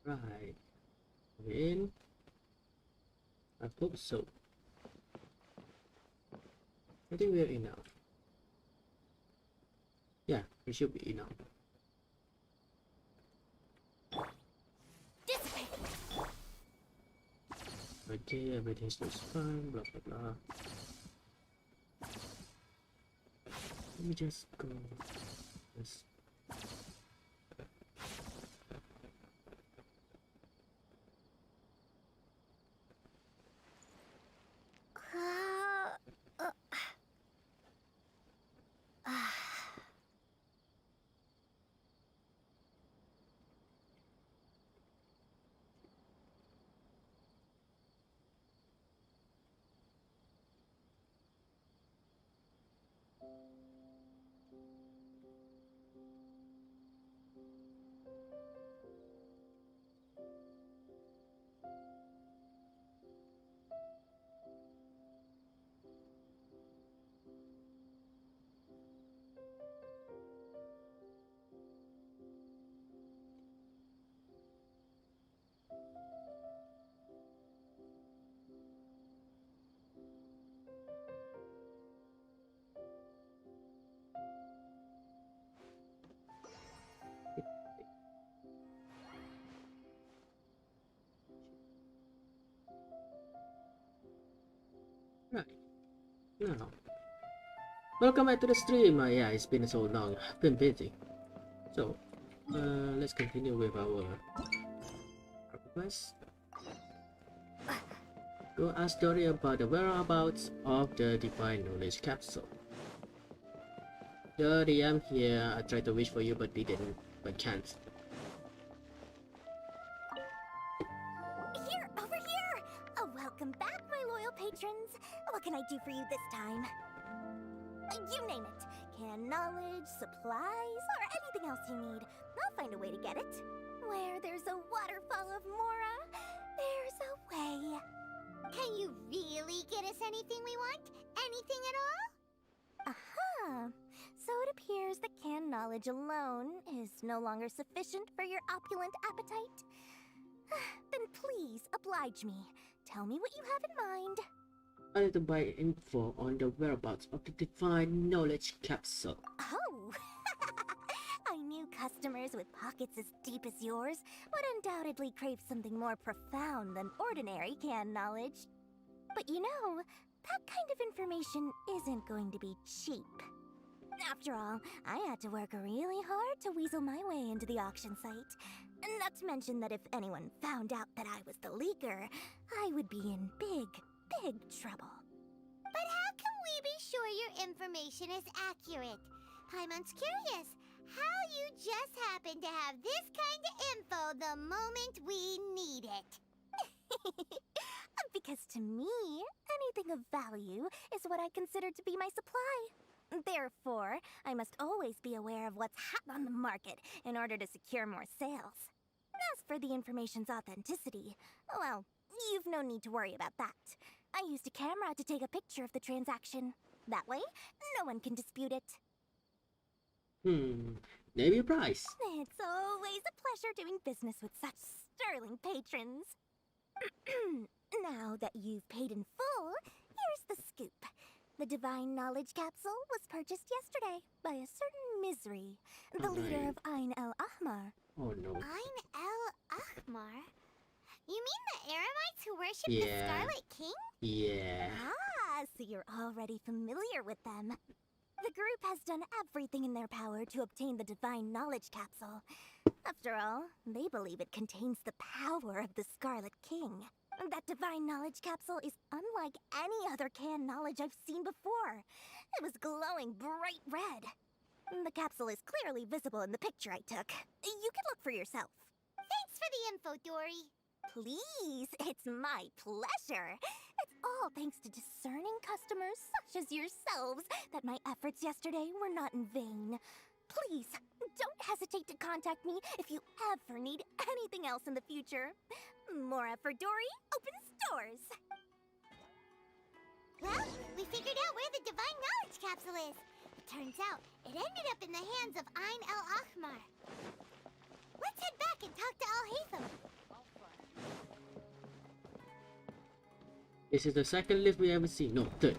Right. We're in. I hope so. I think we're in now. Yeah, we should be in now. Okay, everything looks fine, blah blah blah. Let me just go. Yes. Right. Now, welcome back to the stream. Yeah, it's been so long. I've been busy. So, let's continue with our quest. Go ask Dory about the whereabouts of the Divine Knowledge Capsule. Dory, I'm here. I tried to wish for you, but can't. Here, over here! Oh, welcome back, my loyal patrons. What can I do for you this time? You name it. Can knowledge, supplies, or anything else you need. I'll find a way to get it. Where there's a waterfall of Mora, there's a way. Can you really get us anything we want? Anything at all? Aha! So it appears that canned knowledge alone is no longer sufficient for your opulent appetite. Then please, oblige me. Tell me what you have in mind. I need to buy info on the whereabouts of the Divine Knowledge Capsule. Oh! I knew customers with pockets as deep as yours would undoubtedly crave something more profound than ordinary canned knowledge. But you know, that kind of information isn't going to be cheap. After all, I had to work really hard to weasel my way into the auction site. Not to mention that if anyone found out that I was the leaker, I would be in big trouble. But how can we be sure your information is accurate? Paimon's curious how you just happen to have this kind of info the moment we need it. Because to me, anything of value is what I consider to be my supply. Therefore, I must always be aware of what's hot on the market in order to secure more sales. As for the information's authenticity, well, you've no need to worry about that. I used a camera to take a picture of the transaction. That way, no one can dispute it. Name your price. It's always a pleasure doing business with such sterling patrons. Now that you've paid in full, here's the scoop. The Divine Knowledge Capsule was purchased yesterday by a certain Misery, the leader of Ain El Ahmar. Oh no. Ain El Ahmar? You mean the Eremites who worship the Scarlet King? Yeah. Ah, so you're already familiar with them. The group has done everything in their power to obtain the Divine Knowledge Capsule. After all, they believe it contains the power of the Scarlet King. That Divine Knowledge Capsule is unlike any other canned knowledge I've seen before. It was glowing bright red. The capsule is clearly visible in the picture I took. You can look for yourself. Thanks for the info, Dory. Please, it's my pleasure. It's all thanks to discerning customers such as yourselves that my efforts yesterday were not in vain. Please, don't hesitate to contact me if you ever need anything else in the future. Mora for Dory opens doors. Well, we figured out where the Divine Knowledge Capsule is. It turns out it ended up in the hands of Ain El Ahmar. Let's head back and talk to Al Haytham. This is the second lift we ever seen. No, third.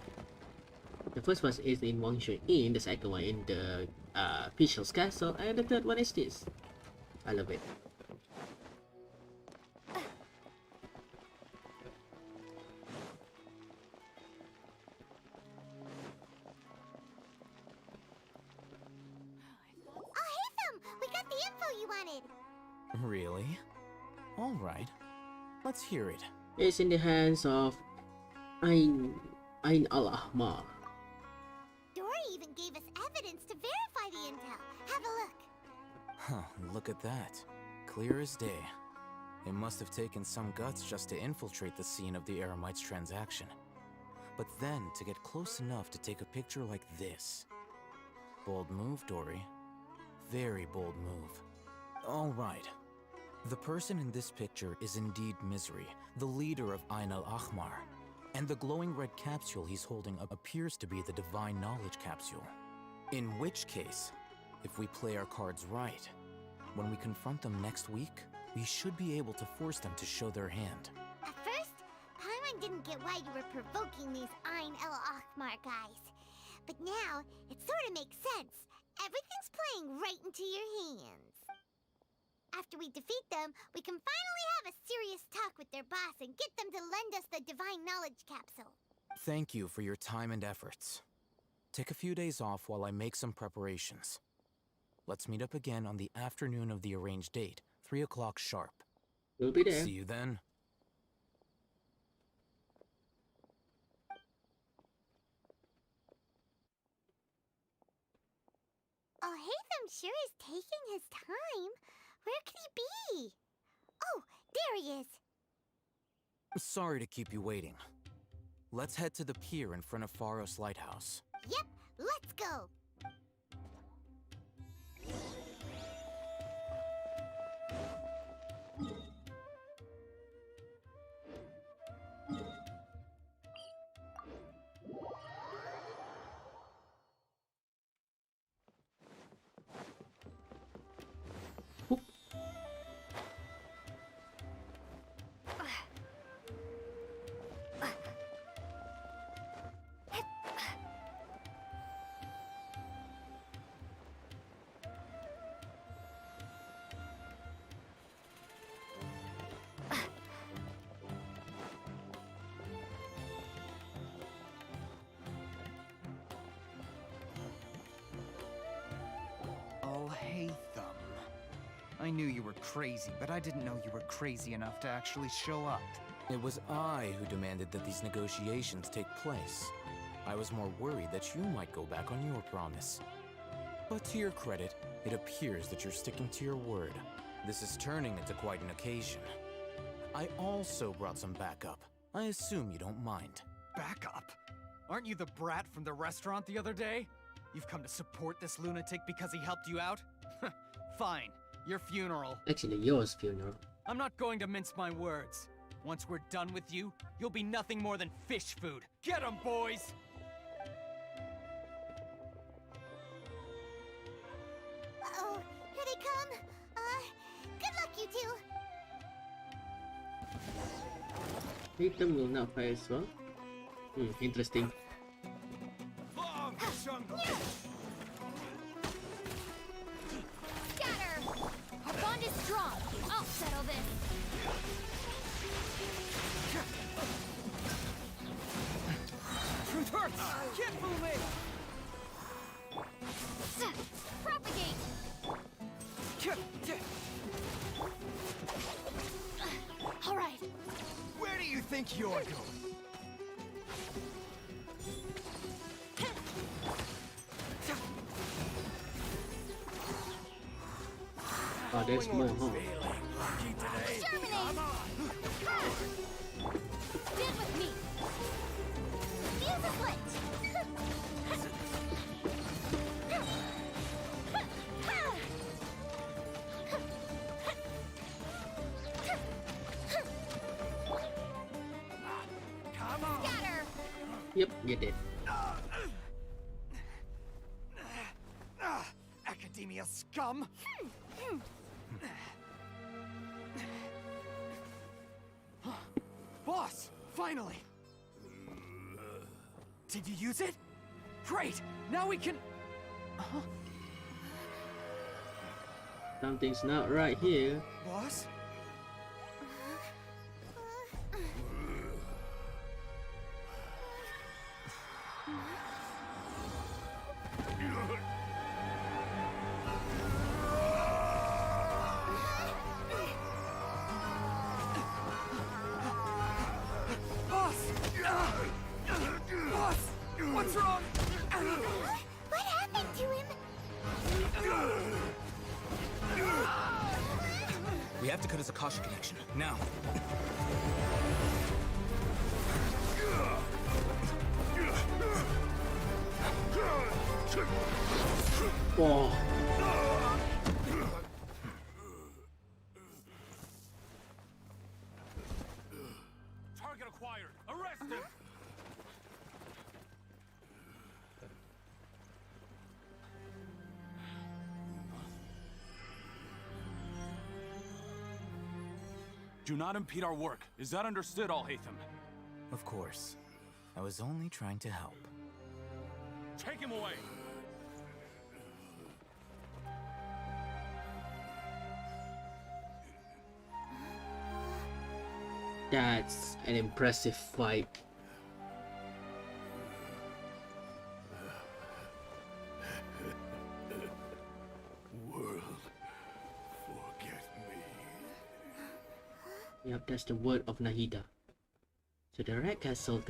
The first one is in Wangshui Inn, the second one in the Official's Castle, and the third one is this. I love it. Oh, hey, Thumb! We got the info you wanted! Really? Alright. Let's hear it. It's in the hands of Ain al-Ahmar. Dory even gave us evidence to verify the intel. Have a look. Huh, look at that. Clear as day. It must have taken some guts just to infiltrate the scene of the Eremites transaction. But then to get close enough to take a picture like this. Bold move, Dory. Very bold move. Alright. The person in this picture is indeed Misery, the leader of Ain al-Ahmar. And the glowing red capsule he's holding appears to be the Divine Knowledge capsule. In which case, if we play our cards right, when we confront them next week, we should be able to force them to show their hand. At first, Paimon didn't get why you were provoking these Ain el-Ahmar guys. But now, it sort of makes sense. Everything's playing right into your hands. After we defeat them, we can finally have a serious talk with their boss and get them to lend us the Divine Knowledge capsule. Thank you for your time and efforts. Take a few days off while I make some preparations. Let's meet up again on the afternoon of the arranged date, 3 o'clock sharp. We'll be there. See you then. Oh, Hatham sure is taking his time. Where could he be? Oh, there he is. Sorry to keep you waiting. Let's head to the pier in front of Pharos Lighthouse. Yep, let's go. Oh, hey, Thumb. I knew you were crazy, but I didn't know you were crazy enough to actually show up. It was I who demanded that these negotiations take place. I was more worried that you might go back on your promise. But to your credit, it appears that you're sticking to your word. This is turning into quite an occasion. I also brought some backup. I assume you don't mind. Backup? Aren't you the brat from the restaurant the other day? You've come to support this lunatic because he helped you out? Fine. Your funeral. Actually, yours funeral. I'm not going to mince my words. Once we're done with you, you'll be nothing more than fish food. Get 'em, boys! Uh-oh, here they come. Good luck, you two. Nathan will not fight as well. Interesting. Scatter! Our bond is strong. I'll settle this. Truth hurts! Keep moving! Propagate! All right. Where do you think you're going? Oh, there's more, huh? Germinate! Stand with me. Fuse a split. Scatter! Yep, you did. Academia scum! Boss! Finally! Did you use it? Great! Now we can... Huh? Something's not right here. Boss? Boss! Boss! What's wrong? What happened to him? We have to cut his Akasha connection, now. Oh. Target acquired. Arrest him. Do not impede our work. Is that understood, Al-Haytham? Of course. I was only trying to help. Take him away. That's an impressive fight. World, forget me. Yep, that's the word of Nahida. So the Red Castle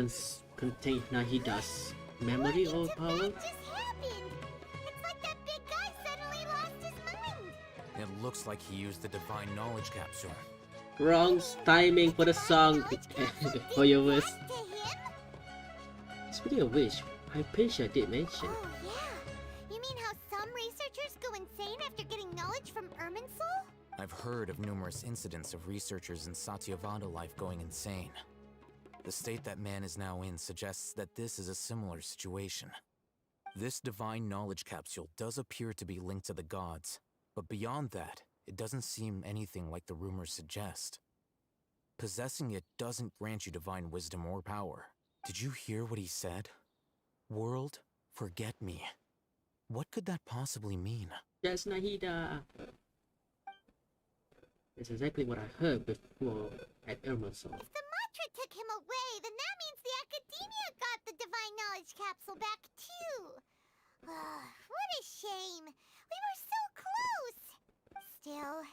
contains Nahida's memory or What power? in just happened? It's like that big guy suddenly lost his mind. It looks like he used the divine knowledge capsule. Wrong timing for the song. For your wish. To him? Speaking of which, Hypatia did mention. Oh, yeah. You mean how some researchers go insane after getting knowledge from Irminsul? I've heard of numerous incidents of researchers in Satyavada life going insane. The state that man is now in suggests that this is a similar situation. This divine knowledge capsule does appear to be linked to the gods, but beyond that, it doesn't seem anything like the rumors suggest. Possessing it doesn't grant you divine wisdom or power. Did you hear what he said? World, forget me. What could that possibly mean? That's Nahida. That's exactly what I heard before at Irminsul. If the mantra took him away, then that means the Academia got the divine knowledge capsule back too. What a shame. We were so close. Still,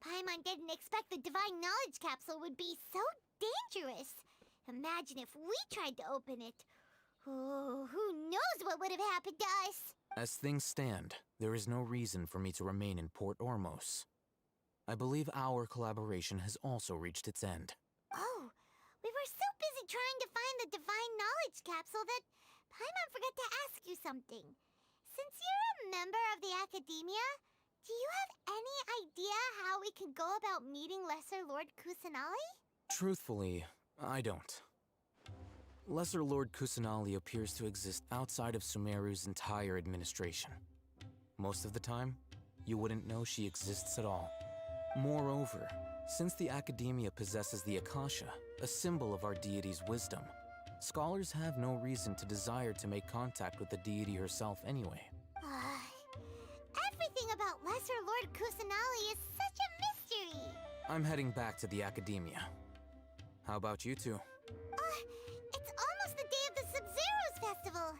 Paimon didn't expect the divine knowledge capsule would be so dangerous. Imagine if we tried to open it. Oh, who knows what would have happened to us? As things stand, there is no reason for me to remain in Port Ormos. I believe our collaboration has also reached its end. Oh, we were so busy trying to find the divine knowledge capsule that Paimon forgot to ask you something. Since you're a member of the Academia, do you have any idea how we can go about meeting Lesser Lord Kusanali? Truthfully, I don't. Lesser Lord Kusanali appears to exist outside of Sumeru's entire administration. Most of the time, you wouldn't know she exists at all. Moreover, since the Academia possesses the Akasha, a symbol of our deity's wisdom, scholars have no reason to desire to make contact with the deity herself anyway. Everything about Lesser Lord Kusanali is such a mystery. I'm heading back to the Academia. How about you two? It's almost the day of the Sub-Zero's festival.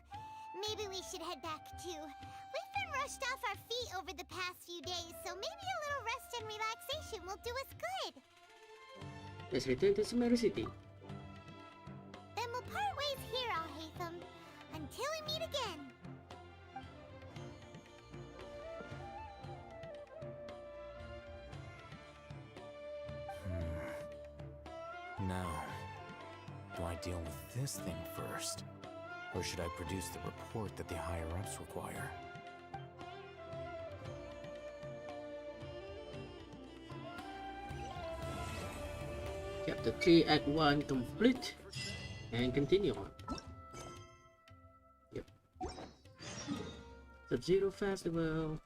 Maybe we should head back too. We've been rushed off our feet over the past few days, so maybe a little rest and relaxation will do us good. Let's return to Sumeru City. Then we'll part ways here, Al-Haytham, until we meet again. Now, do I deal with this thing first? Or should I produce the report that the higher-ups require? Chapter 3 Act 1 complete. And continue on. Yep. Sub-Zero Festival.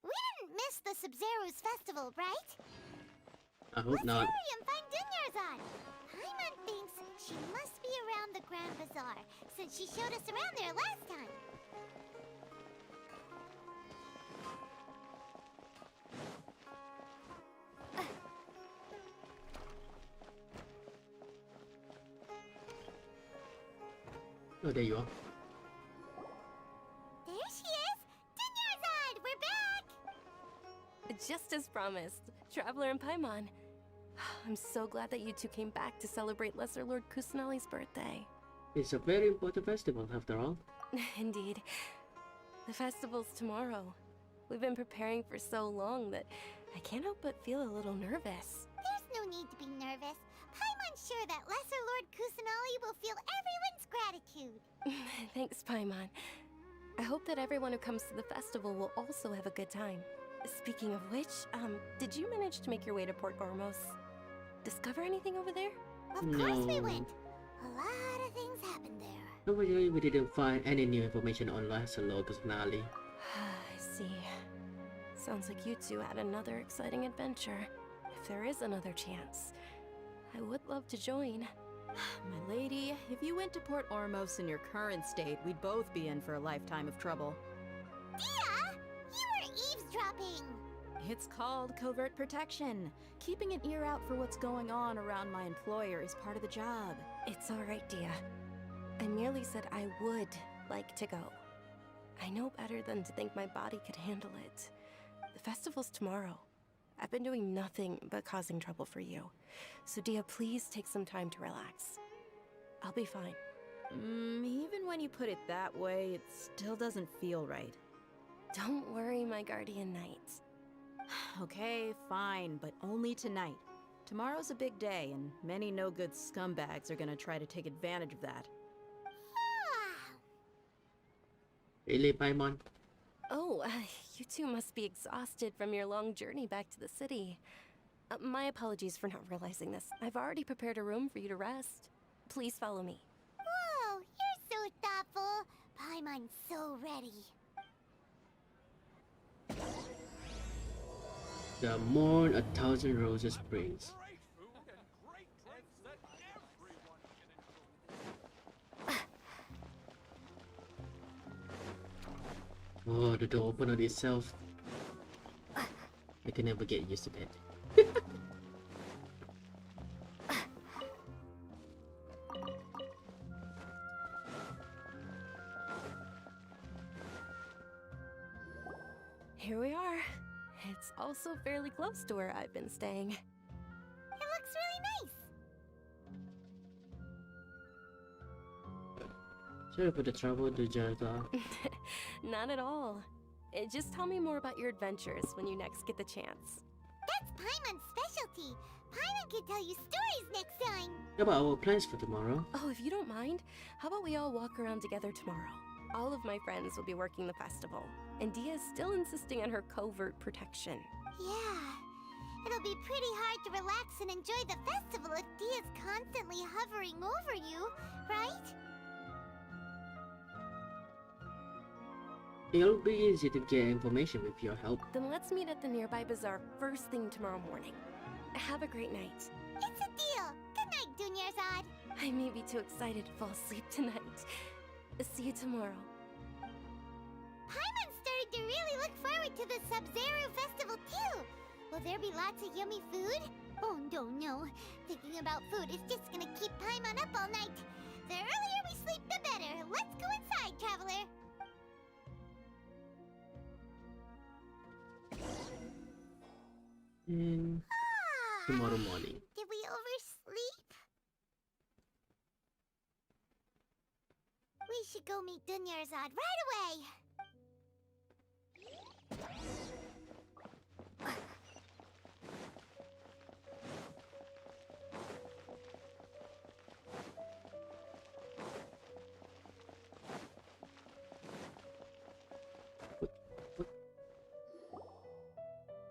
We didn't miss finished the Sub-Zero's festival, right? I hope Let's not. hurry and find Dunyarzad. Paimon thinks she must be around the Grand Bazaar, since she showed us around there last time. Oh, there you are. There she is! Dunyarzad, we're back! Just as promised, Traveler and Paimon. I'm so glad that you two came back to celebrate Lesser Lord Kusanali's birthday. It's a very important festival, after all. Indeed. The festival's tomorrow. We've been preparing for so long that I can't help but feel a little nervous. There's no need to be nervous. Paimon's sure that Lesser Lord Kusanali will feel everyone's gratitude. Thanks, Paimon. I hope that everyone who comes to the festival will also have a good time. Speaking of which, did you manage to make your way to Port Ormos? Discover anything over there? Of course we No. went. A lot of things happened there. Probably we didn't find any new information on Lesser Lord Personally. I see. Sounds like you two had another exciting adventure. If there is another chance, I would love to join. My lady, if you went to Port Ormos in your current state, we'd both be in for a lifetime of trouble. Dia! You were eavesdropping! It's called covert protection. Keeping an ear out for what's going on around my employer is part of the job. It's alright, Dia. I merely said I would like to go. I know better than to think my body could handle it. The festival's tomorrow. I've been doing nothing but causing trouble for you. So Dia, please take some time to relax. I'll be fine. Even when you put it that way, it still doesn't feel right. Don't worry, my guardian knight. Okay, fine, but only tonight. Tomorrow's a big day, and many no-good scumbags are gonna try to take advantage of that. Really, Paimon? Oh, you two must be exhausted from your long journey back to the city. My apologies for not realizing this. I've already prepared a room for you to rest. Please follow me. Whoa, you're so thoughtful. Paimon's so ready. The morn 1,000 roses brings. Great food and great drinks that everyone can enjoy. Oh, the door opened on itself. I can never get used to that. Here we are. It's also fairly close to where I've been staying. It looks really nice. Sorry for the trouble, Dunyarzad. Not at all. Just tell me more about your adventures when you next get the chance. That's Paimon's specialty. Paimon can tell you stories next time. How about our plans for tomorrow? Oh, if you don't mind, how about we all walk around together tomorrow? All of my friends will be working the festival, and Dia's still insisting on her covert protection. Yeah. It'll be pretty hard to relax and enjoy the festival if Dia's constantly hovering over you, right? It'll be easy to get information with your help. Then let's meet at the nearby bazaar first thing tomorrow morning. Have a great night. It's a deal. Good night, Dunyarzad. I may be too excited to fall asleep tonight. See you tomorrow. Paimon started to really look forward to the Sub-Zero festival too. Will there be lots of yummy food? Oh no. Thinking about food is just gonna keep Paimon up all night. The earlier we sleep, the better. Let's go inside, traveler. And tomorrow morning. Did we oversleep? We should go meet Dunyarzad right away.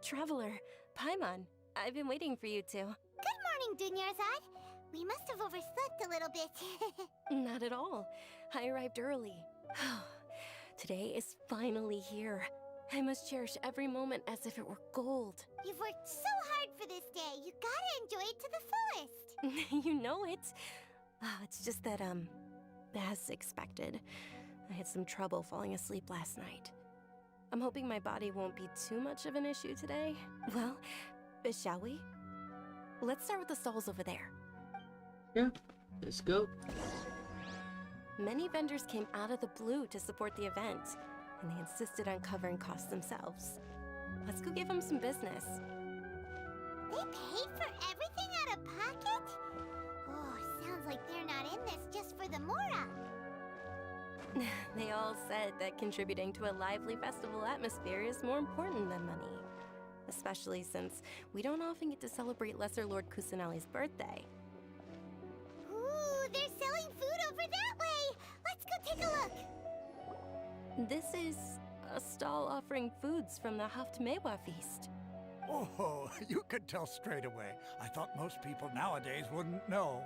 Traveler, Paimon, I've been waiting for you two. Good morning, Dunyarzad. We must have overslept a little bit. Not at all. I arrived early. Today is finally here. I must cherish every moment as if it were gold. You've worked so hard for this day. You gotta enjoy it to the fullest. You know it. Oh, it's just that, as expected, I had some trouble falling asleep last night. I'm hoping my body won't be too much of an issue today. Well, shall we? Let's start with the stalls over there. Yeah, let's go. Many vendors came out of the blue to support the event, and they insisted on covering costs themselves. Let's go give them some business. They paid for everything out of pocket? Oh, sounds like they're not in this just for the Mora. They all said that contributing to a lively festival atmosphere is more important than money. Especially since we don't often get to celebrate Lesser Lord Kusanali's birthday. Ooh, they're selling food over that way! Let's go take a look! This is a stall offering foods from the Haftmewa feast. Oh, you could tell straight away. I thought most people nowadays wouldn't know.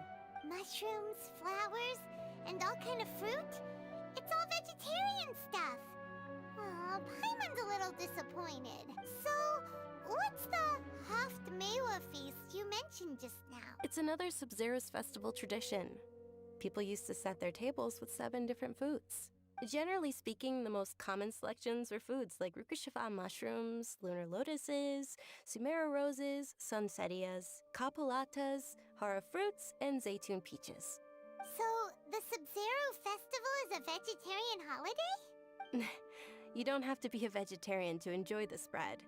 Mushrooms, flowers, and all kind of fruit? It's all vegetarian stuff. Aw, Paimon's a little disappointed. So, what's the Haftmewa feast you mentioned just now? It's another Sub-Zero's festival tradition. People used to set their tables with 7 different foods. Generally speaking, the most common selections were foods like Rukushifa mushrooms, lunar lotuses, Sumeru roses, sunsetias, kapulatas, hara fruits, and zaytun peaches. So, the Sub-Zero festival is a vegetarian holiday? You don't have to be a vegetarian to enjoy the spread.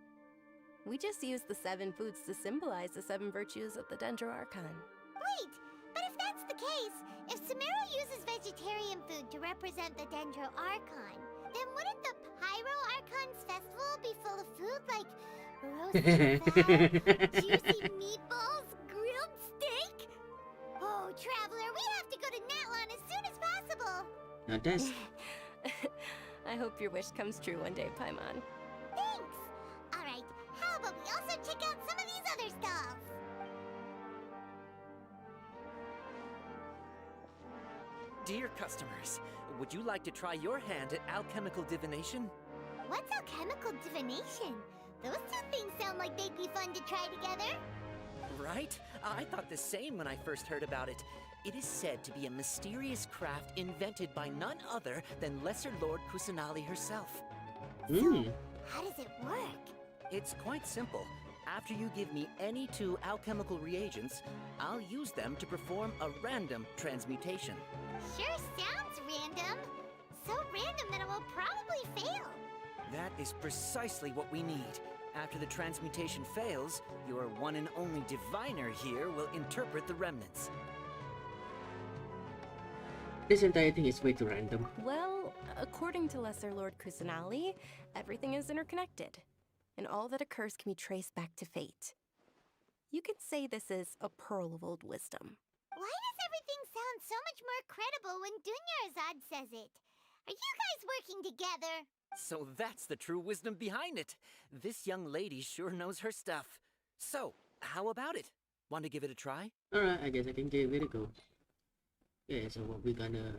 We just use the 7 foods to symbolize the 7 virtues of the Dendro Archon. Wait, but if that's the case, if Sumeru uses vegetarian food to represent the Dendro Archon, then wouldn't the Pyro Archon's festival be full of food like roasted fowl, juicy meatballs, grilled steak? Oh, Traveler, we have to go to Natlon as soon as possible! Now that's... I hope your wish comes true one day, Paimon. Thanks! Alright, how about we also check out some of these other stalls? Dear customers, would you like to try your hand at alchemical divination? What's alchemical divination? Those two things sound like they'd be fun to try together. Right? I thought the same when I first heard about it. It is said to be a mysterious craft invented by none other than Lesser Lord Kusanali herself. How does it work? It's quite simple. After you give me any 2 alchemical reagents, I'll use them to perform a random transmutation. Sure sounds random. So random that it will probably fail. That is precisely what we need. After the transmutation fails, your one and only diviner here will interpret the remnants. This entire thing is way too random. Well, according to Lesser Lord Kusanali, everything is interconnected, and all that occurs can be traced back to fate. You could say this is a pearl of old wisdom. Why does everything sound so much more credible when Dunyarzad says it? Are you guys working together? So that's the true wisdom behind it. This young lady sure knows her stuff. So, how about it? Want to give it a try? Alright, I guess I can give it a go. Yeah, so what we're gonna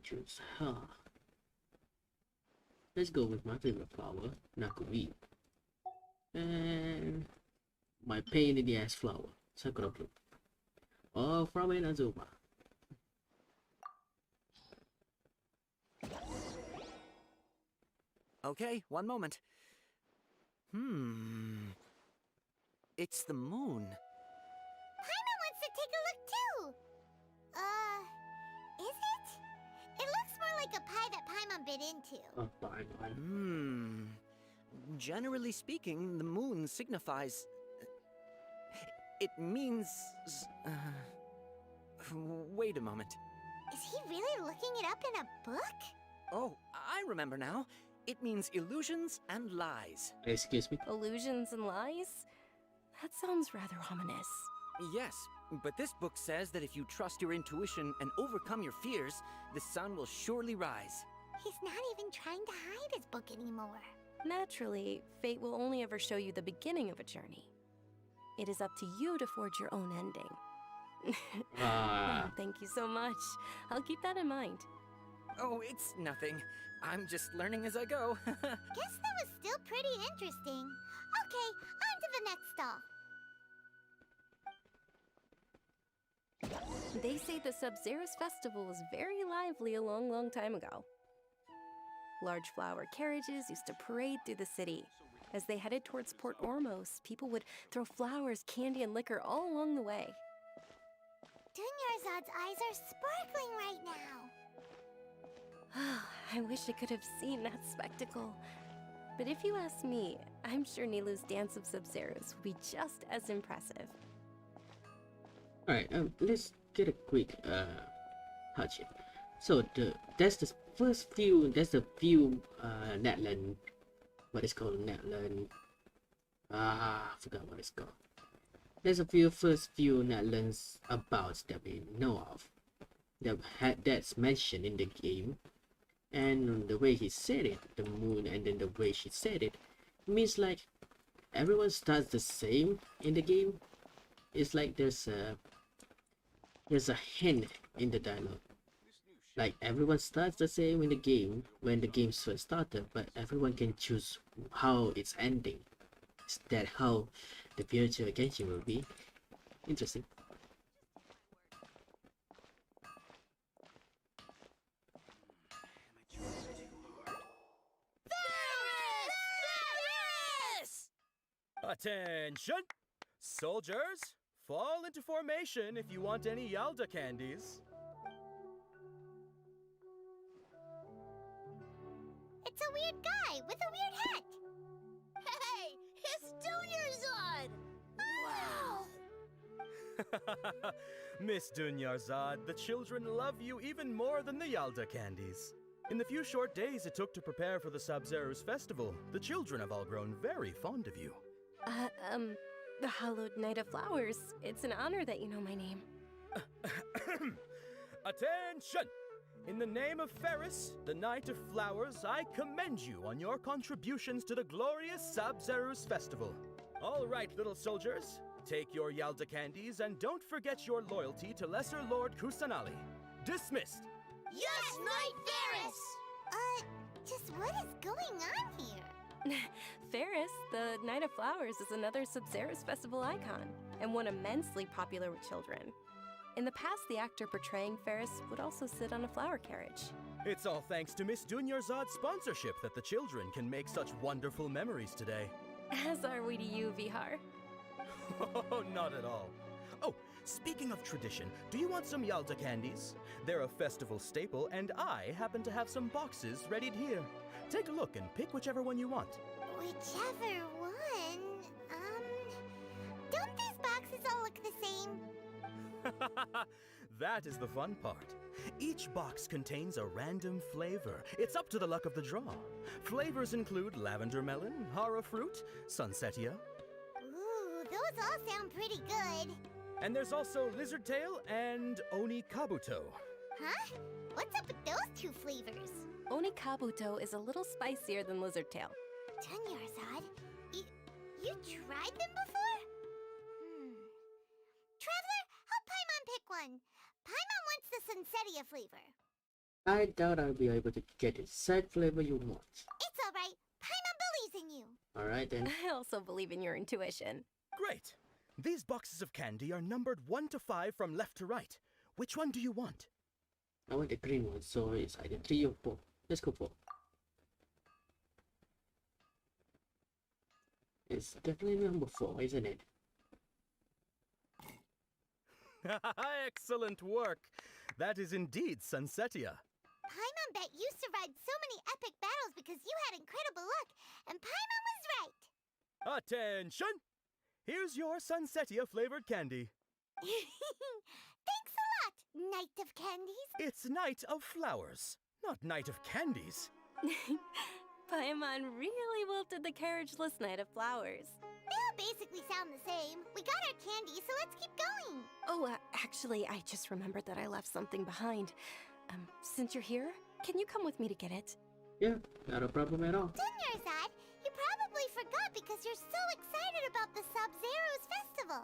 choose? Let's go with my favorite flower, Nakuri. And my pain in the ass flower, Sakura Blue. All from an Azuma. Okay, one moment. It's the moon. Paimon wants to take a look too! Is it? It looks more like a pie that Paimon bit into. Oh, fine. Generally speaking, the moon signifies... It means... Wait a moment. Is he really looking it up in a book? Oh, I remember now. It means illusions and lies. Excuse me? Illusions and lies? That sounds rather ominous. Yes, but this book says that if you trust your intuition and overcome your fears, the sun will surely rise. He's not even trying to hide his book anymore. Naturally, fate will only ever show you the beginning of a journey. It is up to you to forge your own ending. Thank you so much. I'll keep that in mind. Oh, it's nothing. I'm just learning as I go. Guess that was still pretty interesting. Okay, on to the next stall. They say the Sub-Zerus festival was very lively a long, long time ago. Large flower carriages used to parade through the city. As they headed towards Port Ormos, people would throw flowers, candy, and liquor all along the way. Dunyarzad's eyes are sparkling right now. I wish I could have seen that spectacle. But if you ask me, I'm sure Nilu's Dance of Sub-Zerus would be just as impressive. Alright, let's get a quick touch here. So that's the few Netland, what is called Netland, I forgot what it's called. There's a first few Netlands about that we know of, that's mentioned in the game, and the way he said it, the moon, and then the way she said it, means like everyone starts the same in the game. It's like there's a hint in the dialogue. Like everyone starts the same in the game when the game first started, but everyone can choose how it's ending. Is that how the future Genshin will be? Interesting. Attention! Soldiers, fall into formation if you want any Yalda candies. It's a weird guy with a weird hat. Hey, it's Dunyarzad! Wow! Miss Dunyarzad, the children love you even more than the Yalda candies. In the few short days it took to prepare for the Sub-Zerus festival, the children have all grown very fond of you. The Hallowed Knight of Flowers. It's an honor that you know my name. Attention! In the name of Ferris, the Knight of Flowers, I commend you on your contributions to the glorious Sub-Zerus festival. All right, little soldiers, take your Yalda candies and don't forget your loyalty to Lesser Lord Kusanali. Dismissed! Yes, Knight Ferris! Just what is going on here? Ferris, the Knight of Flowers, is another Sub-Zerus festival icon, and one immensely popular with children. In the past, the actor portraying Ferris would also sit on a flower carriage. It's all thanks to Miss Dunyarzad's sponsorship that the children can make such wonderful memories today. As are we to you, Vihar. Oh, not at all. Oh, speaking of tradition, do you want some Yalda candies? They're a festival staple, and I happen to have some boxes readied here. Take a look and pick whichever one you want. Whichever one? Don't these boxes all look the same? That is the fun part. Each box contains a random flavor. It's up to the luck of the draw. Flavors include lavender melon, hara fruit, sunsetia. Ooh, those all sound pretty good. And there's also lizard tail and oni kabuto. Huh? What's up with those two flavors? Oni Kabuto is a little spicier than Lizard Tail. Dunyarzad, you tried them before? Traveler, help Paimon pick one. Paimon wants the Sunsetia flavor. I doubt I'll be able to get the exact flavor you want. It's alright. Paimon believes in you. Alright then. I also believe in your intuition. Great! These boxes of candy are numbered 1 to 5 from left to right. Which one do you want? I want the green one, so it's either 3 or 4. Let's go 4. It's definitely number 4, isn't it? Excellent work! That is indeed Sunsetia. Paimon bet you survived so many epic battles because you had incredible luck, and Paimon was right. Attention! Here's your Sunsetia flavored candy. Thanks a lot, Knight of Candies. It's Knight of Flowers, not Knight of Candies. Paimon really wilted the carriageless Knight of Flowers. They all basically sound the same. We got our candy, so let's keep going. Oh, actually, I just remembered that I left something behind. Since you're here, can you come with me to get it? Yeah, not a problem at all. Dunyarzad, you probably forgot because you're so excited about the Sub-Zerus festival.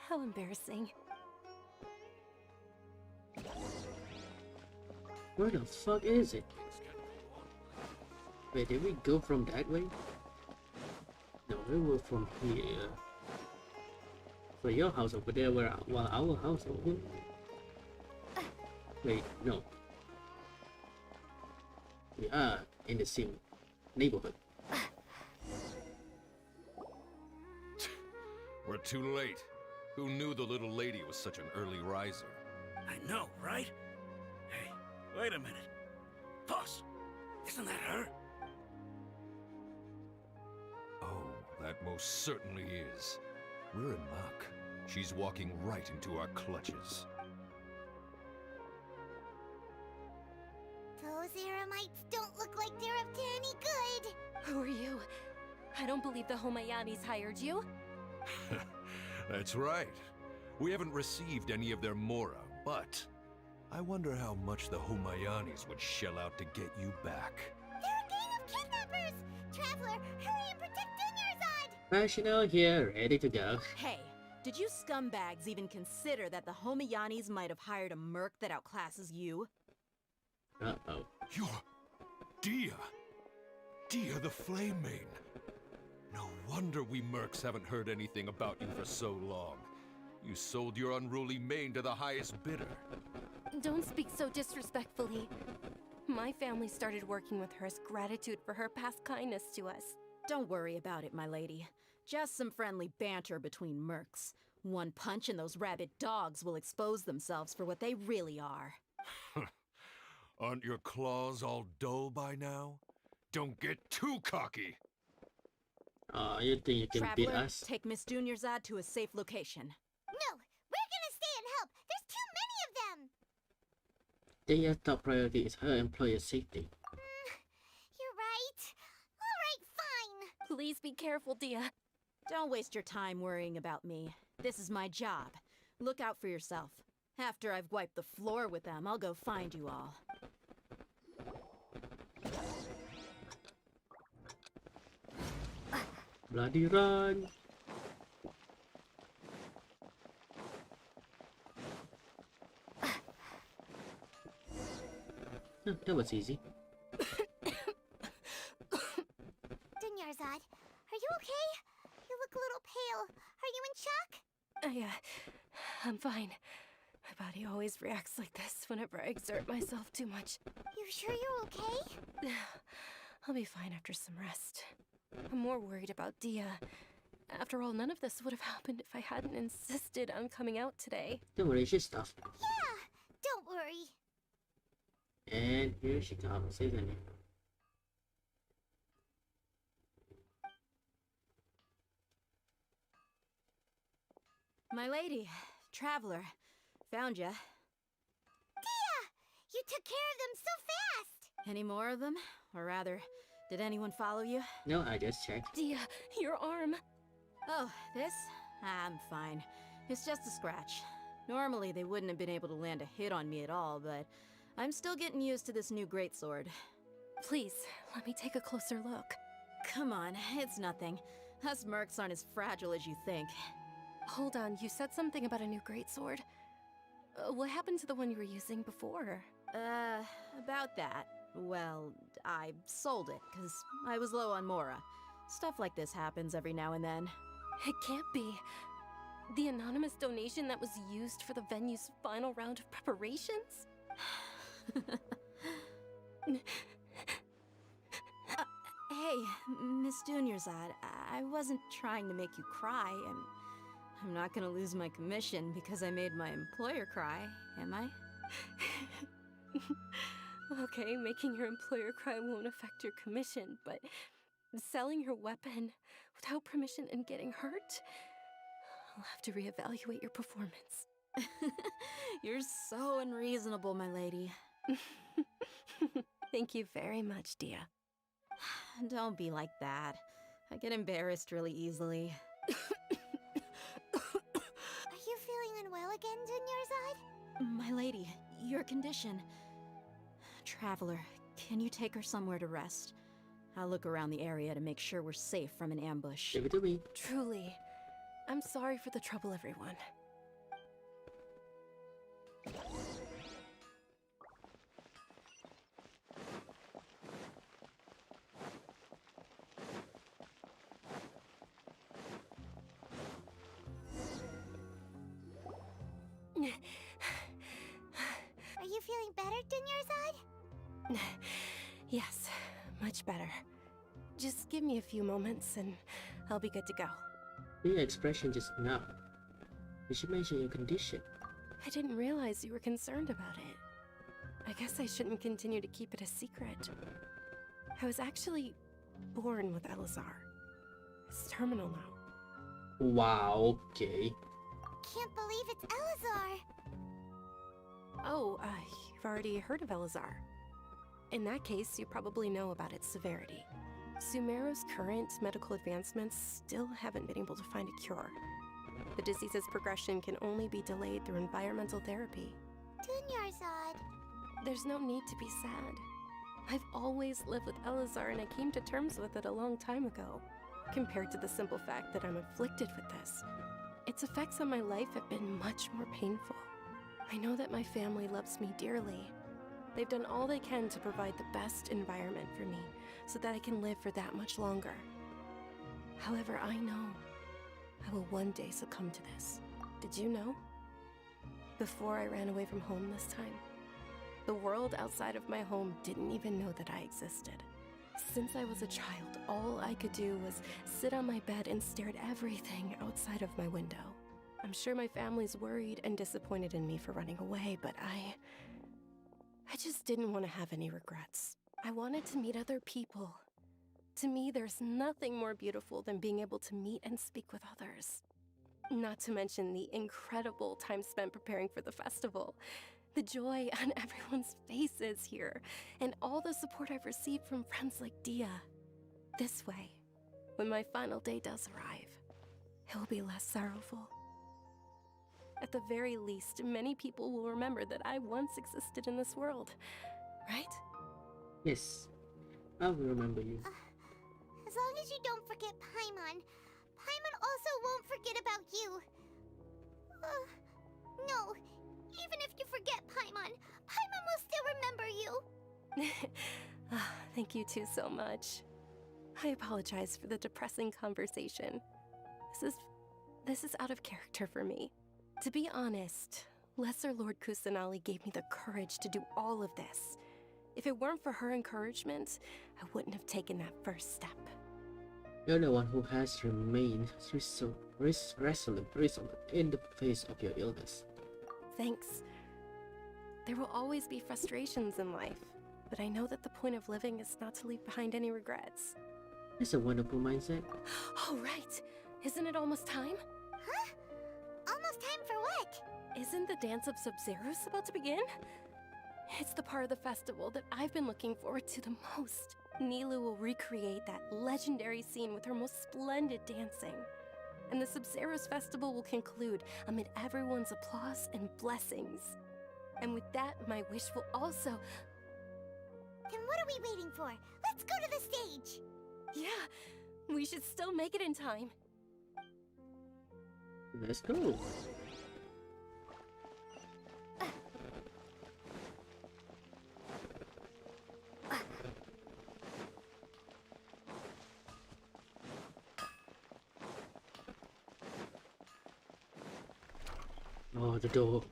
How embarrassing. Where the fuck is it? Wait, did we go from that way? No, we were from here. So your house over there, while our house over here? Wait, no. We are in the same neighborhood. We're too late. Who knew the little lady was such an early riser? I know, right? Hey, wait a minute. Boss, isn't that her? Oh, that most certainly is. We're in luck. She's walking right into our clutches. Those Eremites don't look like they're up to any good. Who are you? I don't believe the Homayanis hired you. That's right. We haven't received any of their mora, but I wonder how much the Humayanis would shell out to get you back. They're a gang of kidnappers! Traveler, hurry and protect Dunyarzad! Rational here, ready to go. Hey, did you scumbags even consider that the Homayanis might have hired a merc that outclasses you? Uh-oh. You're... Dia! Dia the Flame Main! No wonder we mercs haven't heard anything about you for so long. You sold your unruly mane to the highest bidder. Don't speak so disrespectfully. My family started working with her as gratitude for her past kindness to us. Don't worry about it, my lady. Just some friendly banter between mercs. One punch and those rabid dogs will expose themselves for what they really are. Aren't your claws all dull by now? Don't get too cocky! You think you can beat Traveler, us? take Miss Dunyarzad to a safe location. No, we're gonna stay and help. There's too many of them. Their top priority is her employer's safety. You're right. All right, fine. Please be careful, Dia. Don't waste your time worrying about me. This is my job. Look out for yourself. After I've wiped the floor with them, I'll go find you all. Bloody run! That was easy. Dunyarzad, are you okay? You look a little pale. Are you in shock? I'm fine. My body always reacts like this whenever I exert myself too much. You sure you're okay? I'll be fine after some rest. I'm more worried about Dia. After all, none of this would have happened if I hadn't insisted on coming out today. Don't worry, she's tough. Yeah, don't worry. And here she comes, isn't it? My lady, Traveler, found ya. Dia! You took care of them so fast! Any more of them? Or rather, did anyone follow you? No, I just checked. Dia, your arm. Oh, this? I'm fine. It's just a scratch. Normally, they wouldn't have been able to land a hit on me at all, but I'm still getting used to this new greatsword. Please, let me take a closer look. Come on, it's nothing. Us mercs aren't as fragile as you think. Hold on, you said something about a new greatsword. What happened to the one you were using before? About that. Well, I sold it, because I was low on mora. Stuff like this happens every now and then. It can't be. The anonymous donation that was used for the venue's final round of preparations? Hey, Miss Dunyarzad, I wasn't trying to make you cry, and I'm not gonna lose my commission because I made my employer cry, am I? Okay, making your employer cry won't affect your commission, but selling your weapon without permission and getting hurt? I'll have to reevaluate your performance. You're so unreasonable, my lady. Thank you very much, Dia. Don't be like that. I get embarrassed really easily. Are you feeling unwell again, Dunyarzad? My lady, your condition. Traveler, can you take her somewhere to rest? I'll look around the area to make sure we're safe from an ambush. Give it to me. Truly. I'm sorry for the trouble, everyone. feeling better, Dunyarzad? Yes, much better. Just give me a few moments and I'll be good to go. Your expression just now. You should mention your condition. I didn't realize you were concerned about it. I guess I shouldn't continue to keep it a secret. I was actually born with Elazar. It's terminal now. Wow, okay. Can't believe it's Elazar. Oh, you've already heard of Elazar. In that case, you probably know about its severity. Sumeru's current medical advancements still haven't been able to find a cure. The disease's progression can only be delayed through environmental therapy. Dunyarzad. There's no need to be sad. I've always lived with Elazar and I came to terms with it a long time ago. Compared to the simple fact that I'm afflicted with this, its effects on my life have been much more painful. I know that my family loves me dearly. They've done all they can to provide the best environment for me so that I can live for that much longer. However, I know I will one day succumb to this. Did you know? Before I ran away from home this time, the world outside of my home didn't even know that I existed. Since I was a child, all I could do was sit on my bed and stare at everything outside of my window. I'm sure my family's worried and disappointed in me for running away, but I just didn't want to have any regrets. I wanted to meet other people. To me, there's nothing more beautiful than being able to meet and speak with others. Not to mention the incredible time spent preparing for the festival. The joy on everyone's faces here, and all the support I've received from friends like Dia. This way, when my final day does arrive, it will be less sorrowful. At the very least, many people will remember that I once existed in this world, right? Yes, I will remember you. As long as you don't forget Paimon, Paimon also won't forget about you. No, even if you forget Paimon, Paimon will still remember you. Thank you two so much. I apologize for the depressing conversation. This is out of character for me. To be honest, Lesser Lord Kusanali gave me the courage to do all of this. If it weren't for her encouragement, I wouldn't have taken that first step. You're the one who has remained resolute in the face of your illness. Thanks. There will always be frustrations in life, but I know that the point of living is not to leave behind any regrets. That's a wonderful mindset. Oh, right. Isn't it almost time? Huh? Almost time for what? Isn't the dance of Sub-Zeros about to begin? It's the part of the festival that I've been looking forward to the most. Nilu will recreate that legendary scene with her most splendid dancing. And the Sub-Zeros festival will conclude amid everyone's applause and blessings. And with that, my wish will also... Then what are we waiting for? Let's go to the stage! Yeah, we should still make it in time. Let's go. Oh, the door.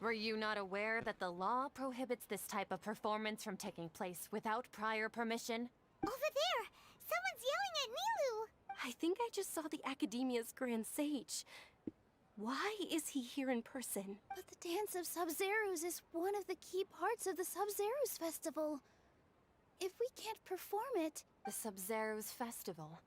Were you not aware that the law prohibits this type of performance from taking place without prior permission? Over there! Someone's yelling at Nilu! I think I just saw the Academia's Grand Sage. Why is he here in person? But the Dance of Sub-Zeros is one of the key parts of the Sub-Zeros festival. If we can't perform it... The Sub-Zeros festival.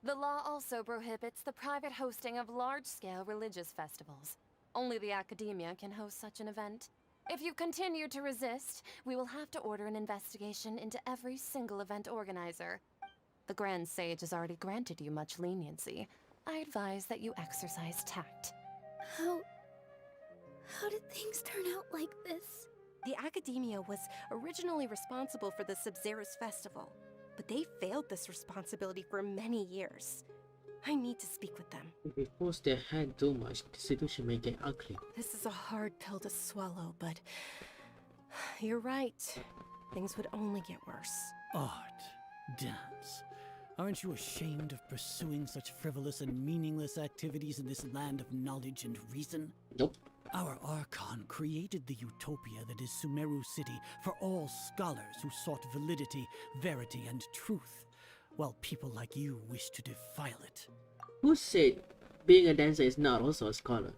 The law also prohibits the private hosting of large-scale religious festivals. Only the Academia can host such an event. If you continue to resist, we will have to order an investigation into every single event organizer. The Grand Sage has already granted you much leniency. I advise that you exercise tact. How did things turn out like this? The Academia was originally responsible for the Sub-Zeros festival, but they failed this responsibility for many years. I need to speak with them. If we force their hand too much, the situation may get ugly. This is a hard pill to swallow, but you're right. Things would only get worse. Art, dance. Aren't you ashamed of pursuing such frivolous and meaningless activities in this land of knowledge and reason? Nope. Our Archon created the utopia that is Sumeru City for all scholars who sought validity, verity, and truth, while people like you wish to defile it. Who said being a dancer is not also a scholar?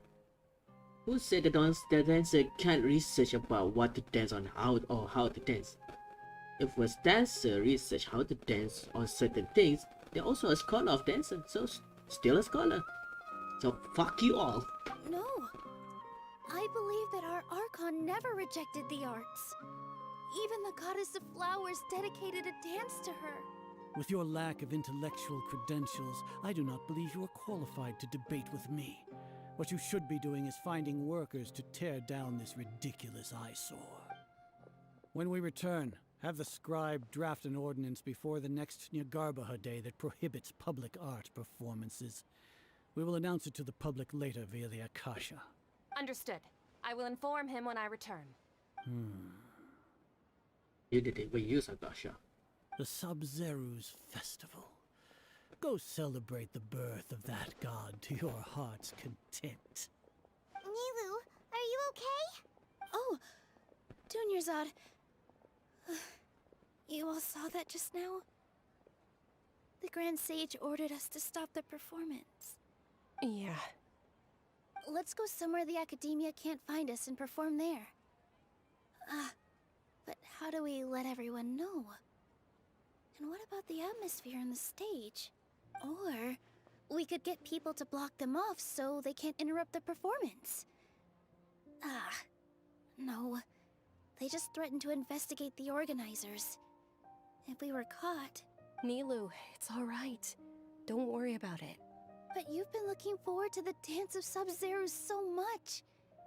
Who said the dancer can't research about what to dance on how to dance? If a dancer research how to dance on certain things, they're also a scholar of dancer, so still a scholar. So fuck you all. No. I believe that our Archon never rejected the arts. Even the goddess of flowers dedicated a dance to her. With your lack of intellectual credentials, I do not believe you are qualified to debate with me. What you should be doing is finding workers to tear down this ridiculous eyesore. When we return, have the scribe draft an ordinance before the next Nyagarbha day that prohibits public art performances. We will announce it to the public later via the Akasha. Understood. I will inform him when I return. You did it. We use Akasha. The Sub-Zeru's festival. Go celebrate the birth of that god to your heart's content. Nilu, are you okay? Oh, Dunyarzad. You all saw that just now? The Grand Sage ordered us to stop the performance. Yeah. Let's go somewhere the Academia can't find us and perform there. But how do we let everyone know? And what about the atmosphere on the stage? Or we could get people to block them off so they can't interrupt the performance. No. They just threatened to investigate the organizers. If we were caught... Nilu, it's alright. Don't worry about it. But you've been looking forward to the Dance of Sub-Zero so much.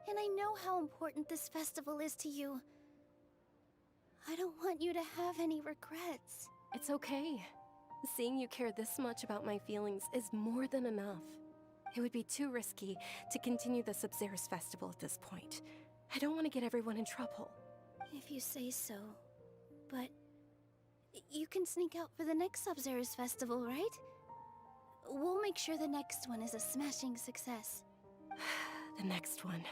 And I know how important this festival is to you. I don't want you to have any regrets. It's okay. Seeing you care this much about my feelings is more than enough. It would be too risky to continue the Sub-Zero's festival at this point. I don't want to get everyone in trouble. If you say so. But you can sneak out for the next Sub-Zero's festival, right? We'll make sure the next one is a smashing success. The next one.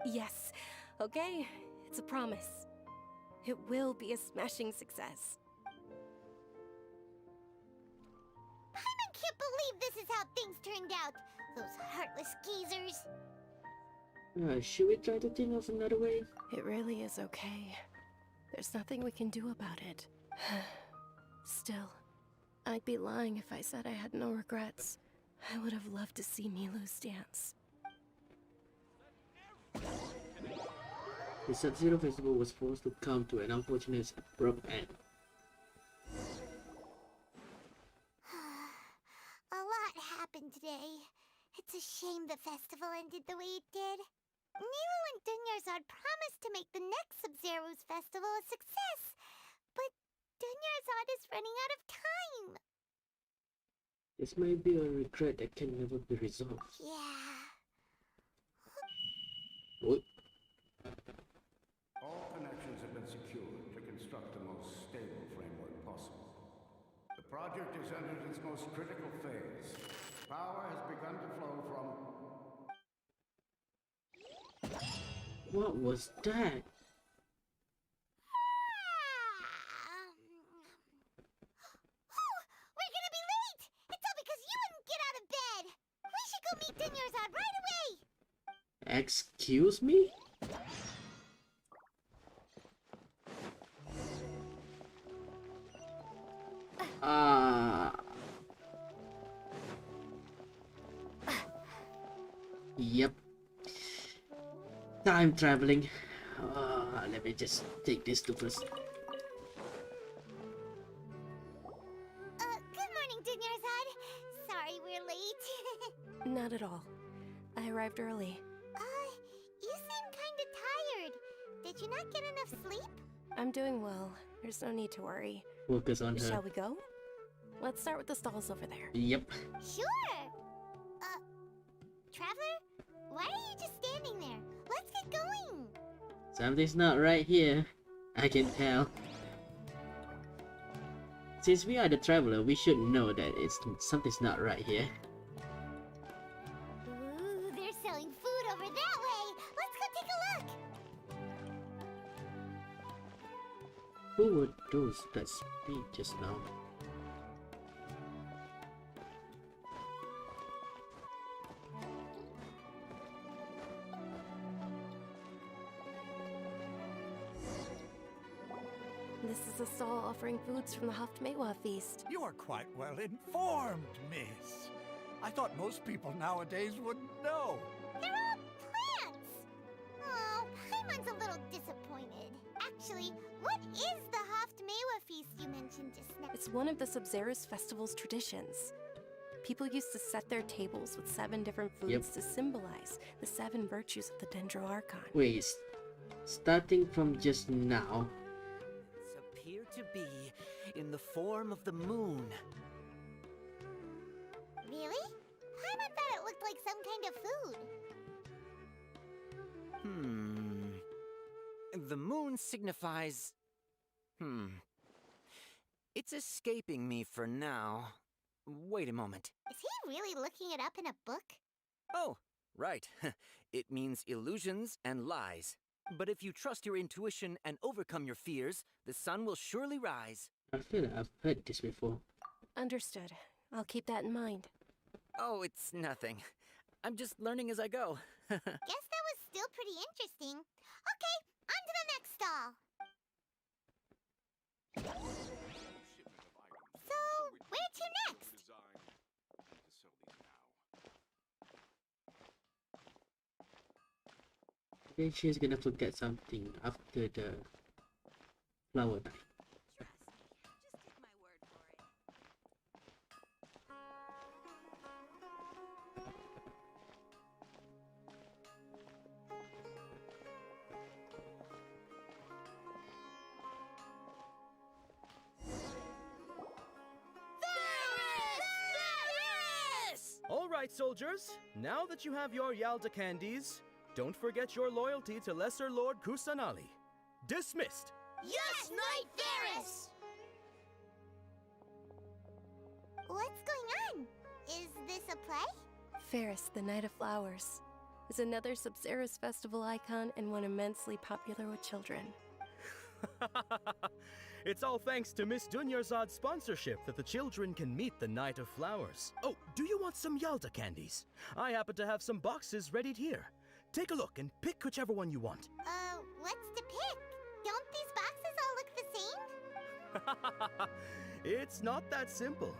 Yes. Okay. It's a promise. It will be a smashing success. I can't believe this is how things turned out. Those heartless geezers. Should we try to think of another way? It really is okay. There's nothing we can do about it. Still, I'd be lying if I said I had no regrets. I would have loved to see Nilu's dance. The Sub-Zero Festival was forced to come to an unfortunate abrupt end. A lot happened today. It's a shame the festival ended the way it did. Nilu and Dunyarzad promised to make the next Sub-Zero's festival a success, but Dunyarzad is running out of time. This may be a regret that can never be resolved. Yeah. What? All connections have been secured to construct the most stable framework possible. The project has entered its most critical phase. Power has begun to flow from... What was that? We're gonna be late! It's all because you wouldn't get out of bed! We should go meet Dunyarzad right away! Excuse me? Yep. Time traveling. Let me just take this to first. Good morning, Dunyarzad. Sorry we're late. Not at all. I arrived early. You seem kinda tired. Did you not get enough sleep? I'm doing well. There's no need to worry. Focus on her. Shall we go? Let's start with the stalls over there. Yep. Sure! Traveler? Why are you just standing there? Let's get going! Something's not right here. I can tell. Since we are the traveler, we should know that something's not right here. Ooh, they're selling food over that way. Let's go take a look. Who were those that speak just now? This is a stall offering foods from the Haftmewa feast. You are quite well informed, miss. I thought most people nowadays wouldn't know. They're all plants. Oh, Paimon's a little disappointed. Actually, what is the Haftmewa feast you mentioned just now? It's one of the Sabzerus festival's traditions. People used to set their tables with 7 different foods to symbolize the 7 virtues of the Dendro Archon. Wait, starting from just now. Appear to be in the form of the moon. Really? Paimon thought it looked like some kind of food. The moon signifies... It's escaping me for now. Wait a moment. Is he really looking it up in a book? Oh, right. It means illusions and lies. But if you trust your intuition and overcome your fears, the sun will surely rise. I feel like I've heard this before. Understood. I'll keep that in mind. Oh, it's nothing. I'm just learning as I go. Guess that was still pretty interesting. Okay, on to the next stall. So, where to next? Then she's gonna forget something after the flower night. All right, soldiers. Now that you have your Yalda candies, don't forget your loyalty to Lesser Lord Kusanali. Dismissed! Yes, Knight Varus! What's going on? Is this a play? Ferris, the Knight of Flowers, is another Sabzerus festival icon and one immensely popular with children. It's all thanks to Miss Dunyarzad's sponsorship that the children can meet the Knight of Flowers. Oh, do you want some Yalda candies? I happen to have some boxes ready here. Take a look and pick whichever one you want. What's to pick? Don't these boxes all look the same? It's not that simple.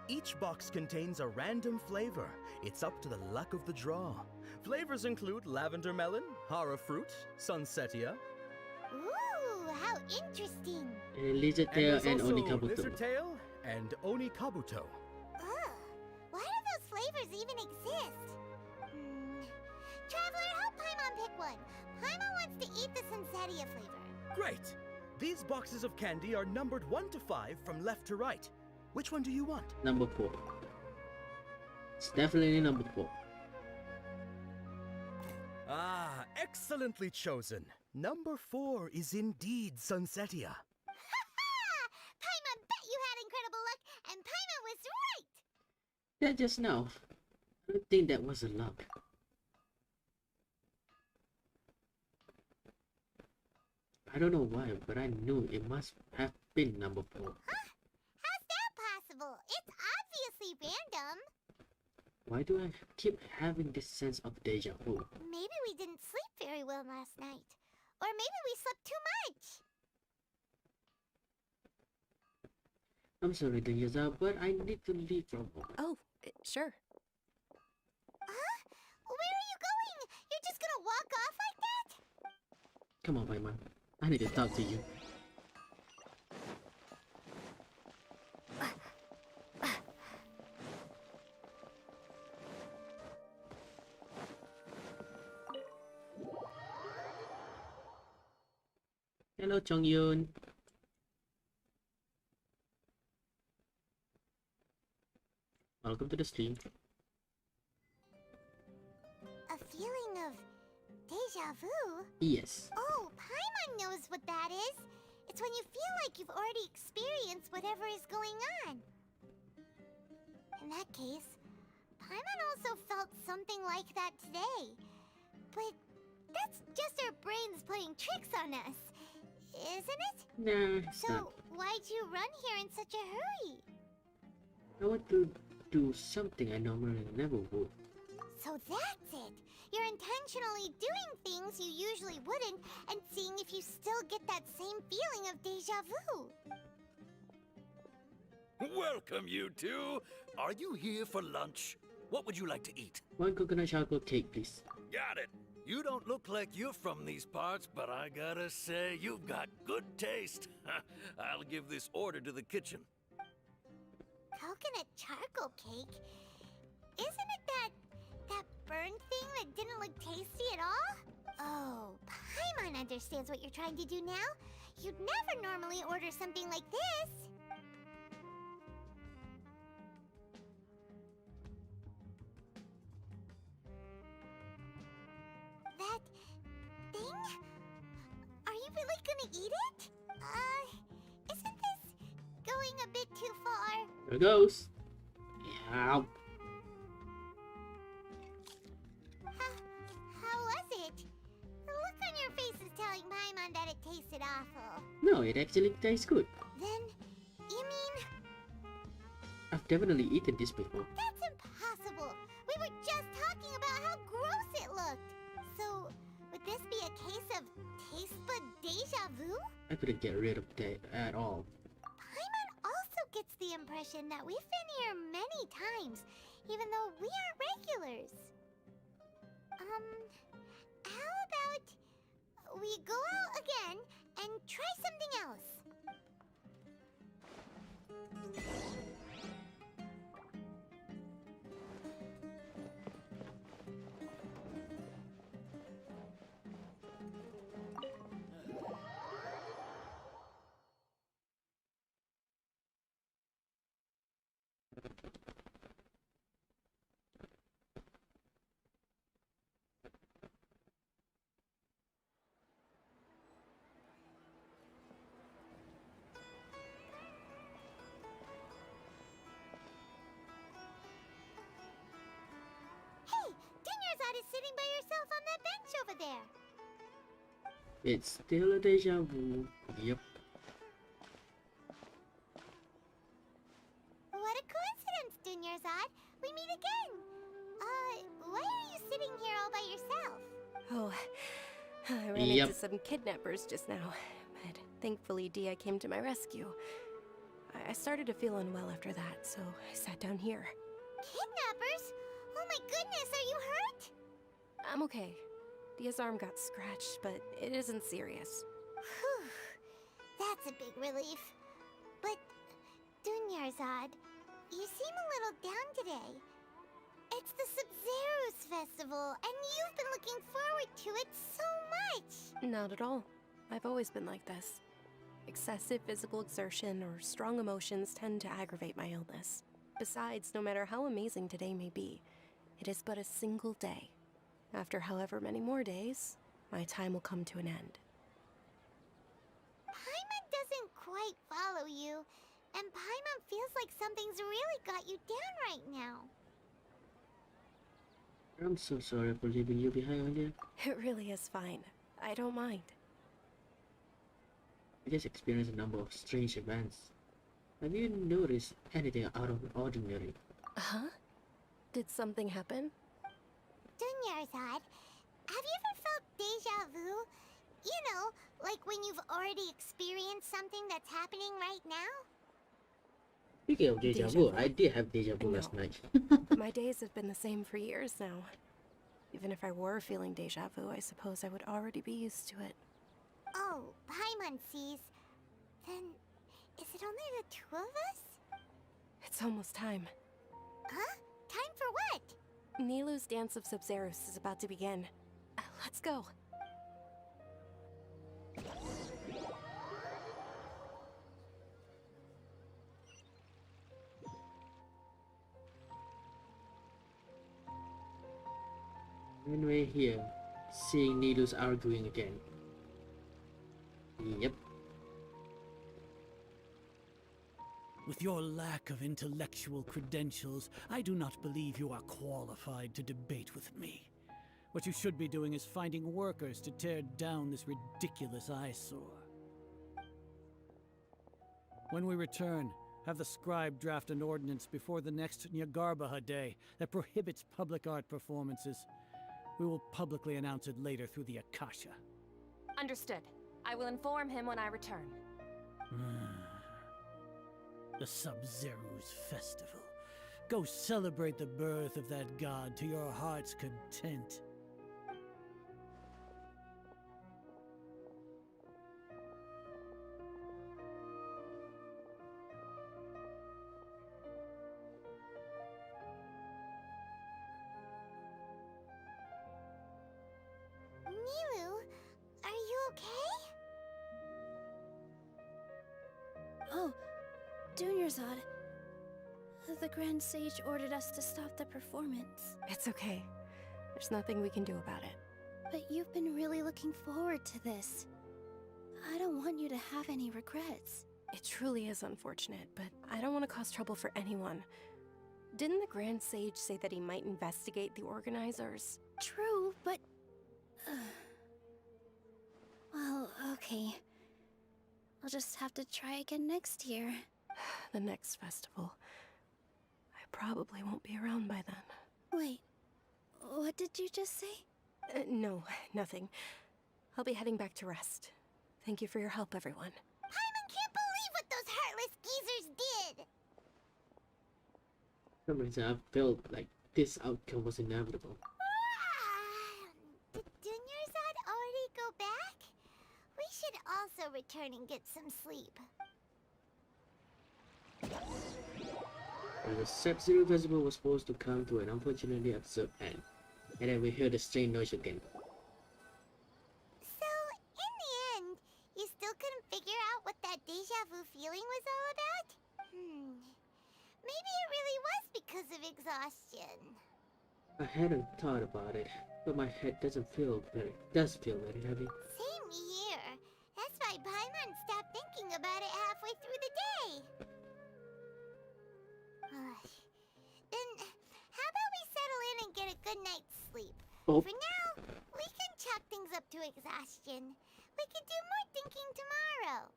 Each box contains a random flavor. It's up to the luck of the draw. Flavors include lavender melon, hara fruit, sunsetia. Ooh, how interesting. Lizard tail and also Onikabuto. lizard tail and Onikabuto. Ugh, why do those flavors even exist? Traveler, help Paimon pick one. Paimon wants to eat the Sunsetia flavor. Great! These boxes of candy are numbered 1 to 5 from left to right. Which one do you want? Number 4. It's definitely number 4. Ah, excellently chosen. Number 4 is indeed Sunsetia. Paimon bet you had incredible luck, and Paimon was right! That just now. I don't think that was a luck. I don't know why, but I knew it must have been number 4. Huh? How's that possible? It's obviously random. Why do I keep having this sense of deja vu? Maybe we didn't sleep very well last night. Or maybe we slept too much. I'm sorry, Dunyaza, but I need to leave for a moment. Oh, sure. Huh? Where are you going? You're just gonna walk off like that? Come on, Paimon. I need to talk to you. Hello, Chongyun. Welcome to the stream. A feeling of deja vu? Yes. Oh, Paimon knows what that is. It's when you feel like you've already experienced whatever is going on. In that case, Paimon also felt something like that today. But that's just our brains playing tricks on us, isn't it? Nah, it's not. So, why'd you run here in such a hurry? I want to do something I normally never would. So that's it! You're intentionally doing things you usually wouldn't and seeing if you still get that same feeling of deja vu. Welcome, you two. Are you here for lunch? What would you like to eat? One coconut chocolate cake, please. Got it. You don't look like you're from these parts, but I gotta say, you've got good taste. I'll give this order to the kitchen. Coconut charcoal cake? Isn't it that burned thing that didn't look tasty at all? Oh, Paimon understands what you're trying to do now. You'd never normally order something like this. That thing? Are you really gonna eat it? Isn't this going a bit too far? There it goes. Yeah. How was it? The look on your face is telling Paimon that it tasted awful. No, it actually tastes good. Then, you mean... I've definitely eaten this before. That's impossible! We were just talking about how gross it looked! So, would this be a case of taste bud deja vu? I couldn't get rid of that at all. Paimon also gets the impression that we've been here many times, even though we aren't regulars. How about we go out again and try something else? Is sitting by yourself on that bench over there. It's still a deja vu. Yep. What a coincidence, Dunyarzad. We meet again. Why are you sitting here all by yourself? Oh, I ran into some kidnappers just now, but thankfully Dia came to my rescue. I started to feel unwell after that, so I sat down here. Kidnappers? Oh my goodness, are you hurt? I'm okay. Dia's arm got scratched, but it isn't serious. Whew. That's a big relief. But, Dunyarzad, you seem a little down today. It's the Sub-Zero's festival, and you've been looking forward to it so much! Not at all. I've always been like this. Excessive physical exertion or strong emotions tend to aggravate my illness. Besides, no matter how amazing today may be, it is but a single day. After however many more days, my time will come to an end. Paimon doesn't quite follow you, and Paimon feels like something's really got you down right now. I'm so sorry for leaving you behind on there. It really is fine. I don't mind. I just experienced a number of strange events. Have you noticed anything out of the ordinary? Huh? Did something happen? Dunyarzad, have you ever felt deja vu? You know, like when you've already experienced something that's happening right now? Speaking of deja vu, I did have deja vu last night. My days have been the same for years now. Even if I were feeling deja vu, I suppose I would already be used to it. Oh, Paimon sees. Then, is it only the two of us? It's almost time. Huh? Time for what? Nilou's Dance of Sub-Zerus is about to begin. Let's go. When we're here, seeing Nilou's arguing again. Yep. With your lack of intellectual credentials, I do not believe you are qualified to debate with me. What you should be doing is finding workers to tear down this ridiculous eyesore. When we return, have the scribe draft an ordinance before the next Nyagarbha Day that prohibits public art performances. We will publicly announce it later through the Akasha. Understood. I will inform him when I return. The Sub-Zeru's festival. Go celebrate the birth of that god to your heart's content. Milu, are you okay? Oh, Dunyarzad. The Grand Sage ordered us to stop the performance. It's okay. There's nothing we can do about it. But you've been really looking forward to this. I don't want you to have any regrets. It truly is unfortunate, but I don't want to cause trouble for anyone. Didn't the Grand Sage say that he might investigate the organizers? True, but... well, okay. I'll just have to try again next year. The next festival. I probably won't be around by then. Wait, what did you just say? No, nothing. I'll be heading back to rest. Thank you for your help, everyone. Paimon can't believe what those heartless geezers did! For some reason, I felt like this outcome was inevitable. Did Dunyarzad already go back? We should also return and get some sleep. The Sub-Zero Festival was supposed to come to an unfortunately absurd end, and then we heard the strange noise again. So, in the end, you still couldn't figure out what that deja vu feeling was all about? Maybe it really was because of exhaustion. I hadn't thought about it, but my head does feel very heavy. Same here. That's why Paimon stopped thinking about it halfway through the day. Then, how about we settle in and get a good night's sleep? Oh. For now, we can chalk things up to exhaustion. We can do more thinking tomorrow.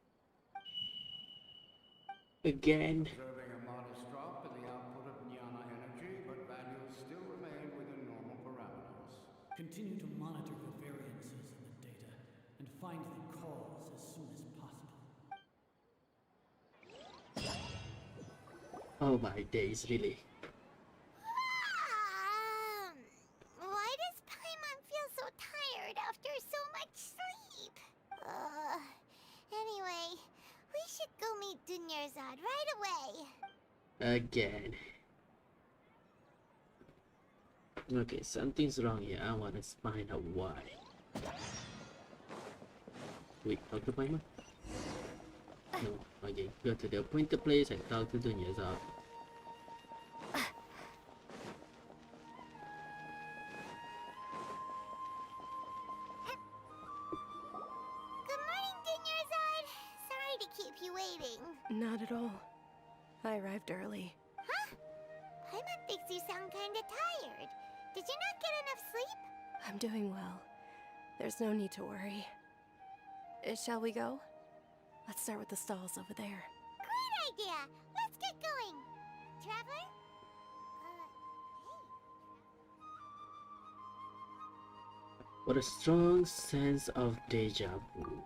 Again. Observing a modest drop in the output of jnana energy, but values still remain within normal parameters. Continue to monitor for variances in the data and find the cause as soon as possible. Oh my days, really. Why does Paimon feel so tired after so much sleep? Anyway, we should go meet Dunyarzad right away. Again. Okay, something's wrong here. I want to find out why. Wait, talk to Paimon? No, okay, go to the appointed place and talk to Dunyarzad. Good morning, Dunyarzad. Sorry to keep you waiting. Not at all. I arrived early. Huh? Paimon thinks you sound kinda tired. Did you not get enough sleep? I'm doing well. There's no need to worry. Shall we go? Let's start with the stalls over there. Great idea! Let's get going! Traveler? What a strong sense of deja vu.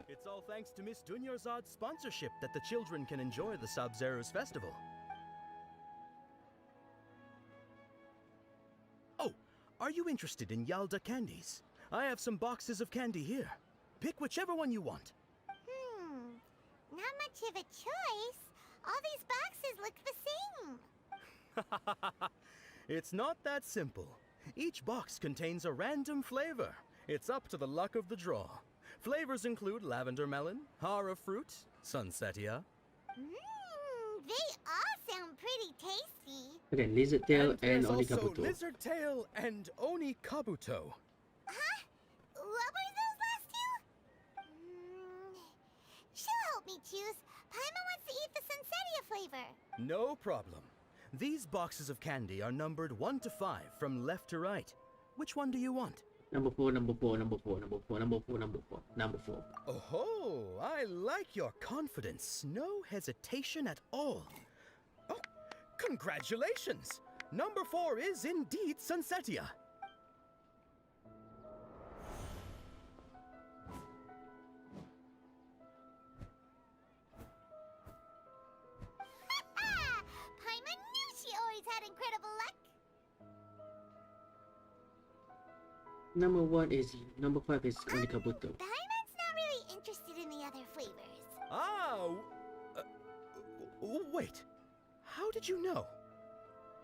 It's all thanks to Miss Dunyarzad's sponsorship that the children can enjoy the Sub-Zero's festival. Oh, are you interested in Yalda candies? I have some boxes of candy here. Pick whichever one you want. Not much of a choice. All these boxes look the same. It's not that simple. Each box contains a random flavor. It's up to the luck of the draw. Flavors include lavender melon, hara fruit, sunsetia. They all sound pretty tasty. Okay, lizard tail and there's Oni also Kabuto. lizard tail and Oni Kabuto. Huh? What were those last two? She'll help me choose. Paimon wants to eat the Sunsettia flavor. No problem. These boxes of candy are numbered 1 to 5 from left to right. Which one do you want? Number 4, number 4, number 4, number 4, number 4, number 4, number 4. Oh, I like your confidence. No hesitation at all. Oh, congratulations! Number 4 is indeed Sunsettia. Paimon knew she always had incredible luck. Number 1 is number 5 is Oni Kabuto. Paimon's not really interested in the other flavors. Oh, wait. How did you know?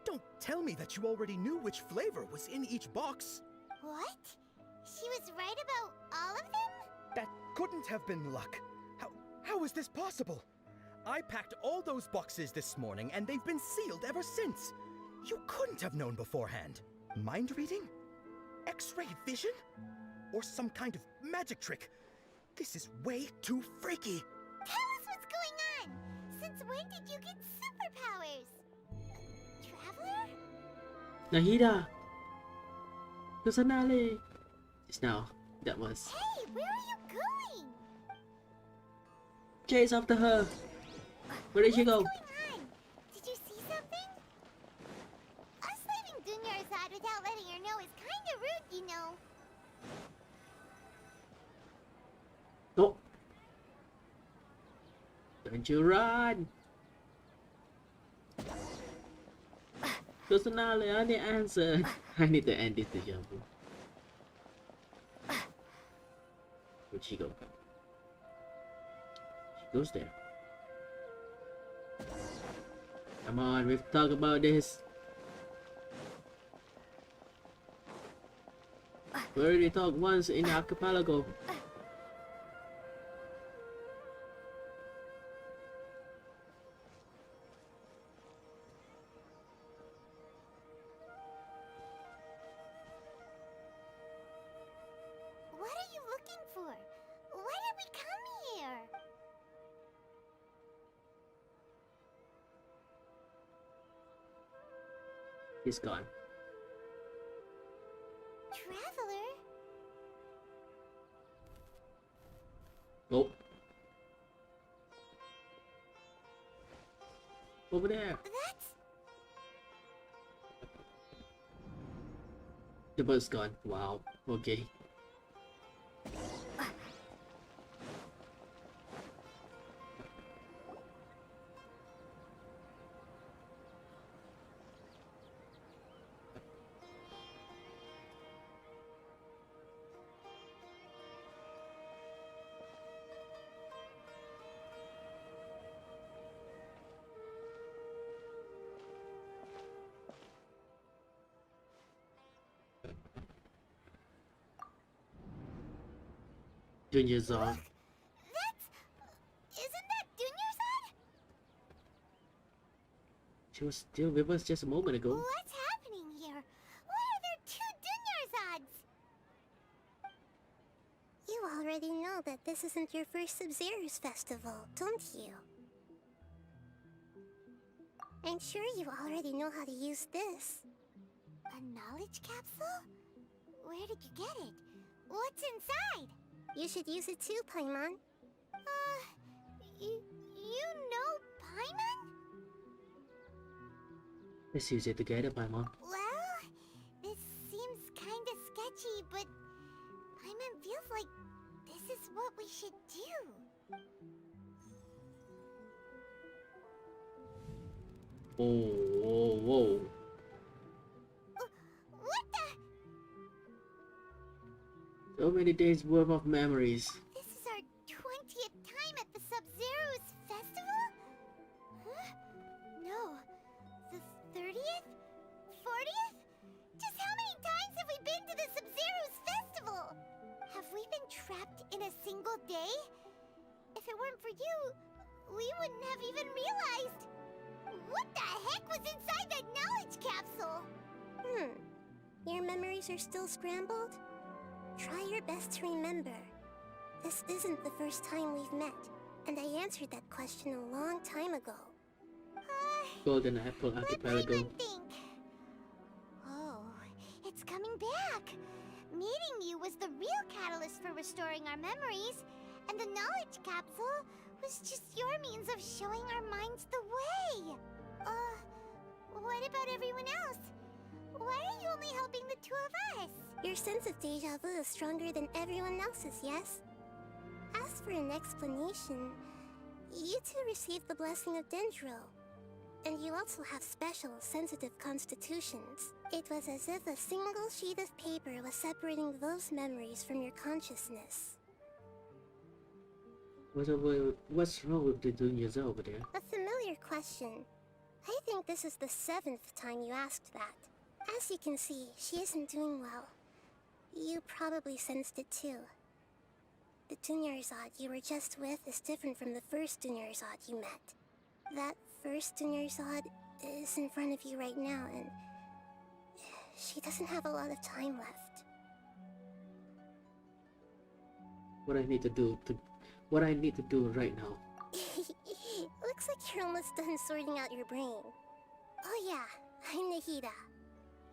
Don't tell me that you already knew which flavor was in each box. What? She was right about all of them? That couldn't have been luck. How is this possible? I packed all those boxes this morning and they've been sealed ever since. You couldn't have known beforehand. Mind reading? X-ray vision? Or some kind of magic trick? This is way too freaky. Tell us what's going on. Since when did you get superpowers? Traveler? Nahida! Kusanale! Just now, that was. Hey, where are you going? Chase after her! Where did she go? What's going on? Did you see something? Us leaving Dunyarzad without letting her know is kinda rude, you know. No! Don't you run! Kusanale, I need answer. I need to end this deja vu. Where'd she go? She goes there. Come on, we've talked about this. We already talked once in the archipelago. What are you looking for? Why did we come here? He's gone. Traveler? Oh. Over there. That's... The bird's gone. Wow. Okay. Dunyarzad. That's... Isn't that Dunyarzad? She was still with us just a moment ago. What's happening here? Why are there two Dunyarzads? You already know that this isn't your first Sub-Zero's festival, don't you? I'm sure you already know how to use this. A knowledge capsule? Where did you get it? What's inside? You should use it too, Paimon. You know Paimon? Let's use it together, Paimon. Well, this seems kinda sketchy, but Paimon feels like this is what we should do. Oh, whoa, whoa. What the? So many days worth of memories. This is our 20th time at the Sub-Zero's festival? Huh? No. The 30th? 40th? Just how many times have we been to the Sub-Zero's festival? Have we been trapped in a single day? If it weren't for you, we wouldn't have even realized. What the heck was inside that knowledge capsule? Your memories are still scrambled? Try your best to remember. This isn't the first time we've met, and I answered that question a long time ago. Golden Apple Archipelago. Oh, it's coming back. Meeting you was the real catalyst for restoring our memories, and the knowledge capsule was just your means of showing our minds the way. What about everyone else? Why are you only helping the two of us? Your sense of deja vu is stronger than everyone else's, yes? As for an explanation, you two received the blessing of Dendro. And you also have special, sensitive constitutions. It was as if a single sheet of paper was separating those memories from your consciousness. What's wrong with the juniors over there? A familiar question. I think this is the 7th time you asked that. As you can see, she isn't doing well. You probably sensed it too. The Dunyarzad you were just with is different from the first Dunyarzad you met. That first Dunyarzad is in front of you right now, and she doesn't have a lot of time left. What I need to do right now. Looks like you're almost done sorting out your brain. Oh yeah, I'm Nahida.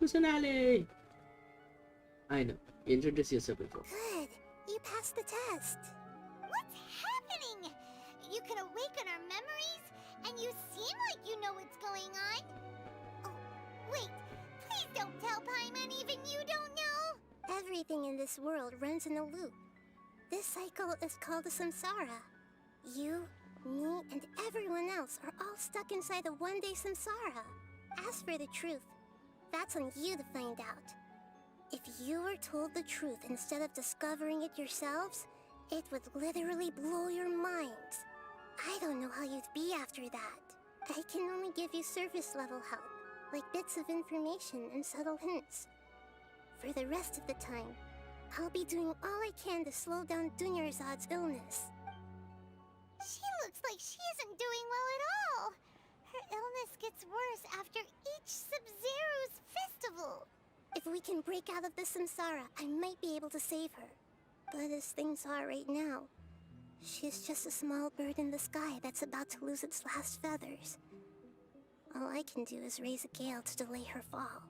Kusanali! I know. Introduce yourself before. Good. You passed the test. What's happening? You can awaken our memories, and you seem like you know what's going on. Oh, wait. Please don't tell Paimon even you don't know. Everything in this world runs in a loop. This cycle is called a samsara. You, me, and everyone else are all stuck inside a one-day samsara. As for the truth, that's on you to find out. If you were told the truth instead of discovering it yourselves, it would literally blow your minds. I don't know how you'd be after that. I can only give you surface-level help, like bits of information and subtle hints. For the rest of the time, I'll be doing all I can to slow down Dunyarzad's illness. She looks like she isn't doing well at all. Her illness gets worse after each Sub-Zero's festival. If we can break out of the samsara, I might be able to save her. But as things are right now, she's just a small bird in the sky that's about to lose its last feathers. All I can do is raise a gale to delay her fall.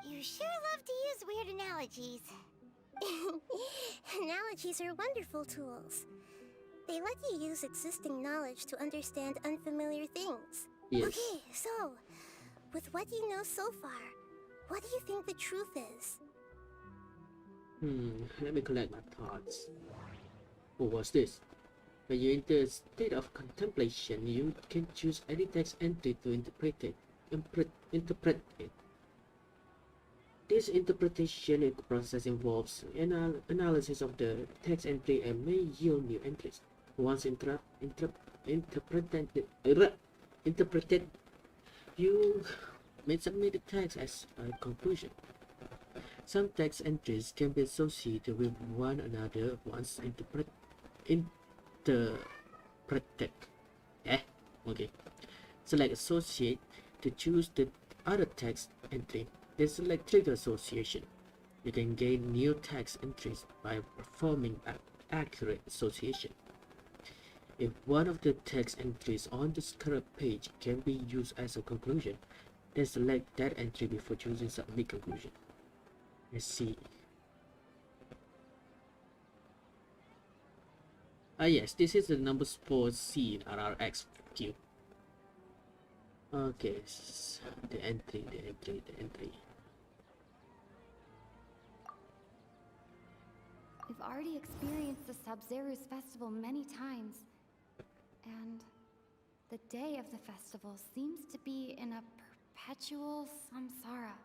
You sure love to use weird analogies. Analogies are wonderful tools. They let you use existing knowledge to understand unfamiliar things. Yes. Okay, so, with what you know so far, what do you think the truth is? Let me collect my thoughts. What was this? When you're in the state of contemplation, you can choose any text entry to interpret it. This interpretation process involves analysis of the text entry and may yield new entries. Once interpreted, you may submit the text as a conclusion. Some text entries can be associated with one another once interpreted. Okay. Select associate to choose the other text entry. Then select trigger association. You can gain new text entries by performing accurate association. If one of the text entries on this current page can be used as a conclusion, then select that entry before choosing submit conclusion. Let's see. Yes, this is the number 4 scene RRX queue. Okay, the entry. We've already experienced the Sub-Zero's festival many times, and the day of the festival seems to be in a perpetual samsara.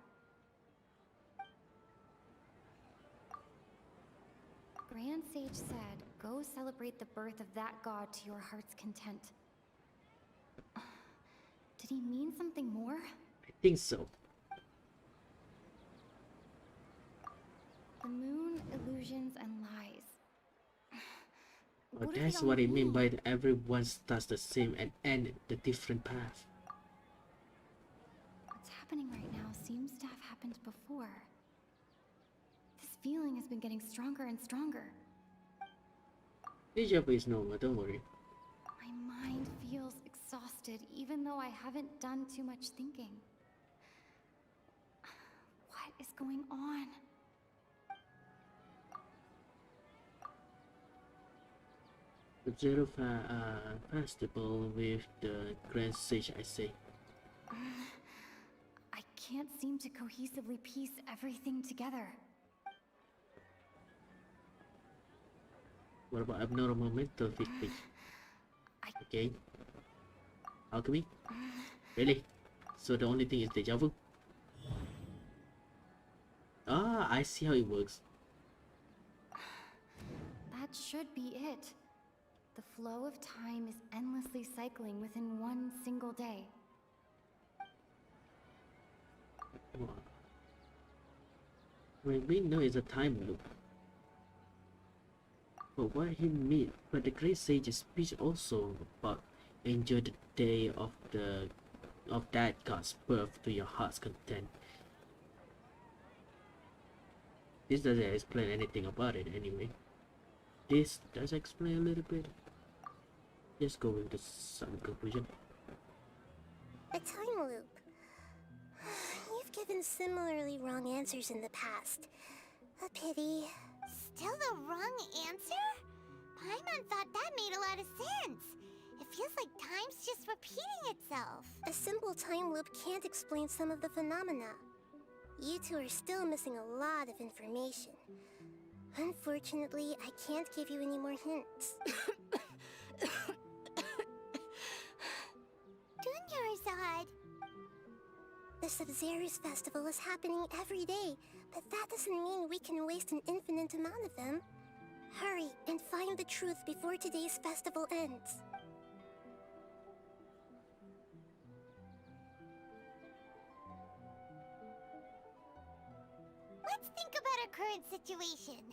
Grand Sage said, go celebrate the birth of that god to your heart's content. Did he mean something more? I think so. The moon, illusions, and lies. Oh, What do that's they all what I mean mean? by everyone starts the same and end the different path. What's happening right now seems to have happened before. This feeling has been getting stronger and stronger. Deja vu is normal, don't worry. My mind feels exhausted, even though I haven't done too much thinking. What is going on? The Zero Festival with the Grand Sage, I say. I can't seem to cohesively piece everything together. What about abnormal mental fatigue? Okay. Alchemy? Really? So the only thing is deja vu? Ah, I see how it works. That should be it. The flow of time is endlessly cycling within one single day. Wow. Well, we know it's a time loop. But what he mean? But the Great Sage's speech also about enjoy the day of that God's birth to your heart's content. This doesn't explain anything about it anyway. This does explain a little bit. Let's go with the some conclusion. A time loop. You've given similarly wrong answers in the past. A pity. Still the wrong answer? Paimon thought that made a lot of sense. It feels like time's just repeating itself. A simple time loop can't explain some of the phenomena. You two are still missing a lot of information. Unfortunately, I can't give you any more hints. Dunyarzad. The Sub-Zero's festival is happening every day, but that doesn't mean we can waste an infinite amount of them. Hurry and find the truth before today's festival ends. Let's think about our current situation.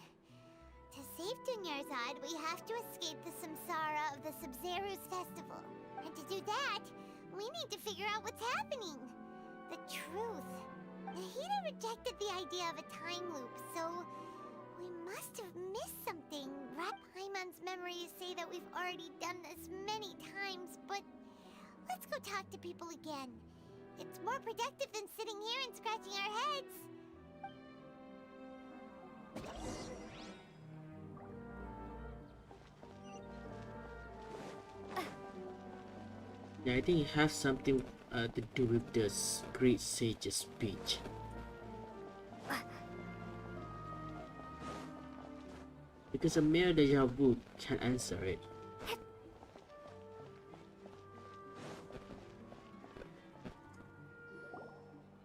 To save Dunyarzad, we have to escape the samsara of the Sub-Zero's festival. And to do that, we need to figure out what's happening. The truth. Nahida rejected the idea of a time loop, so we must have missed something. Rat Paimon's memories say that we've already done this many times, but let's go talk to people again. It's more productive than sitting here and scratching our heads. Yeah, I think it has something to do with the Great Sage's speech. Because a mere deja vu can answer it.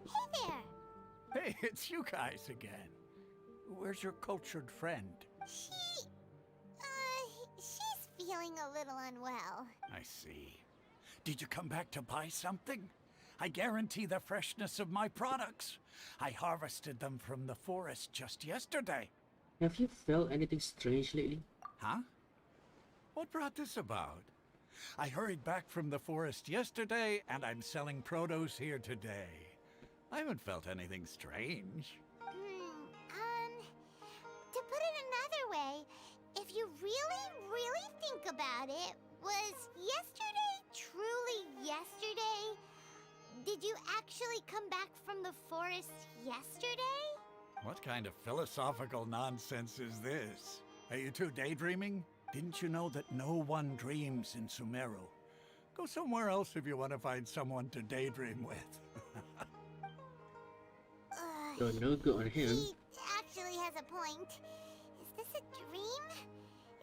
Hey there! Hey, it's you guys again. Where's your cultured friend? She's feeling a little unwell. I see. Did you come back to buy something? I guarantee the freshness of my products. I harvested them from the forest just yesterday. Have you felt anything strange lately? Huh? What brought this about? I hurried back from the forest yesterday, and I'm selling produce here today. I haven't felt anything strange. To put it another way, if you really think about it, was yesterday truly yesterday? Did you actually come back from the forest yesterday? What kind of philosophical nonsense is this? Are you two daydreaming? Didn't you know that no one dreams in Sumeru? Go somewhere else if you want to find someone to daydream with. So no good on him. He actually has a point. Is this a dream?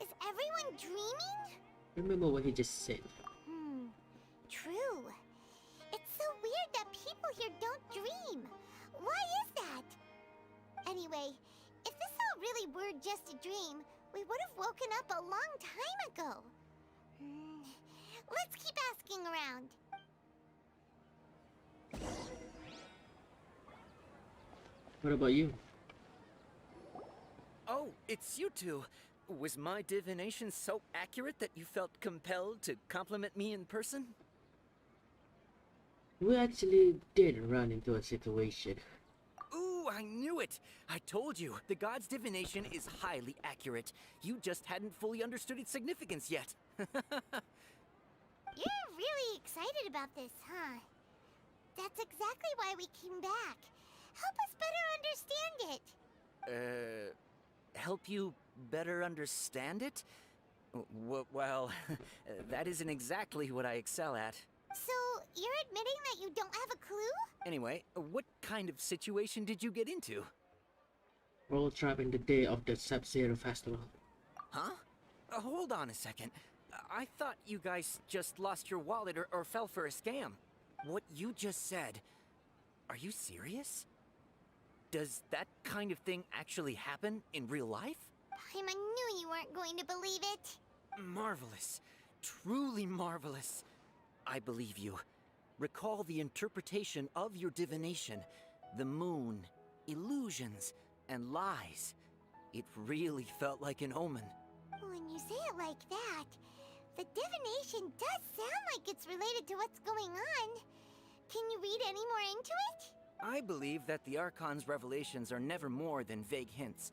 Is everyone dreaming? Remember what he just said. True. It's so weird that people here don't dream. Why is that? Anyway, if this all really were just a dream, we would have woken up a long time ago. Let's keep asking around. What about you? Oh, it's you two. Was my divination so accurate that you felt compelled to compliment me in person? We actually did run into a situation. Ooh, I knew it! I told you, the god's divination is highly accurate. You just hadn't fully understood its significance yet. You're really excited about this, huh? That's exactly why we came back. Help us better understand it. Help you better understand it? Well, that isn't exactly what I excel at. So, you're admitting that you don't have a clue? Anyway, what kind of situation did you get into? We're all trapped in the day of the Sub-Zero Festival. Huh? Hold on a second. I thought you guys just lost your wallet or fell for a scam. What you just said, are you serious? Does that kind of thing actually happen in real life? I knew you weren't going to believe it. Marvelous. Truly marvelous. I believe you. Recall the interpretation of your divination. The moon, illusions, and lies. It really felt like an omen. When you say it like that, the divination does sound like it's related to what's going on. Can you read any more into it? I believe that the Archon's revelations are never more than vague hints.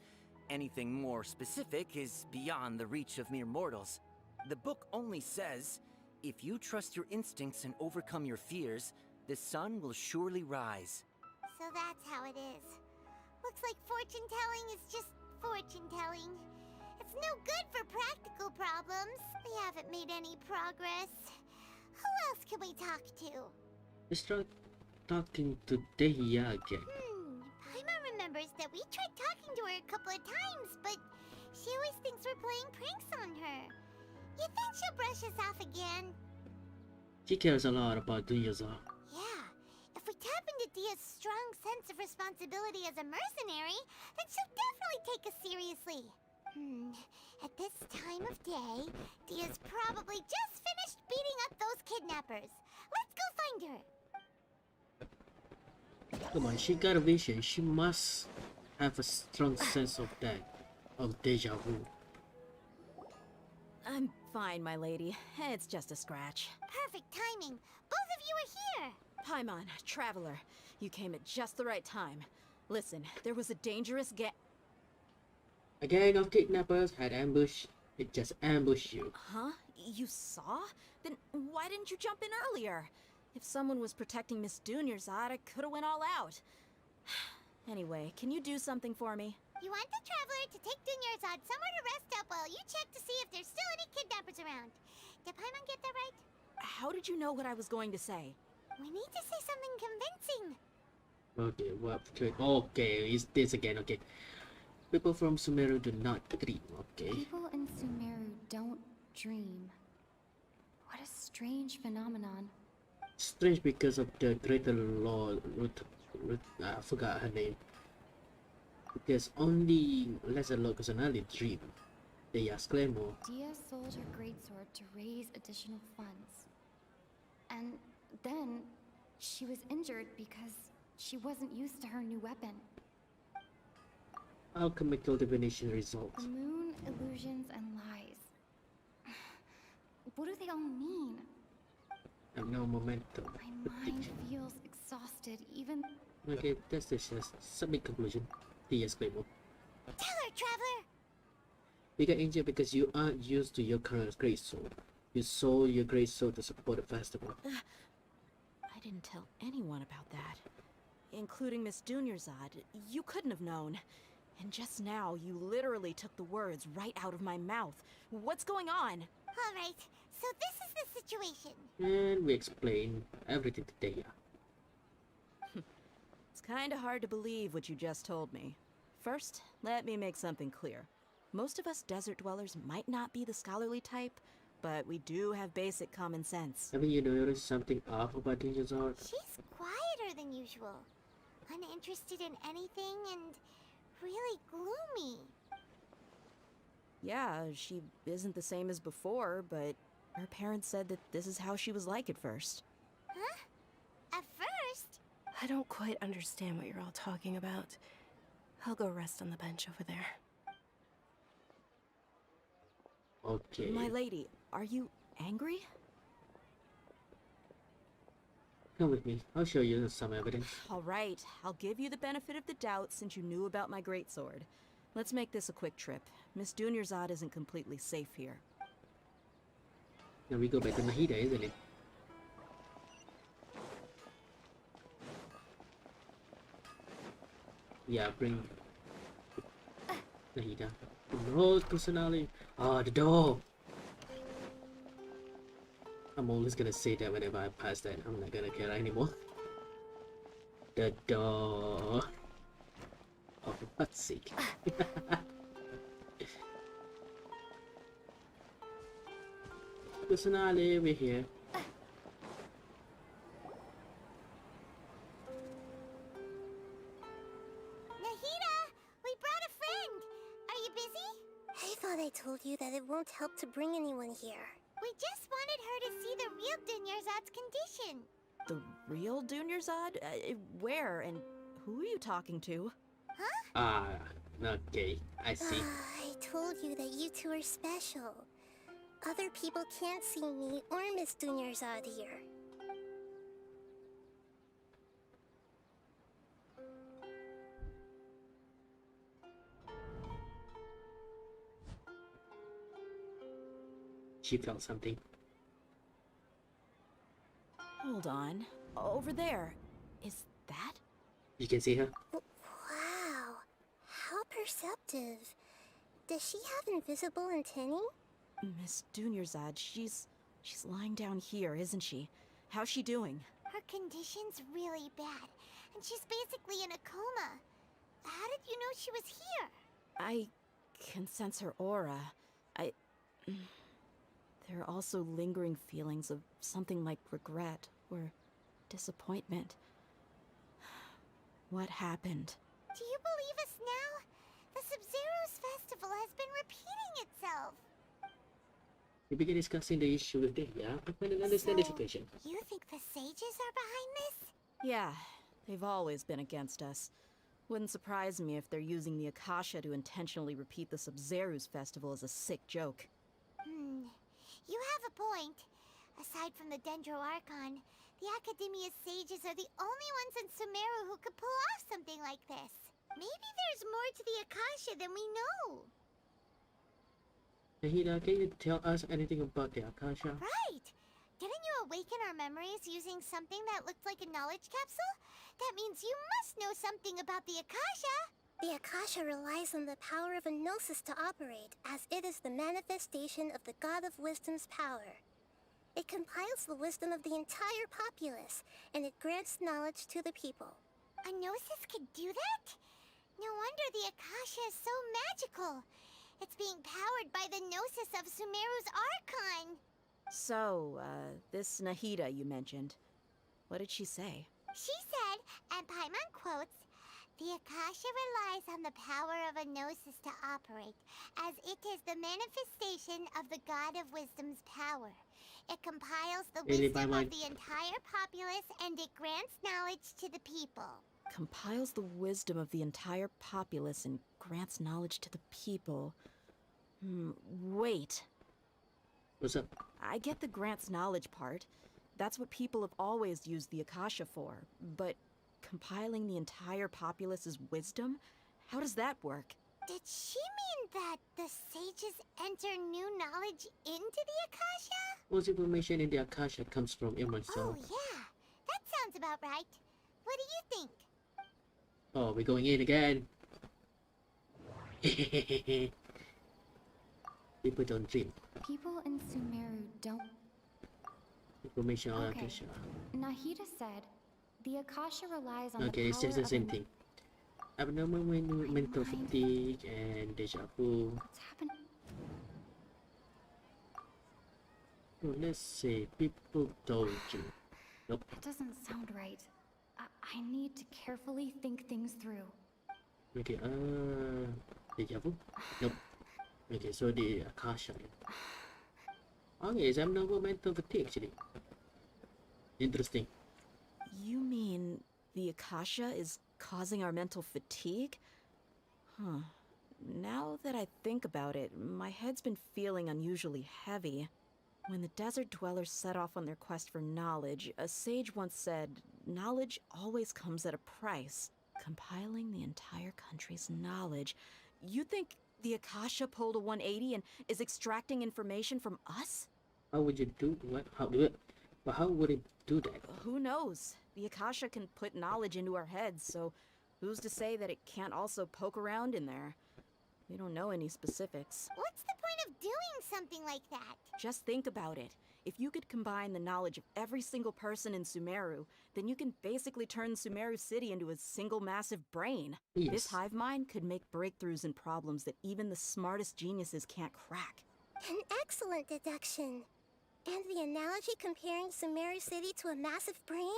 Anything more specific is beyond the reach of mere mortals. The book only says, if you trust your instincts and overcome your fears, the sun will surely rise. So that's how it is. Looks like fortune-telling is just fortune-telling. It's no good for practical problems. We haven't made any progress. Who else can we talk to? Let's try talking to Dehya again. Paimon remembers that we tried talking to her a couple of times, but she always thinks we're playing pranks on her. You think she'll brush us off again? She cares a lot about Dunyaza. Yeah. If we tap into Dia's strong sense of responsibility as a mercenary, then she'll definitely take us seriously. At this time of day, Dia's probably just finished beating up those kidnappers. Let's go find her. Come on, she got a vision. She must have a strong sense of that, of deja vu. I'm fine, my lady. It's just a scratch. Perfect timing. Both of you are here. Paimon, traveler, you came at just the right time. Listen, there was a dangerous A gang of kidnappers had ambushed. It just ambushed you. Huh? You saw? Then why didn't you jump in earlier? If someone was protecting Miss Dunyarzad, I could have went all out. Anyway, can you do something for me? You want the traveler to take Dunyarzad somewhere to rest up while you check to see if there's still any kidnappers around. Did Paimon get that right? How did you know what I was going to say? We need to say something convincing. Okay, what? Okay, it's this again. Okay. People from Sumeru do not dream. Okay. People in Sumeru don't dream. What a strange phenomenon. Strange because of the greater lord. I forgot her name. Because only lesser lord personality dream. They ask Claymore. Dia sold her greatsword to raise additional funds. And then she was injured because she wasn't used to her new weapon. Alchemical divination results. The moon, illusions, and lies. What do they all mean? I have no momentum. My mind feels exhausted, even... Okay, that's just a big conclusion. Yes, Claymore. Tell her, traveler! You got injured because you aren't used to your current greatsword. You sold your greatsword to support the festival. I didn't tell anyone about that. Including Miss Dunyarzad. You couldn't have known. And just now, you literally took the words right out of my mouth. What's going on? Alright, so this is the situation. And we explain everything to Dehya. It's kinda hard to believe what you just told me. First, let me make something clear. Most of us desert dwellers might not be the scholarly type, but we do have basic common sense. Haven't you noticed something off about Dunyarzad? She's quieter than usual. Uninterested in anything and really gloomy. Yeah, she isn't the same as before, but her parents said that this is how she was like at first. Huh? At first? I don't quite understand what you're all talking about. I'll go rest on the bench over there. Okay. My lady, are you angry? Come with me. I'll show you some evidence. All right, I'll give you the benefit of the doubt since you knew about my greatsword. Let's make this a quick trip. Miss Dunyarzad isn't completely safe here. Now we go back to Nahida, isn't it? Yeah, bring Nahida. No personality. Ah, the door. I'm always gonna say that whenever I pass that. I'm not gonna care anymore. The door. Oh, for God's sake. Personally, we're here. Nahida, we brought a friend. Are you busy? I thought I told you that it won't help to bring anyone here. We just wanted her to see the real Dunyarzad's condition. The real Dunyarzad? Where and who are you talking to? Ah, okay. I see. I told you that you two are special. Other people can't see me or Miss Dunyarzad here. She felt something. Hold on. Over there. Is that? You can see her? Wow, how perceptive. Does she have invisible antennae? Miss Dunyarzad, she's lying down here, isn't she? How's she doing? Her condition's really bad, and she's basically in a coma. How did you know she was here? I can sense her aura. There are also lingering feelings of something like regret or disappointment. What happened? Do you believe us now? The Sub-Zero's festival has been repeating itself. We begin discussing the issue with them, yeah? I can understand the situation. You think the sages are behind this? Yeah, they've always been against us. Wouldn't surprise me if they're using the Akasha to intentionally repeat the Sub-Zero's festival as a sick joke. You have a point. Aside from the Dendro Archon, the Academia's sages are the only ones in Sumeru who could pull off something like this. Maybe there's more to the Akasha than we know. Nahida, can you tell us anything about the Akasha? Right! Didn't you awaken our memories using something that looked like a knowledge capsule? That means you must know something about the Akasha! The Akasha relies on the power of a gnosis to operate, as it is the manifestation of the God of Wisdom's power. It compiles the wisdom of the entire populace, and it grants knowledge to the people. A gnosis could do that? No wonder the Akasha is so magical. It's being powered by the gnosis of Sumeru's Archon. So, this Nahida you mentioned, what did she say? She said, and Paimon quotes, "The Akasha relies on the power of a gnosis to operate, as it is the manifestation of the God of Wisdom's power. It compiles the wisdom of the entire populace, and it grants knowledge to the people." Compiles the wisdom of the entire populace and grants knowledge to the people. Wait. What's up? I get the grants knowledge part. That's what people have always used the Akasha for. But compiling the entire populace's wisdom? How does that work? Did she mean that the sages enter new knowledge into the Akasha? Most information in the Akasha comes from Emerald Oh Soul. yeah, that sounds about right. What do you think? Oh, we're going in again. People don't dream. People in Sumeru don't... Information on Okay. Akasha. Nahida said, the Akasha relies on Okay, the it's power just the of same a- thing. Abnormal mental fatigue and deja vu. What's happening? So let's say people don't dream. Nope. That doesn't sound right. I need to carefully think things through. Okay, deja vu? Nope. Okay, so the Akasha. Okay, it's abnormal mental fatigue actually. Interesting. You mean the Akasha is causing our mental fatigue? Huh. now that I think about it, my head's been feeling unusually heavy. When the desert dwellers set off on their quest for knowledge, a sage once said, knowledge always comes at a price. Compiling the entire country's knowledge. You think the Akasha pulled a 180 and is extracting information from us? How would you do what? How do it? But how would it do that? Who knows? The Akasha can put knowledge into our heads, so who's to say that it can't also poke around in there? We don't know any specifics. What's the point of doing something like that? Just think about it. If you could combine the knowledge of every single person in Sumeru, then you can basically turn Sumeru City into a single massive brain. Yes. This hive mind could make breakthroughs in problems that even the smartest geniuses can't crack. An excellent deduction. And the analogy comparing Sumeru City to a massive brain?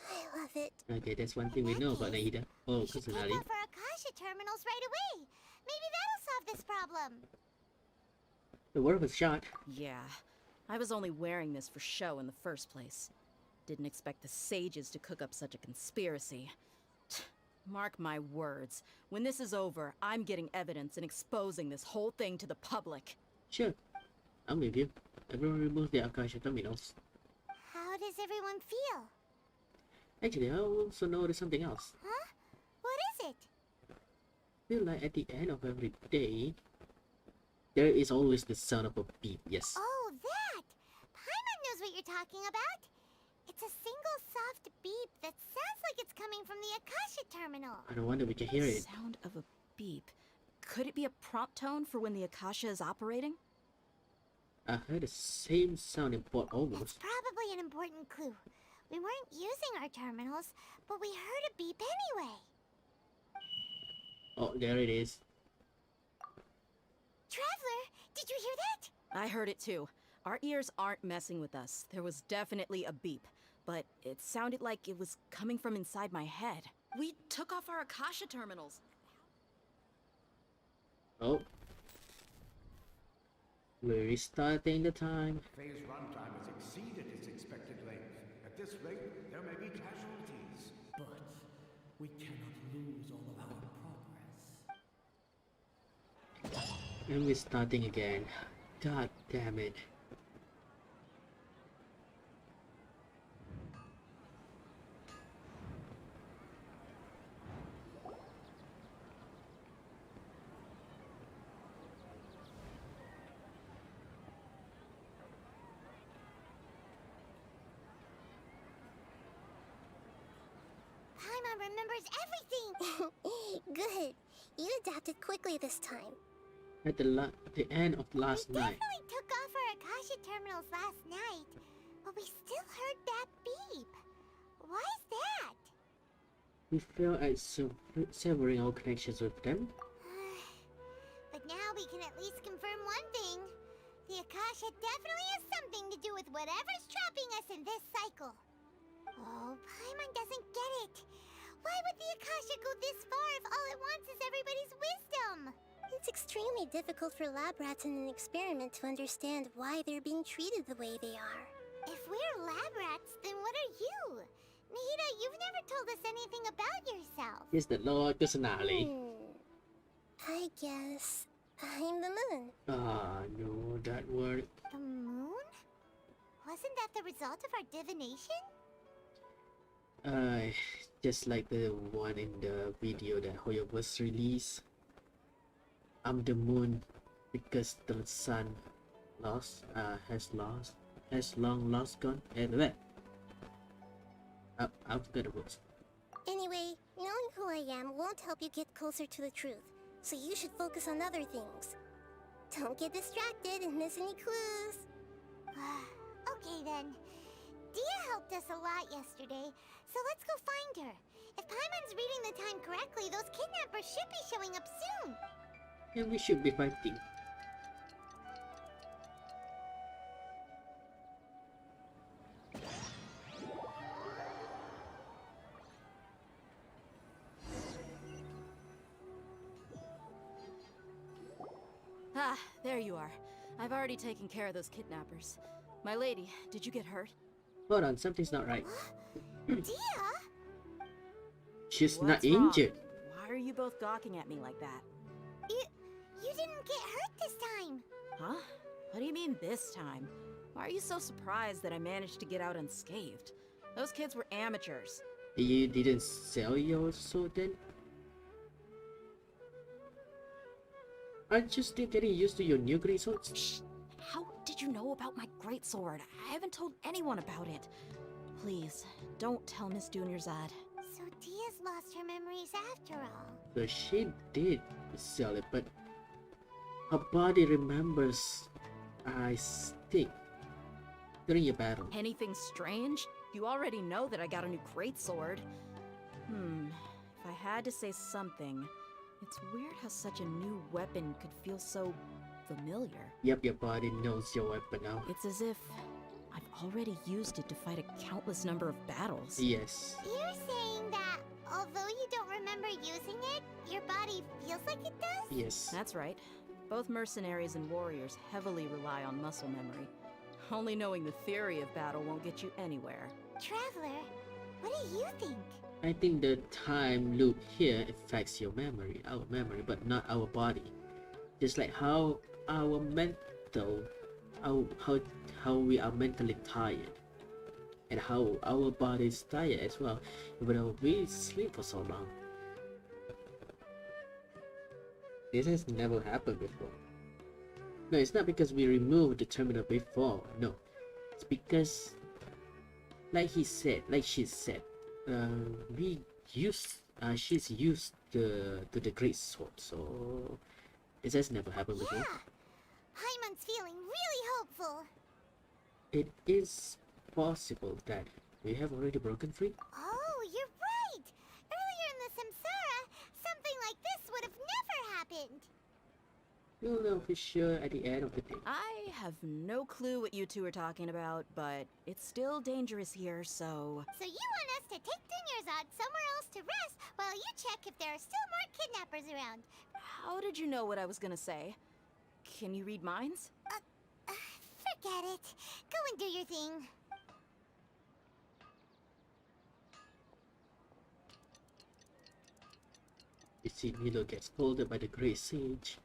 I love it. Okay, that's one thing we know about Naida. Oh, We should take personality. off our Akasha terminals right away. Maybe that'll solve this problem. The word was shot. Yeah, I was only wearing this for show in the first place. Didn't expect the sages to cook up such a conspiracy. Mark my words, when this is over, I'm getting evidence and exposing this whole thing to the public. Sure, I'm with you. Everyone remove their Akasha terminals. How does everyone feel? Actually, I also noticed something else. Huh? What is it? Feel like at the end of every day, there is always the sound of a beep. Yes. Oh, that! Paimon knows what you're talking about. It's a single soft beep that sounds like it's coming from the Akasha terminal. I don't wonder we can hear it. Sound of a beep. Could it be a prompt tone for when the Akasha is operating? I heard the same sound in Port almost. Probably an important clue. We weren't using our terminals, but we heard a beep anyway. Oh, there it is. Traveler, did you hear that? I heard it too. Our ears aren't messing with us. There was definitely a beep, but it sounded like it was coming from inside my head. We took off our Akasha terminals. Oh. We're restarting the time. Phase runtime has exceeded its expected length. At this rate, there may be casualties. But we cannot lose all of our progress. And we're starting again. God damn it. Paimon remembers everything! Good. You adapted quickly this time. At the end of last night. Definitely took off our Akasha terminals last night, but we still heard that beep. Why is that? We felt like severing our connections with them. But now we can at least confirm one thing. The Akasha definitely has something to do with whatever's trapping us in this cycle. Oh, Paimon doesn't get it. Why would the Akasha go this far if all it wants is everybody's wisdom? It's extremely difficult for lab rats in an experiment to understand why they're being treated the way they are. If we're lab rats, then what are you? Nahida, you've never told us anything about yourself. Here's the Lord personality. I guess I'm the moon. Ah, no, that word. The moon? Wasn't that the result of our divination? Just like the one in the video that Hoyo was released. I'm the moon because the sun has long lost gone. Anyway, I forgot the words. Anyway, knowing who I am won't help you get closer to the truth, so you should focus on other things. Don't get distracted and miss any clues. Okay then. Dia helped us a lot yesterday, so let's go find her. If Paimon's reading the time correctly, those kidnappers should be showing up soon. And we should be fighting. Ah, there you are. I've already taken care of those kidnappers. My lady, did you get hurt? Hold on, something's not right. Dia? She's not What's wrong? injured. Why are you both gawking at me like that? didn't get hurt this time. Huh? What do you mean this time? Why are you so surprised that I managed to get out unscathed? Those kids were amateurs. You didn't sell your sword then? Aren't you still getting used to your new great swords? Shh! How did you know about my greatsword? I haven't told anyone about it. Please, don't tell Miss Dunyarzad. So Dia's lost her memories after all. So she did sell it, but her body remembers I stick during your battle. Anything strange? You already know that I got a new greatsword. If I had to say something, it's weird how such a new weapon could feel so familiar. Yep, your body knows your weapon now. It's as if I've already used it to fight a countless number of battles. Yes. You're saying that although you don't remember using it, your body feels like it does? Yes. That's right. Both mercenaries and warriors heavily rely on muscle memory. Only knowing the theory of battle won't get you anywhere. Traveler, what do you think? I think the time loop here affects your memory, our memory, but not our body. Just like how our mental, how we are mentally tired, and how our body is tired as well, even though we sleep for so long. This has never happened before. No, it's not because we removed the terminal before. No, it's because, like she said, she's used to the great sword, so this has never happened before. Yeah, Paimon's feeling really hopeful. It is possible that we have already broken free. Oh, you're right. Earlier in the Samsara, something like this would have never happened. We'll know for sure at the end of the day. I have no clue what you two are talking about, but it's still dangerous here, so... So you want us to take Dunyarzad somewhere else to rest while you check if there are still more kidnappers around? How did you know what I was gonna say? Can you read minds? Forget it. Go and do your thing. You see Milo gets scolded by the Great Sage.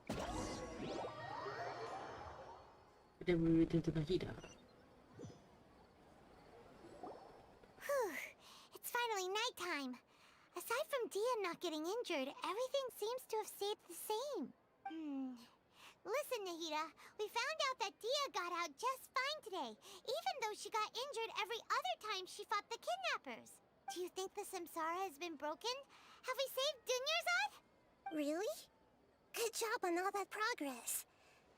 And then we return to Nahida. Whew. It's finally nighttime. Aside from Dia not getting injured, everything seems to have stayed the same. Listen, Nahida, we found out that Dia got out just fine today, even though she got injured every other time she fought the kidnappers. Do you think the Samsara has been broken? Have we saved Dunyarzad? Really? Good job on all that progress.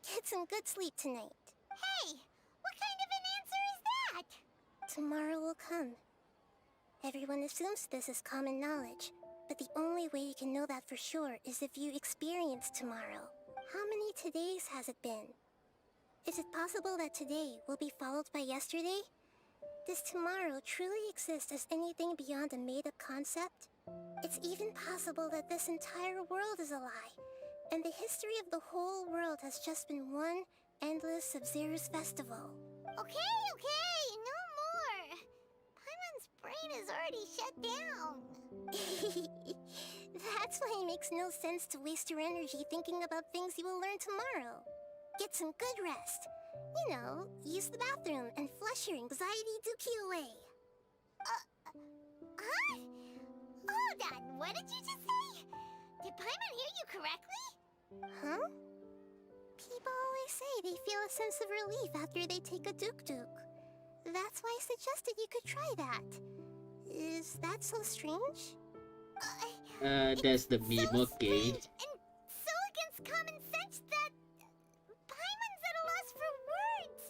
Get some good sleep tonight. Hey, what kind of an answer is that? Tomorrow will come. Everyone assumes this is common knowledge, but the only way you can know that for sure is if you experience tomorrow. How many todays has it been? Is it possible that today will be followed by yesterday? Does tomorrow truly exist as anything beyond a made-up concept? It's even possible that this entire world is a lie, and the history of the whole world has just been one endless Sub-Zero's festival. Okay, no more. Paimon's brain is already shut down. That's why it makes no sense to waste your energy thinking about things you will learn tomorrow. Get some good rest. You know, use the bathroom and flush your anxiety dookie away. Huh? Hold on, what did you just say? Did Paimon hear you correctly? Huh? People always say they feel a sense of relief after they take a duk-duk. That's why I suggested you could try that. Is that so strange? That's the meme, okay. And so against common sense that Paimon's at a loss for words.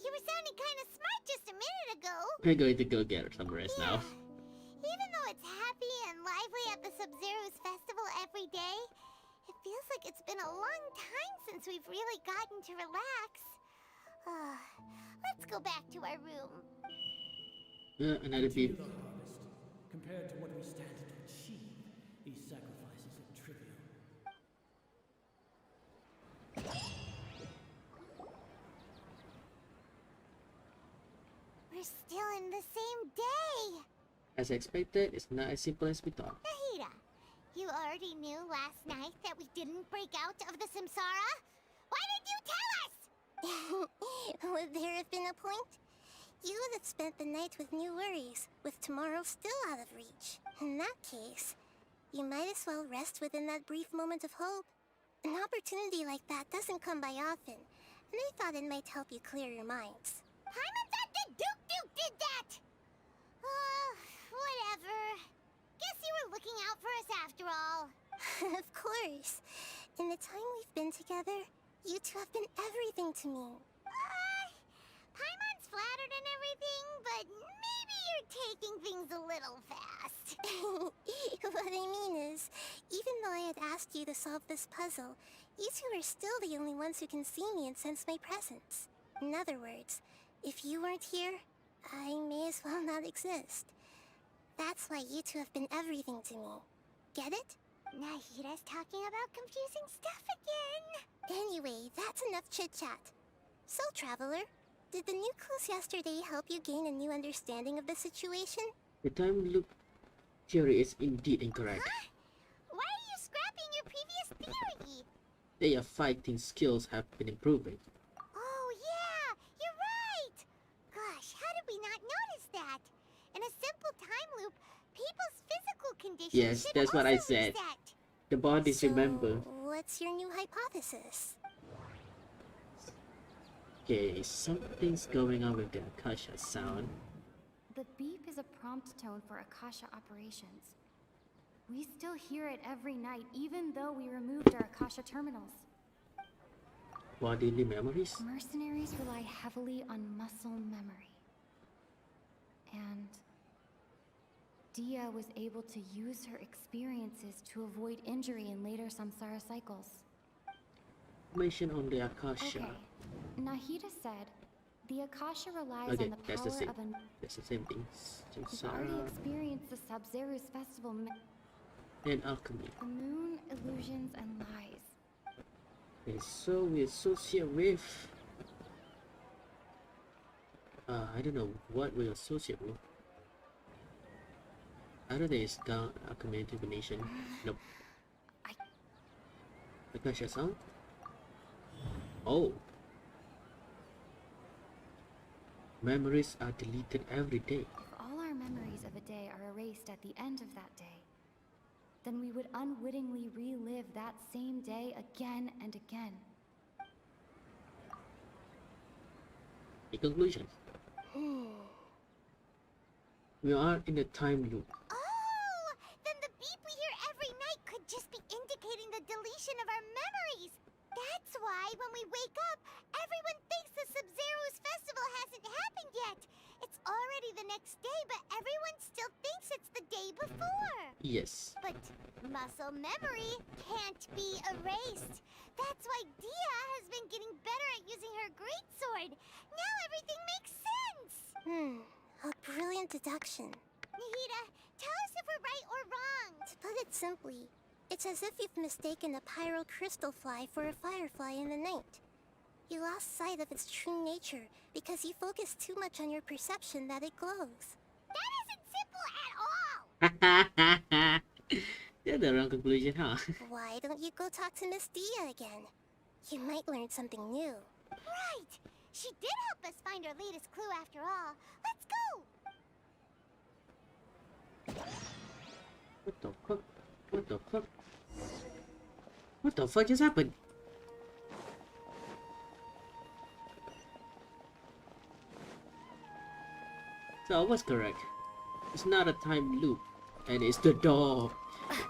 You were sounding kind of smart just a minute ago. We're going to go get some rest now. Even though it's happy and lively at the Sub-Zero's festival every day, it feels like it's been a long time since we've really gotten to relax. Let's go back to our room. Another beep. Compared to what we stand to achieve, these sacrifices are trivial. We're still in the same day. As expected, it's not as simple as we thought. Nahida, you already already knew last night that we didn't break out of the Samsara? Why didn't you tell us? Would there have been a point? You would have spent the night with new worries, with tomorrow still out of reach. In that case, you might as well rest within that brief moment of hope. An opportunity like that doesn't come by often, and I thought it might help you clear your minds. Paimon thought that Duke did that! Whatever. Guess you were looking out for us after all. Of course. In the time we've been together, you two have been everything to me. Paimon's flattered and everything, but maybe you're taking things a little fast. What I mean is, even though I had asked you to solve this puzzle, you two are still the only ones who can see me and sense my presence. In other words, if you weren't here, I may as well not exist. That's why you two have been everything to me. Get it? Nahida's talking about confusing stuff again. Anyway, that's enough chit-chat. So, Traveler, did the new clues yesterday help you gain a new understanding of the situation? The time loop theory is indeed incorrect. Huh? Why are you scrapping your previous theory? Their fighting skills have been improving. Oh yeah, you're right! Gosh, how did we not notice that? In a simple time loop, people's physical conditions Yes, should that's what I also said. reset. The bodies remember. What's your new hypothesis? Okay, something's going on with the Akasha sound. The beep is a prompt tone for Akasha operations. We still hear it every night, even though we removed our Akasha terminals. Bodily memories? Mercenaries rely heavily on muscle memory. And Dia was able to use her experiences to avoid injury in later samsara cycles. Information on the Akasha. Okay. Nahida said, the Akasha relies Okay, on the that's power the same. of an... That's the same thing. We've already Samsara experienced the Sub-Zero's festival, and alchemy. the moon, illusions, and lies. Okay, so we associate with... I don't know what we associate with. I don't think it's down alchemy and divination. Nope. Akasha sound? Oh. Memories are deleted every day. If all our memories of a day are erased at the end of that day, then we would unwittingly relive that same day again and again. In conclusion, we are in a time loop. Oh, then the beep we hear every night could just be indicating the deletion of our memories. That's why when we wake up, everyone thinks the Sub-Zero's festival hasn't happened yet. It's already the next day, but everyone still thinks it's the day before. Yes. But muscle memory can't be erased. That's why Dia has been getting better at using her greatsword. Now everything makes sense. A brilliant deduction. Nahida, tell us if we're right or wrong. To put it simply, it's as if you've mistaken a pyro crystal fly for a firefly in the night. You lost sight of its true nature because you focused too much on your perception that it glows. That isn't simple at all. That's the wrong conclusion, huh? Why don't you go talk to Miss Dia again? You might learn something new. Right. She did help us find our latest clue after all. Let's go. What the fuck? What the fuck? What the fuck just happened? So I was correct. It's not a time loop, and it's the door.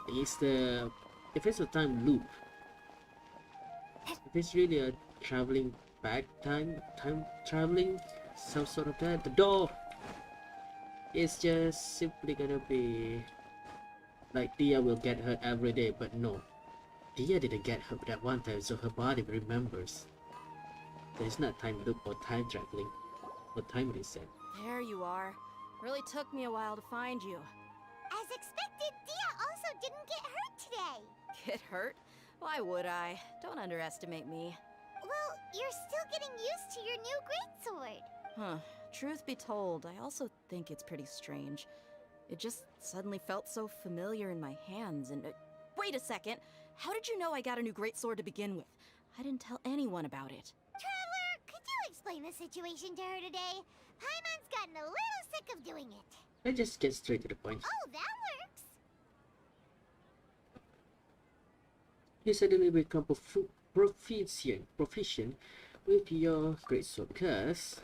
It's the... If it's a time loop, if it's really a traveling back time traveling, some sort of that, the door is just simply gonna be like Dia will get hurt every day, but no. Dia didn't get hurt that one time, so her body remembers. There's not time loop or time traveling or time reset. There you are. Really took me a while to find you. As expected, Dia also didn't get hurt today. Get hurt? Why would I? Don't underestimate me. Well, you're still getting used to your new greatsword. Huh. Truth be told, I also think it's pretty strange. It just suddenly felt so familiar in my hands and... Wait a second. How did you know I got a new greatsword to begin with? I didn't tell anyone about it. Traveler, could you explain the situation to her today? Paimon's gotten a little sick of doing it. Let's just get straight to the point. Oh, that works. You suddenly become proficient with your greatsword because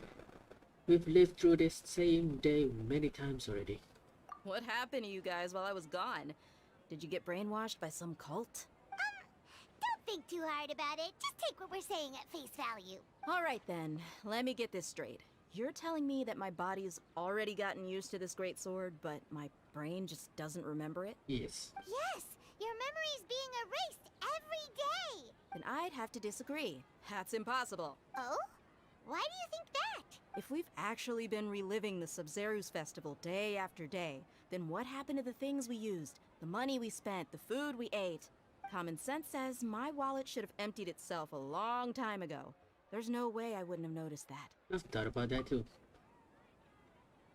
we've lived through this same day many times already. What happened to you guys while I was gone? Did you get brainwashed by some cult? Don't think too hard about it. Just take what we're saying at face value. Alright then, let me get this straight. You're telling me that my body's already gotten used to this greatsword, but my brain just doesn't remember it? Yes. Yes, your memory's being erased every day. Then I'd have to disagree. That's impossible. Oh? Why do you think that? If we've actually been reliving the Sub-Zeru's festival day after day, then what happened to the things we used, the money we spent, the food we ate? Common sense says my wallet should have emptied itself a long time ago. There's no way I wouldn't have noticed that. I've thought about that too.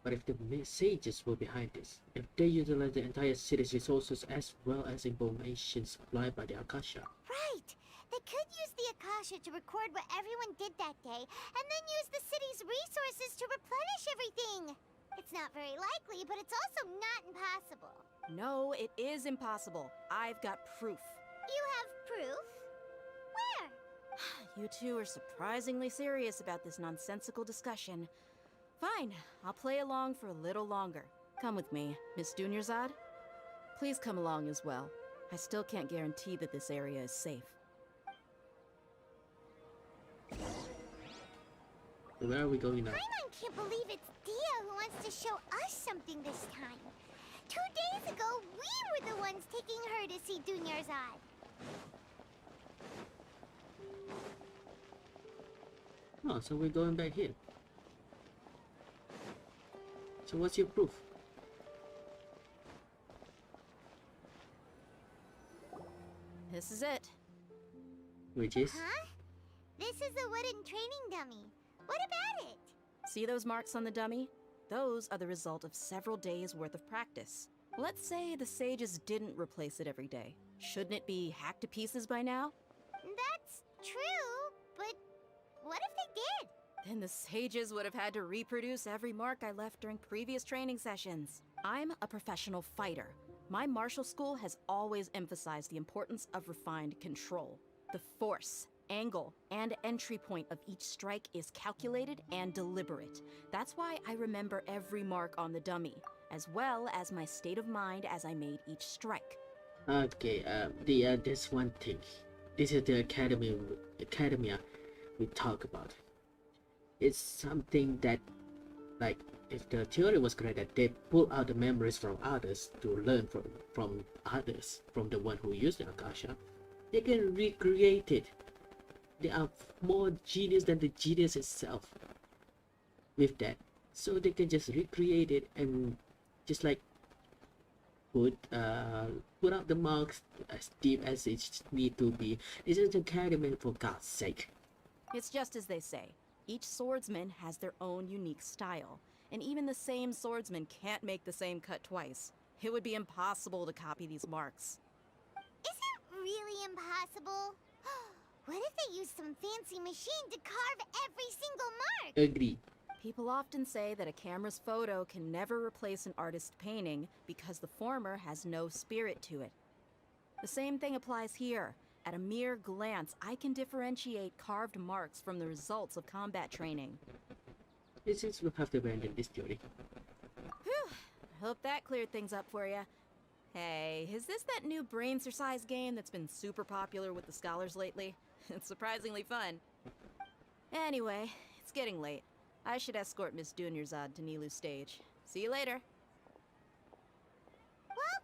But if the sages were behind this, if they utilize the entire city's resources as well as information supplied by the Akasha. Right! They could use the Akasha to record what everyone did that day, and then use the city's resources to replenish everything! It's not very likely, but it's also not impossible. No, it is impossible. I've got proof. You have proof? Where? You two are surprisingly serious about this nonsensical discussion. Fine, I'll play along for a little longer. Come with me, Miss Dunyarzad. Please come along as well. I still can't guarantee that this area is safe. Where are we going now? Paimon can't believe it's Dia who wants to show us something this time. 2 days ago, we were the ones taking her to see Dunyarzad. Oh, so we're going back here. So what's your proof? This is it. Which is? Huh? This is a wooden training dummy. What about it? See those marks on the dummy? Those are the result of several days' worth of practice. Let's say the sages didn't replace it every day. Shouldn't it be hacked to pieces by now? That's true, but what if they did? Then the sages would have had to reproduce every mark I left during previous training sessions. I'm a professional fighter. My martial school has always emphasized the importance of refined control. The force, angle, and entry point of each strike is calculated and deliberate. That's why I remember every mark on the dummy, as well as my state of mind as I made each strike. Okay, there's one thing. This is the academia we talk about. It's something that, like, if the theory was correct, that they pull out the memories from others to learn from others, from the one who used the Akasha, they can recreate it. They are more genius than the genius itself with that. So they can just recreate it and just like put out the marks as deep as it need to be. This is the academy, for God's sake. It's just as they say. Each swordsman has their own unique style, and even the same swordsman can't make the same cut twice. It would be impossible to copy these marks. Is it really impossible? What if they use some fancy machine to carve every single mark? Agree. People often say that a camera's photo can never replace an artist's painting because the former has no spirit to it. The same thing applies here. At a mere glance, I can differentiate carved marks from the results of combat training. It seems we'll have to abandon this theory. Whew. Hope that cleared things up for you. Hey, is this that new brain-exercise game that's been super popular with the scholars lately? It's surprisingly fun. Anyway, it's getting late. I should escort Miss Dunyarzad to Nilu's stage. See you later. Well,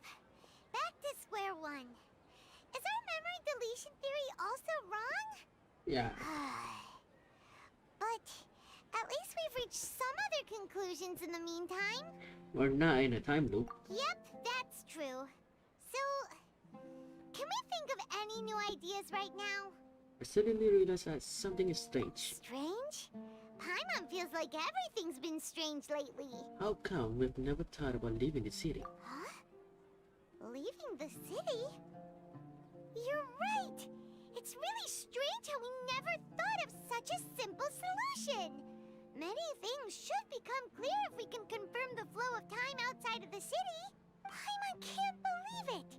back to square one. Is our memory deletion theory also wrong? Yeah. But at least we've reached some other conclusions in the meantime. We're not in a time loop. Yep, that's true. So, can we think of any new ideas right now? I suddenly realized that something is strange. Strange? Paimon feels like everything's been strange lately. How come we've never thought about leaving the city? Huh? Leaving the city? You're right! It's really strange how we never thought of such a simple solution! Many things should become clear if we can confirm the flow of time outside of the city. Paimon can't believe it!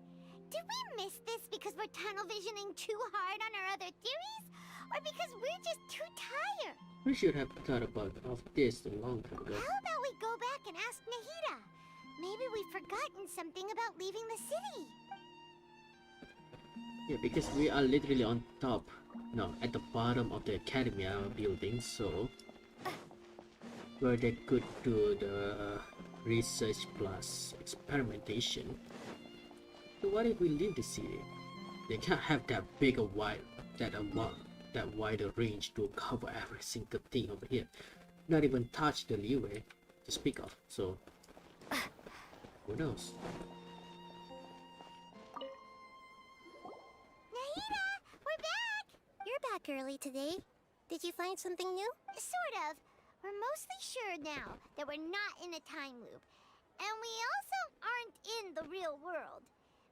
Did we miss this because we're tunnel visioning too hard on our other theories? Or because we're just too tired? We should have thought about of this a long time ago. How about we go back and ask Nahida? Maybe we've forgotten something about leaving the city. Yeah, because we are literally on top, no, at the bottom of the academia building, so where they could do the research plus experimentation. So what if we leave the city? They can't have that big a wide, that wider range to cover every single thing over here. Not even touch the leeway to speak of. So who knows? Nahida, we're back! You're back early today. Did you find something new? Sort of. We're mostly sure now that we're not in a time loop. And we also aren't in the real world.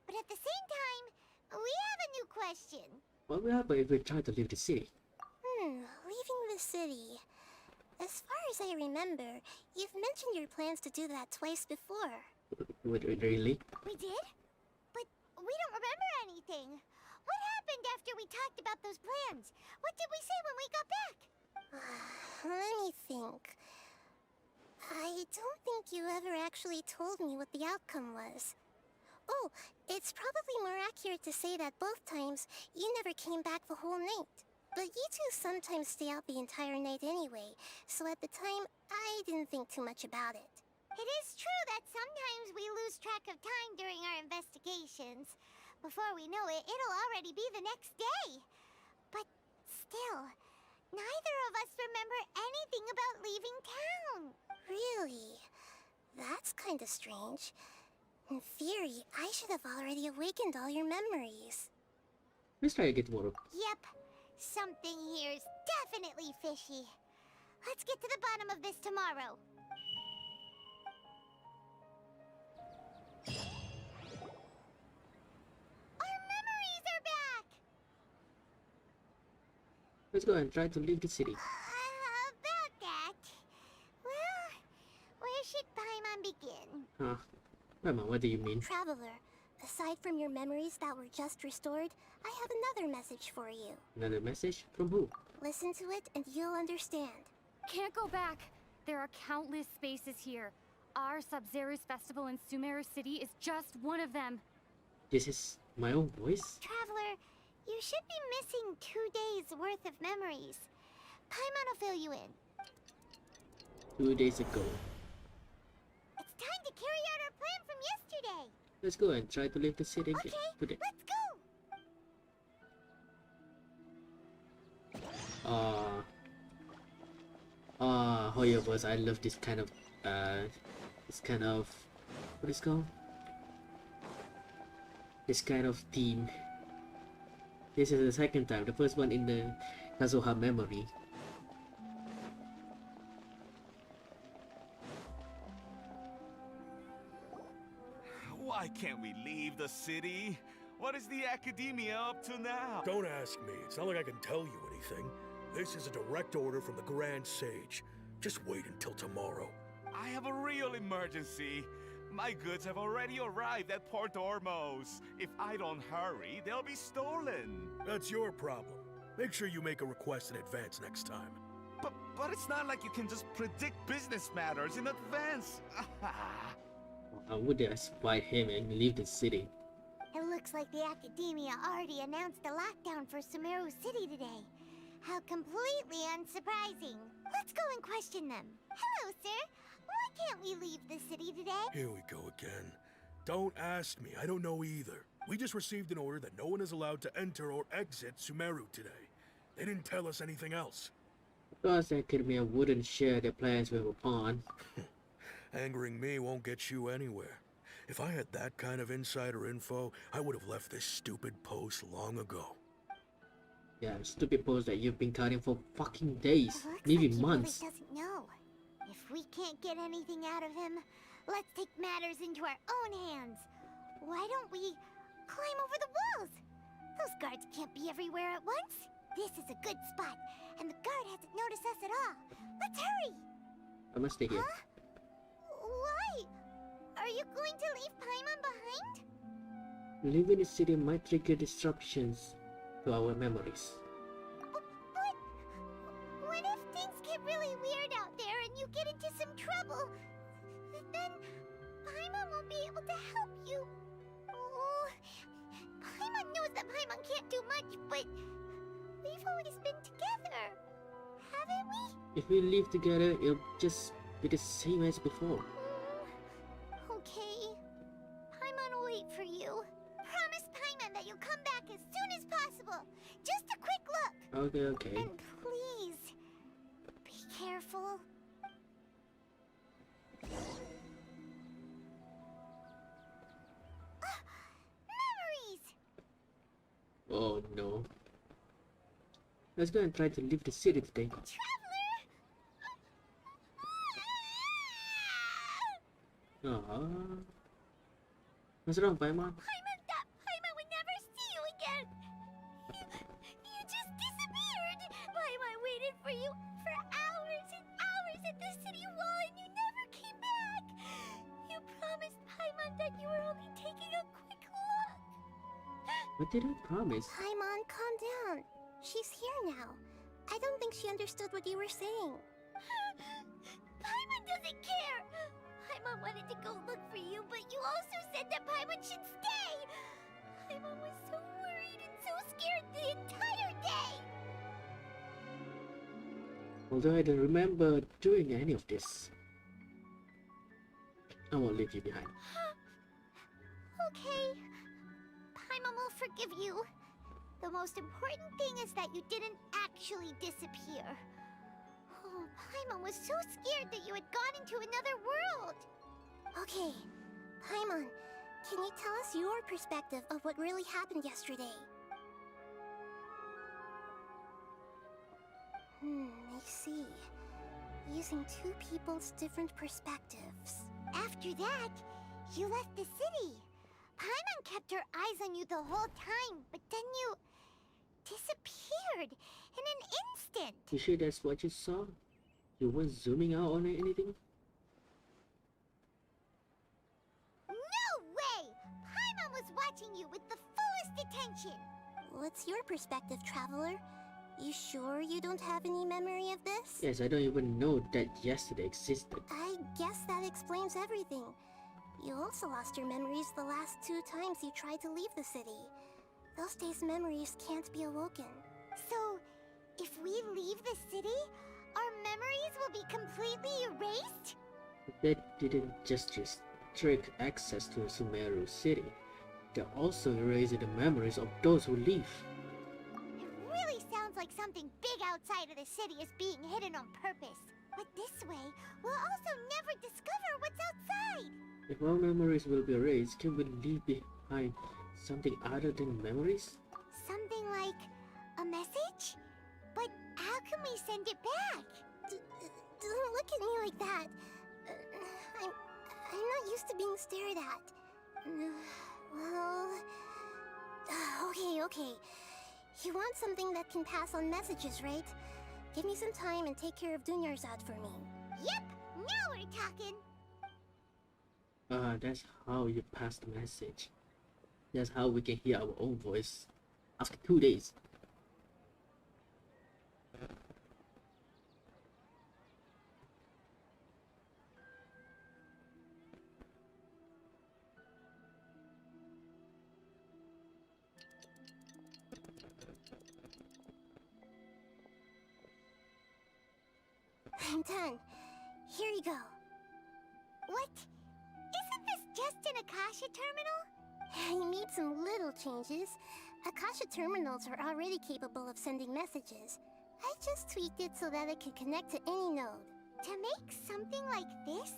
But at the same time, we have a new question. What will happen if we try to leave the city? Leaving the city. As far as I remember, you've mentioned your plans to do that twice before. Really? We did? But we don't remember anything. What happened after we talked about those plans? What did we say when we got back? Let me think. I don't think you ever actually told me what the outcome was. Oh, it's probably more accurate to say that both times you never came back the whole night. But you two sometimes stay out the entire night anyway, so at the time, I didn't think too much about it. It is true that sometimes we lose track of time during our investigations. Before we know it, it'll already be the next day. But still, neither of us remember anything about leaving town. Really? That's kinda strange. In theory, I should have already awakened all your memories. Let's try again tomorrow. Yep. Something here's definitely fishy. Let's get to the bottom of this tomorrow. Our memories are back! Let's go and try to leave the city. About that. Well, where should Paimon begin? Huh? Paimon, what do you mean? Traveler, aside from your memories that were just restored, I have another message for you. Another message? From who? Listen to it and you'll understand. Can't go back. There are countless spaces here. Our Sub-Zero's festival in Sumeru City is just one of them. This is my own voice? Traveler, you should be missing 2 days worth of memories. Paimon will fill you in. 2 days ago. It's time to carry out our plan from yesterday. Let's go and try to leave the city again today. Let's go! Hoyoverse, I love this kind of what is it called? This kind of theme. This is the second time. The first one in the Kazuha memory. Why can't we leave the city? What is the academia up to now? Don't ask me. It's not like I can tell you anything. This is a direct order from the Grand Sage. Just wait until tomorrow. I have a real emergency. My goods have already arrived at Port Ormos. If I don't hurry, they'll be stolen. That's your problem. Make sure you make a request in advance next time. But it's not like you can just predict business matters in advance. I would just fight him and leave the city. It looks like the Academia already announced a lockdown for Sumeru City today. How completely unsurprising. Let's go and question them. Hello, sir. Why can't we leave the city today? Here we go again. Don't ask me. I don't know either. We just received an order that no one is allowed to enter or exit Sumeru today. They didn't tell us anything else. Because the Academia wouldn't share their plans with a pawn. Angering me won't get you anywhere. If I had that kind of insider info, I would have left this stupid post long ago. Yeah, stupid post that you've been cutting for fucking days, Looks maybe like months. He really doesn't know. If we can't get anything out of him, let's take matters into our own hands. Why don't we climb over the walls? Those guards can't be everywhere at once. This is a good spot, and the guard hasn't noticed us at all. Let's hurry! I must stay here. Huh? Why? Are you going to leave Paimon behind? Leaving the city might trigger disruptions to our memories. But what if things get really weird out there and you get into some trouble? Then Paimon won't be able to help you. Oh, Paimon knows that Paimon can't do much, but we've always been together, haven't we? If we live together, it'll just be the same as before. Okay. Paimon will wait for you. Promise Paimon that you'll come back as soon as possible. Just a quick look. Okay. And please, be careful. Memories! Oh no. Let's go and try to leave the city today. Aww. What's wrong, Paimon? Paimon would never see you again. You just disappeared. Paimon waited for you for hours and hours at the city wall and you never came back. You promised Paimon that you were only taking a quick look. What did I promise? Paimon, calm down. She's here now. I don't think she understood what you were saying. Paimon doesn't care. Paimon wanted to go look for you, but you also said that Paimon should stay. Paimon was so worried and so scared the entire day. Although I don't remember doing any of this. I won't leave you behind. Okay. Paimon will forgive you. The most important thing is that you didn't actually disappear. Oh, Paimon was so scared that you had gone into another world. Okay, Paimon, can you tell us your perspective of what really happened yesterday? I see. Using two people's different perspectives. After that, you left the city. Paimon kept her eyes on you the whole time, but then you disappeared in an instant. You sure that's what you saw? You weren't zooming out on anything? No way! Paimon was watching you with the fullest attention. What's your perspective, Traveler? You sure you don't have any memory of this? Yes, I don't even know that yesterday existed. I guess that explains everything. You also lost your memories the last 2 times you tried to leave the city. Those days' memories can't be awoken. So, if we leave the city, our memories will be completely erased? That didn't just restrict access to Sumeru city. They also erased the memories of those who leave. It really sounds like something big outside of the city is being hidden on purpose. But this way, we'll also never discover what's outside. If our memories will be erased, can we leave behind something other than memories? Something like a message? But how can we send it back? Don't look at me like that. I'm not used to being stared at. Well... Okay. You want something that can pass on messages, right? Give me some time and take care of Dunyarzad for me. Yep! Now we're talking! That's how you pass the message. That's how we can hear our own voice after 2 days. I'm done. Here you go. What? Isn't this just an Akasha terminal? I made some little changes. Akasha terminals are already capable of sending messages. I just tweaked it so that it can connect to any node. To make something like this?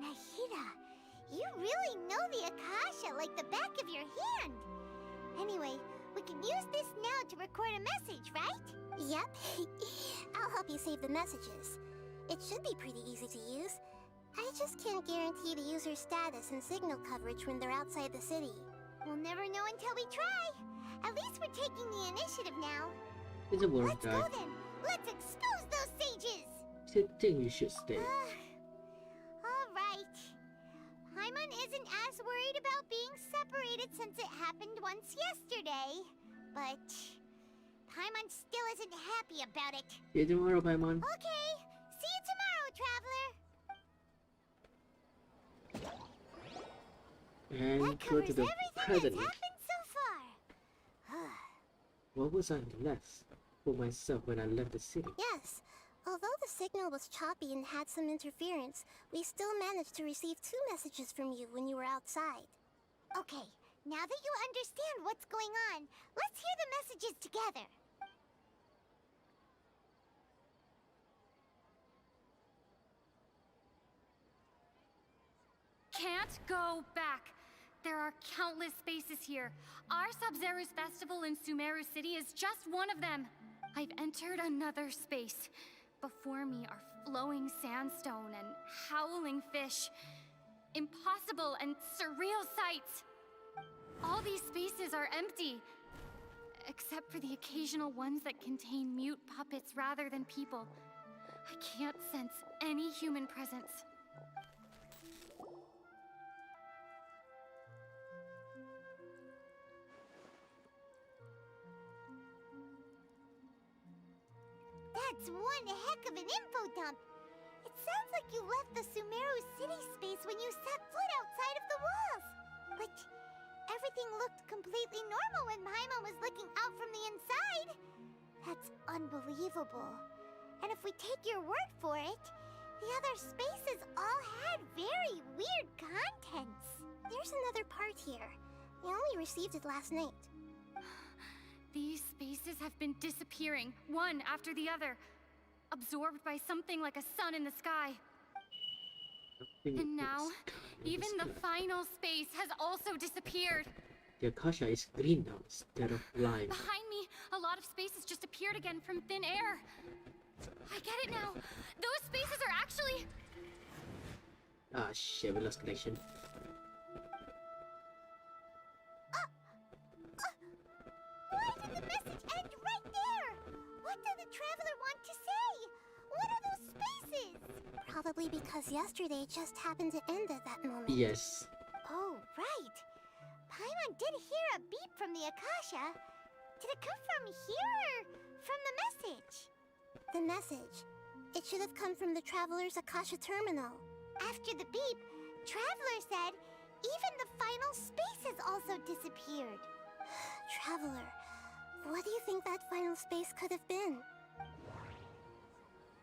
Nahida, you really know the Akasha like the back of your hand. Anyway, we can use this now to record a message, right? Yep. I'll help you save the messages. It should be pretty easy to use. I just can't guarantee the user's status and signal coverage when they're outside the city. We'll never know until we try. At least we're taking the initiative now. It's a world Let's guy. go then. Let's expose those sages. I think you should stay. All right. Paimon isn't as worried about being separated since it happened once yesterday. But Paimon still isn't happy about it. See you tomorrow, Paimon. Okay. See you tomorrow, Traveler. And That go to covers the everything present. that's happened so far. What was I left for myself when I left the city? Yes. Although the signal was choppy and had some interference, we still managed to receive 2 messages from you when you were outside. Okay, now that you understand what's going on, let's hear the messages together. Can't go back. There are countless spaces here. Our Sub-Zeru's festival in Sumeru City is just one of them. I've entered another space. Before me are flowing sandstone and howling fish. Impossible and surreal sights. All these spaces are empty. Except for the occasional ones that contain mute puppets rather than people. I can't sense any human presence. That's one heck of an info dump. It sounds like you left the Sumeru city space when you set foot outside of the walls. But everything looked completely normal when Paimon was looking out from the inside. That's unbelievable. And if we take your word for it, the other spaces all had very weird contents. There's another part here. We only received it last night. These spaces have been disappearing, one after the other, absorbed by something like a sun in the sky. And now, even the final space has also disappeared. The Akasha is green now instead of lime. Behind me, a lot of spaces just appeared again from thin air. I get it now. Those spaces are actually... Ah shit, we lost connection. Why did the message end right there? What did the Traveler want to say? What are those spaces? Probably because yesterday just happened to end at that moment. Yes. Oh, right. Paimon did hear a beep from the Akasha. Did it come from here or from the message? The message. It should have come from the Traveler's Akasha terminal. After the beep, Traveler said even the final spaces also disappeared. Traveler, what do you think that final space could have been?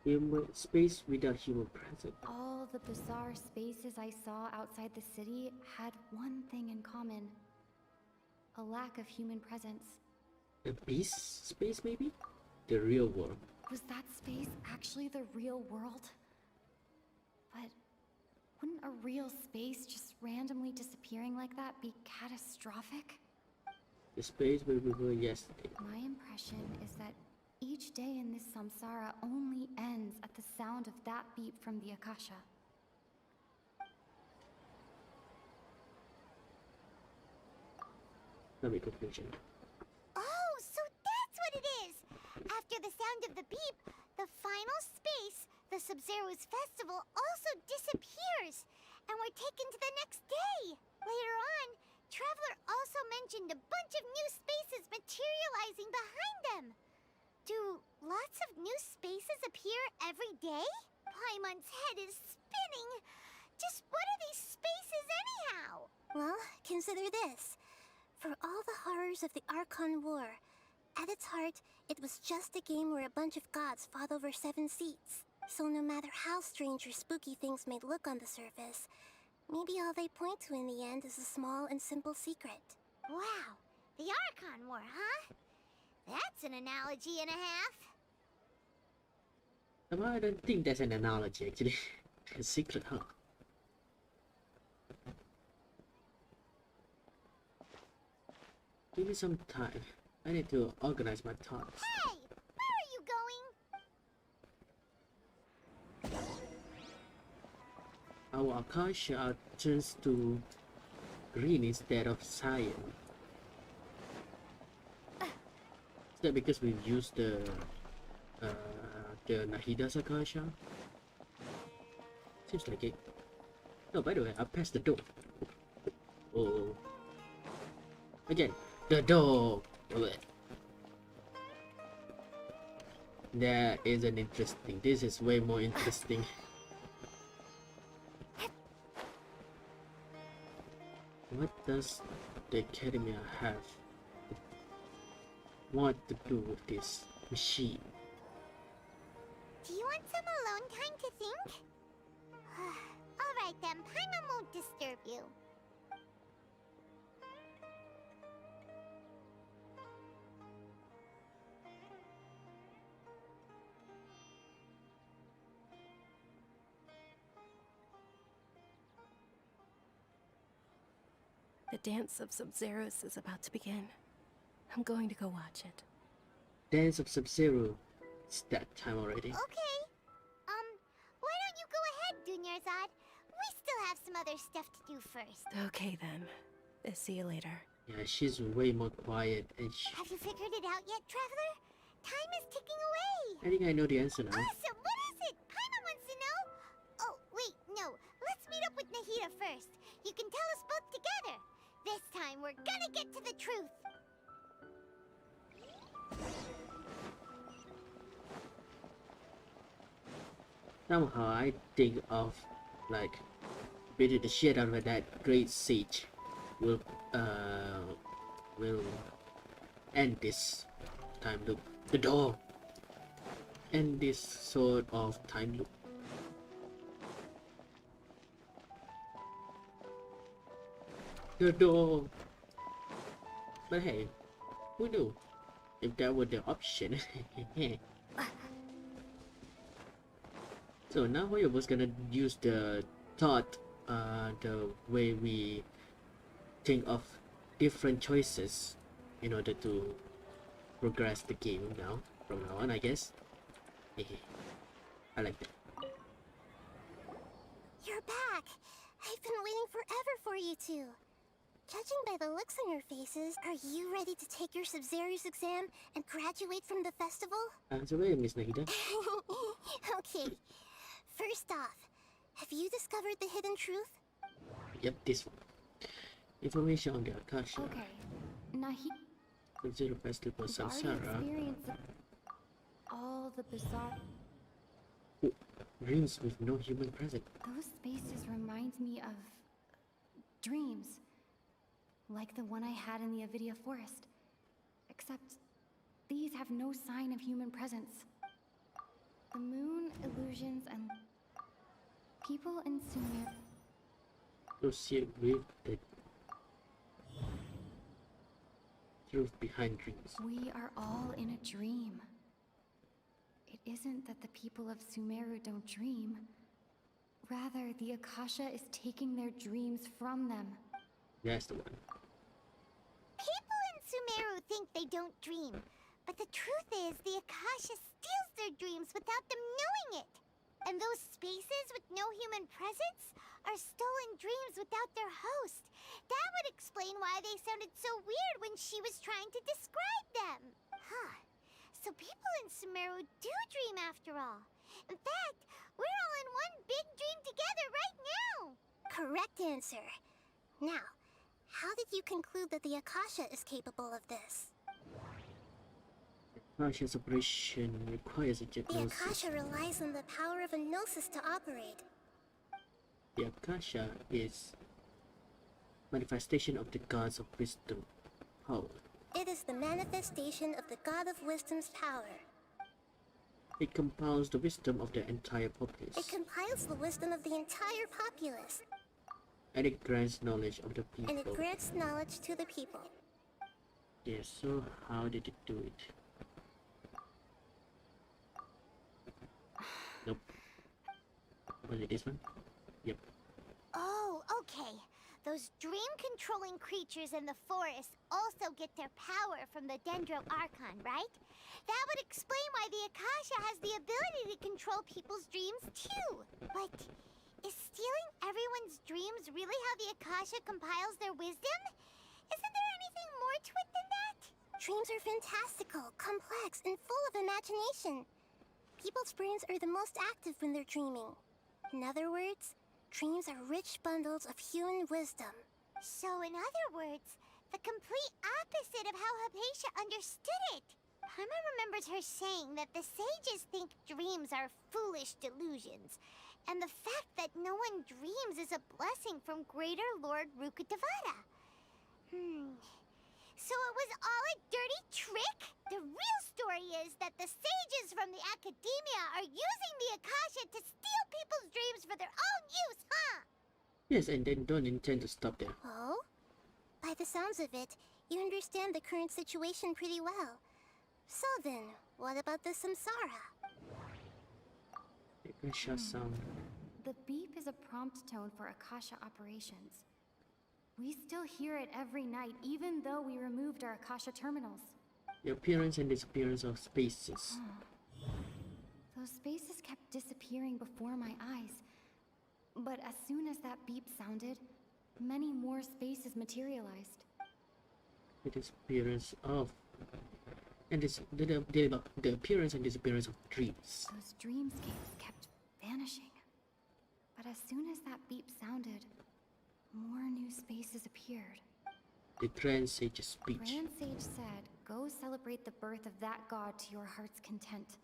Human space without human presence. All the bizarre spaces I saw outside the city had one thing in common. A lack of human presence. A beast space maybe? The real world. Was that space actually the real world? But wouldn't a real space just randomly disappearing like that be catastrophic? The space where we were yesterday. My impression is that each day in this samsara only ends at the sound of that beep from the Akasha. Let me confusion. Oh, so that's what it is! After the sound of the beep, the final space, the Sub-Zeru's festival, also disappears! And we're taken to the next day! Later on, Traveler also mentioned a bunch of new spaces materializing behind them! Do lots of new spaces appear every day? Paimon's head is spinning! Just what are these spaces anyhow? Well, consider this. For all the horrors of the Archon War, at its heart, it was just a game where a bunch of gods fought over 7 seats. So no matter how strange or spooky things may look on the surface, maybe all they point to in the end is a small and simple secret. Wow, the Archon War, huh? That's an analogy and a half. I don't think that's an analogy actually. A secret, huh? Give me some time. I need to organize my thoughts. Hey! Where are you going? Our Akasha turns to green instead of cyan. that because we used the Nahida's Akasha? Seems like it. Oh, by the way, I passed the door. Oh. Again, the door. That isn't interesting. This is way more interesting. What does the Academia have what to do with this machine? Do you want some alone time to think? Alright then, Paimon won't disturb you. The dance of Sub-Zeros is about to begin. I'm going to go watch it. Dance of Sub-Zero. It's that time already. Okay. Why don't you go ahead, Dunyarzad? We still have some other stuff to do first. Okay then. See you later. Yeah, she's way more quiet and Have you figured it out yet, Traveler? Time is ticking away. I think I know the answer now. Awesome! What is it? Paimon wants to know. Oh, wait, no. Let's meet up with Nahida first. You can tell us both together. This time, we're gonna get to the truth. Somehow I think of like beating the shit out of that great sage will end this time loop. The door. End this sort of time loop. The door. But hey, who knew? If that were the option. So now we're just gonna use the thought, the way we think of different choices in order to progress the game now, from now on, I guess. I like that. You're back! I've been waiting forever for you two. Judging by the looks on your faces, are you ready to take your Sub-Zero's exam and graduate from the festival? So wait, Miss Nahida. Okay. First off, have you discovered the hidden truth? Yep, this one. Information on the Akasha. Okay. Nahi. Zero Festival You've already Samsara. experienced all the bizarre. Dreams with no human present. Those spaces remind me of dreams. Like the one I had in the Avidia Forest. Except these have no sign of human presence. The moon, illusions, and people in Sumeru. Associate with the truth behind dreams. We are all in a dream. It isn't that the people of Sumeru don't dream. Rather, the Akasha is taking their dreams from them. That's the one. People in Sumeru think they don't dream, but the truth is the Akasha steals their dreams without them knowing it. And those spaces with no human presence are stolen dreams without their host. That would explain why they sounded so weird when she was trying to describe them. Huh. So people in Sumeru do dream after all. In fact, we're all in one big dream together right now. Correct answer. Now, how did you conclude that the Akasha is capable of this? Akasha's operation requires a The gnosis. Akasha relies on the power of a gnosis to operate. The Akasha is manifestation of the gods of wisdom power. It is the manifestation of the God of Wisdom's power. It compiles the wisdom of the entire populace. It compiles the wisdom of the entire populace. And it grants knowledge of the people. And it grants knowledge to the people. Yes, so how did it do it? Nope. Was it this one? Yep. Oh, okay. Those dream-controlling creatures in the forest also get their power from the Dendro Archon, right? That would explain why the Akasha has the ability to control people's dreams, too. But is stealing everyone's dreams really how the Akasha compiles their wisdom? Isn't there anything more to it than that? Dreams are fantastical, complex, and full of imagination. People's brains are the most active when they're dreaming. In other words, dreams are rich bundles of human wisdom. So in other words, the complete opposite of how Hypatia understood it. Paimon remembers her saying that the sages think dreams are foolish delusions, and the fact that no one dreams is a blessing from Greater Lord Rukkhadevata. So it was all a dirty trick? The real story is that the sages from the Academia are using the Akasha to steal people's dreams for their own use, huh? Yes, and they don't intend to stop there. Oh? By the sounds of it, you understand the current situation pretty well. So then, what about the Samsara? Akasha sound. The beep is a prompt tone for Akasha operations. We still hear it every night, even though we removed our Akasha terminals. The appearance and disappearance of spaces. Those spaces kept disappearing before my eyes. But as soon as that beep sounded, many more spaces materialized. The disappearance of... And the appearance and disappearance of dreams. Those dreamscapes kept vanishing. But as soon as that beep sounded, more new spaces appeared. The Grand Sage's speech. Grand Sage said, "Go celebrate the birth of that god to your heart's content."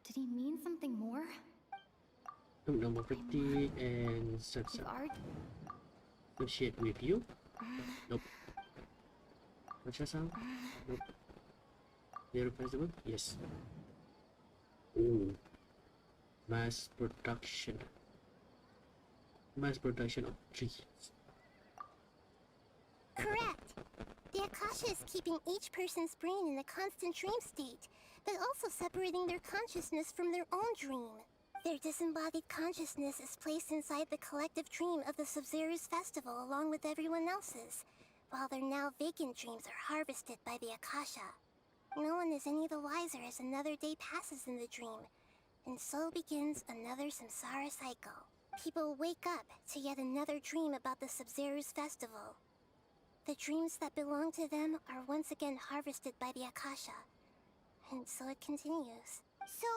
Did he mean something more? Number 50 and Sansa. Associate with you? Nope. Akasha sound? Nope. Zero festival? Yes. Ooh. Mass production. Mass production of trees. Correct. The Akasha is keeping each person's brain in a constant dream state, but also separating their consciousness from their own dream. Their disembodied consciousness is placed inside the collective dream of the Sabzeruz festival along with everyone else's, while their now vacant dreams are harvested by the Akasha. No one is any the wiser as another day passes in the dream, and so begins another samsara cycle. People wake up to yet another dream about the Sabzeruz festival. The dreams that belong to them are once again harvested by the Akasha, and so it continues. So,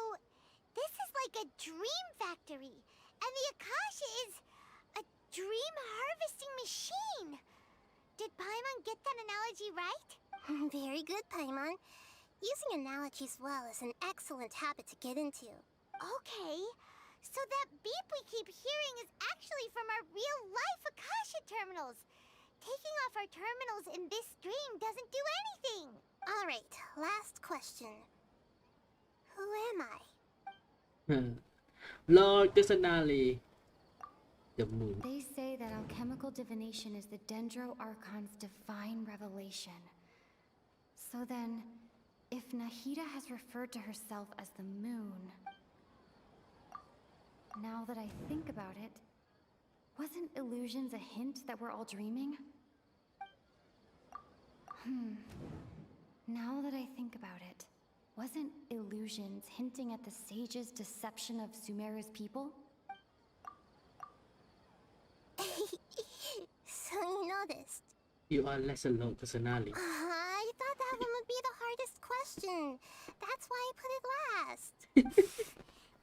this is like a dream factory, and the Akasha is a dream harvesting machine. Did Paimon get that analogy right? Very good, Paimon. Using analogies well is an excellent habit to get into. Okay, so that beep we keep hearing is actually from our real-life Akasha terminals. Taking off our terminals in this dream doesn't do anything. All right, last question. Who am I? Lord Kusanali. The moon. They say that alchemical divination is the Dendro Archon's divine revelation. So then, if Nahida has referred to herself as the moon... Now that I think about it, wasn't illusions a hint that we're all dreaming? Now that I think about it, wasn't illusions hinting at the sage's deception of Sumeru's people? So you noticed. You are less alone, Kusanali. I thought that one would be the hardest question. That's why I put it last.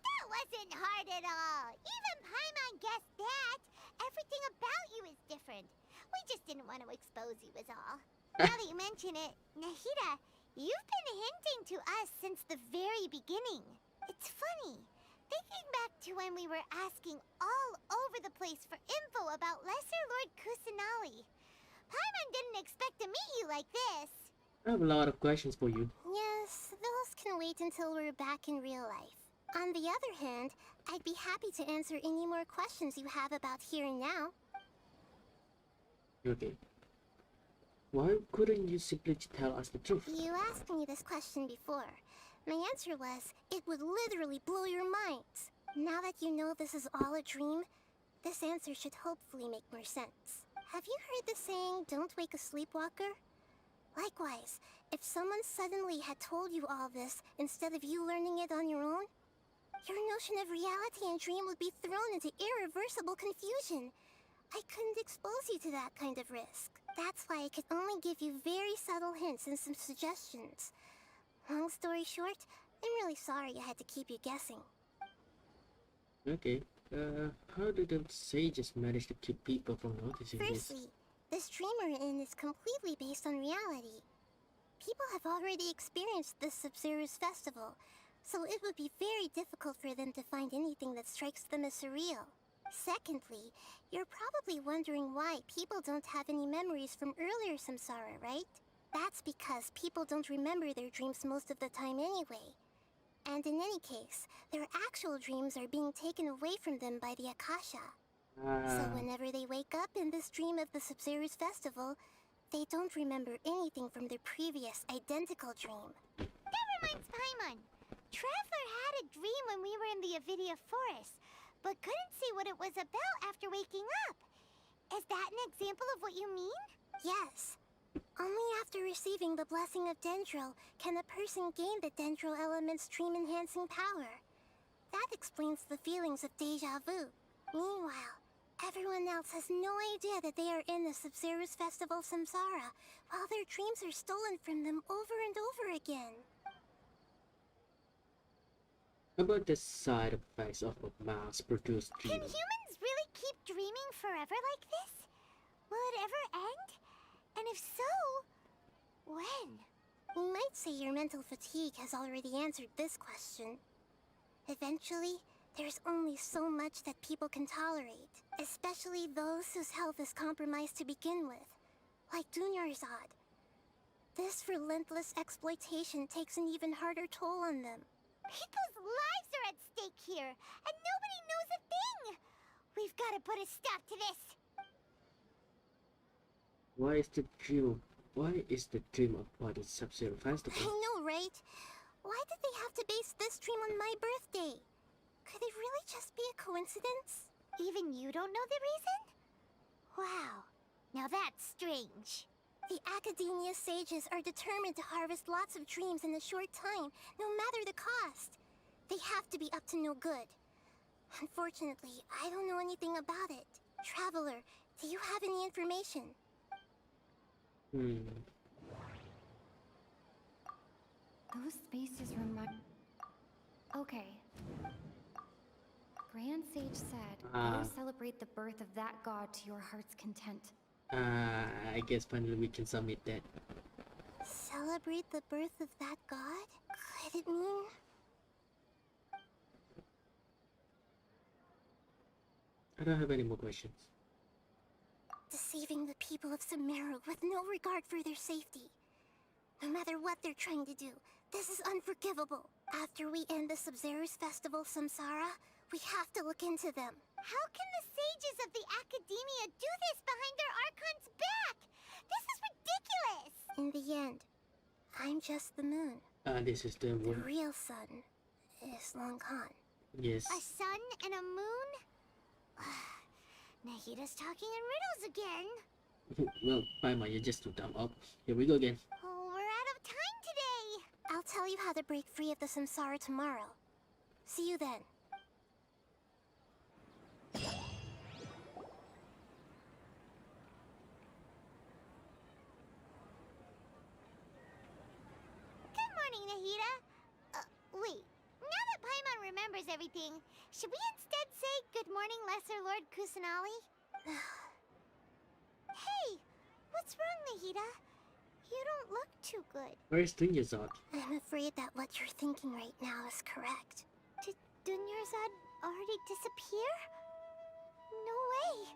That wasn't hard at all. Even Paimon guessed that. Everything about you is different. We just didn't want to expose you is all. Now that you mention it, Nahida, you've been hinting to us since the very beginning. It's funny. Thinking back to when we were asking all over the place for info about Lesser Lord Kusanali. Paimon didn't expect to meet you like this. I have a lot of questions for you. Yes, those can wait until we're back in real life. On the other hand, I'd be happy to answer any more questions you have about here and now. Okay. Why couldn't you simply tell us the truth? You asked me this question before. My answer was, it would literally blow your minds. Now that you know this is all a dream, this answer should hopefully make more sense. Have you heard the saying, don't wake a sleepwalker? Likewise, if someone suddenly had told you all this instead of you learning it on your own, your notion of reality and dream would be thrown into irreversible confusion. I couldn't expose you to that kind of risk. That's why I could only give you very subtle hints and some suggestions. Long story short, I'm really sorry I had to keep you guessing. Okay. How do the sages manage to keep people from noticing this? Firstly, this dream we're in is completely based on reality. People have already experienced this Sub-Zero's festival, so it would be very difficult for them to find anything that strikes them as surreal. Secondly, you're probably wondering why people don't have any memories from earlier samsara, right? That's because people don't remember their dreams most of the time anyway. And in any case, their actual dreams are being taken away from them by the Akasha. So whenever they wake up in this dream of the Sub-Zero's festival, they don't remember anything from their previous identical dream. That reminds Paimon. Traveler had a dream when we were in the Avidia Forest, but couldn't see what it was about after waking up. Is that an example of what you mean? Yes. Only after receiving the blessing of Dendril can a person gain the Dendril element's dream-enhancing power. That explains the feelings of deja vu. Meanwhile, everyone else has no idea that they are in the Sub-Zero's Festival Samsara, while their dreams are stolen from them over and over again. About the side effects of a mass-produced dream. Can humans really keep dreaming forever like this? Will it ever end? And if so, when? We might say your mental fatigue has already answered this question. Eventually, there's only so much that people can tolerate, especially those whose health is compromised to begin with, like Dunyarzad. This relentless exploitation takes an even harder toll on them. People's lives are at stake here, and nobody knows a thing! We've got to put a stop to this! Why is the dream about the Sub-Zero Festival? I know, right? Why did they have to base this dream on my birthday? Could it really just be a coincidence? Even you don't know the reason? Wow, now that's strange. The Academia sages are determined to harvest lots of dreams in a short time, no matter the cost. They have to be up to no good. Unfortunately, I don't know anything about it. Traveler, do you have any information? Those spaces remind... Okay. Grand Sage said, go celebrate the birth of that god to your heart's content. I guess finally we can submit that. Celebrate the birth of that god? Could it mean... I don't have any more questions. Deceiving the people of Sumeru with no regard for their safety. No matter what they're trying to do, this is unforgivable. After we end the Sub-Zero's Festival Samsara, we have to look into them. How can the sages of the Academia do this behind their Archon's back? This is ridiculous! In the end, I'm just the moon. This is the The one. real sun is long gone. Yes. A sun and a moon? Nahida's talking in riddles again. Well, Paimon, you're just too dumb. Oh, here we go again. Oh, we're out of time today. I'll tell you how to break free of the samsara tomorrow. See you then. Good morning, Nahida. Wait. Now that Paimon remembers everything, should we instead say good morning, Lesser Lord Kusanali? Hey! What's wrong, Nahida? You don't look too good. Where's Dunyarzad? I'm afraid that what you're thinking right now is correct. Did Dunyarzad already disappear? No way!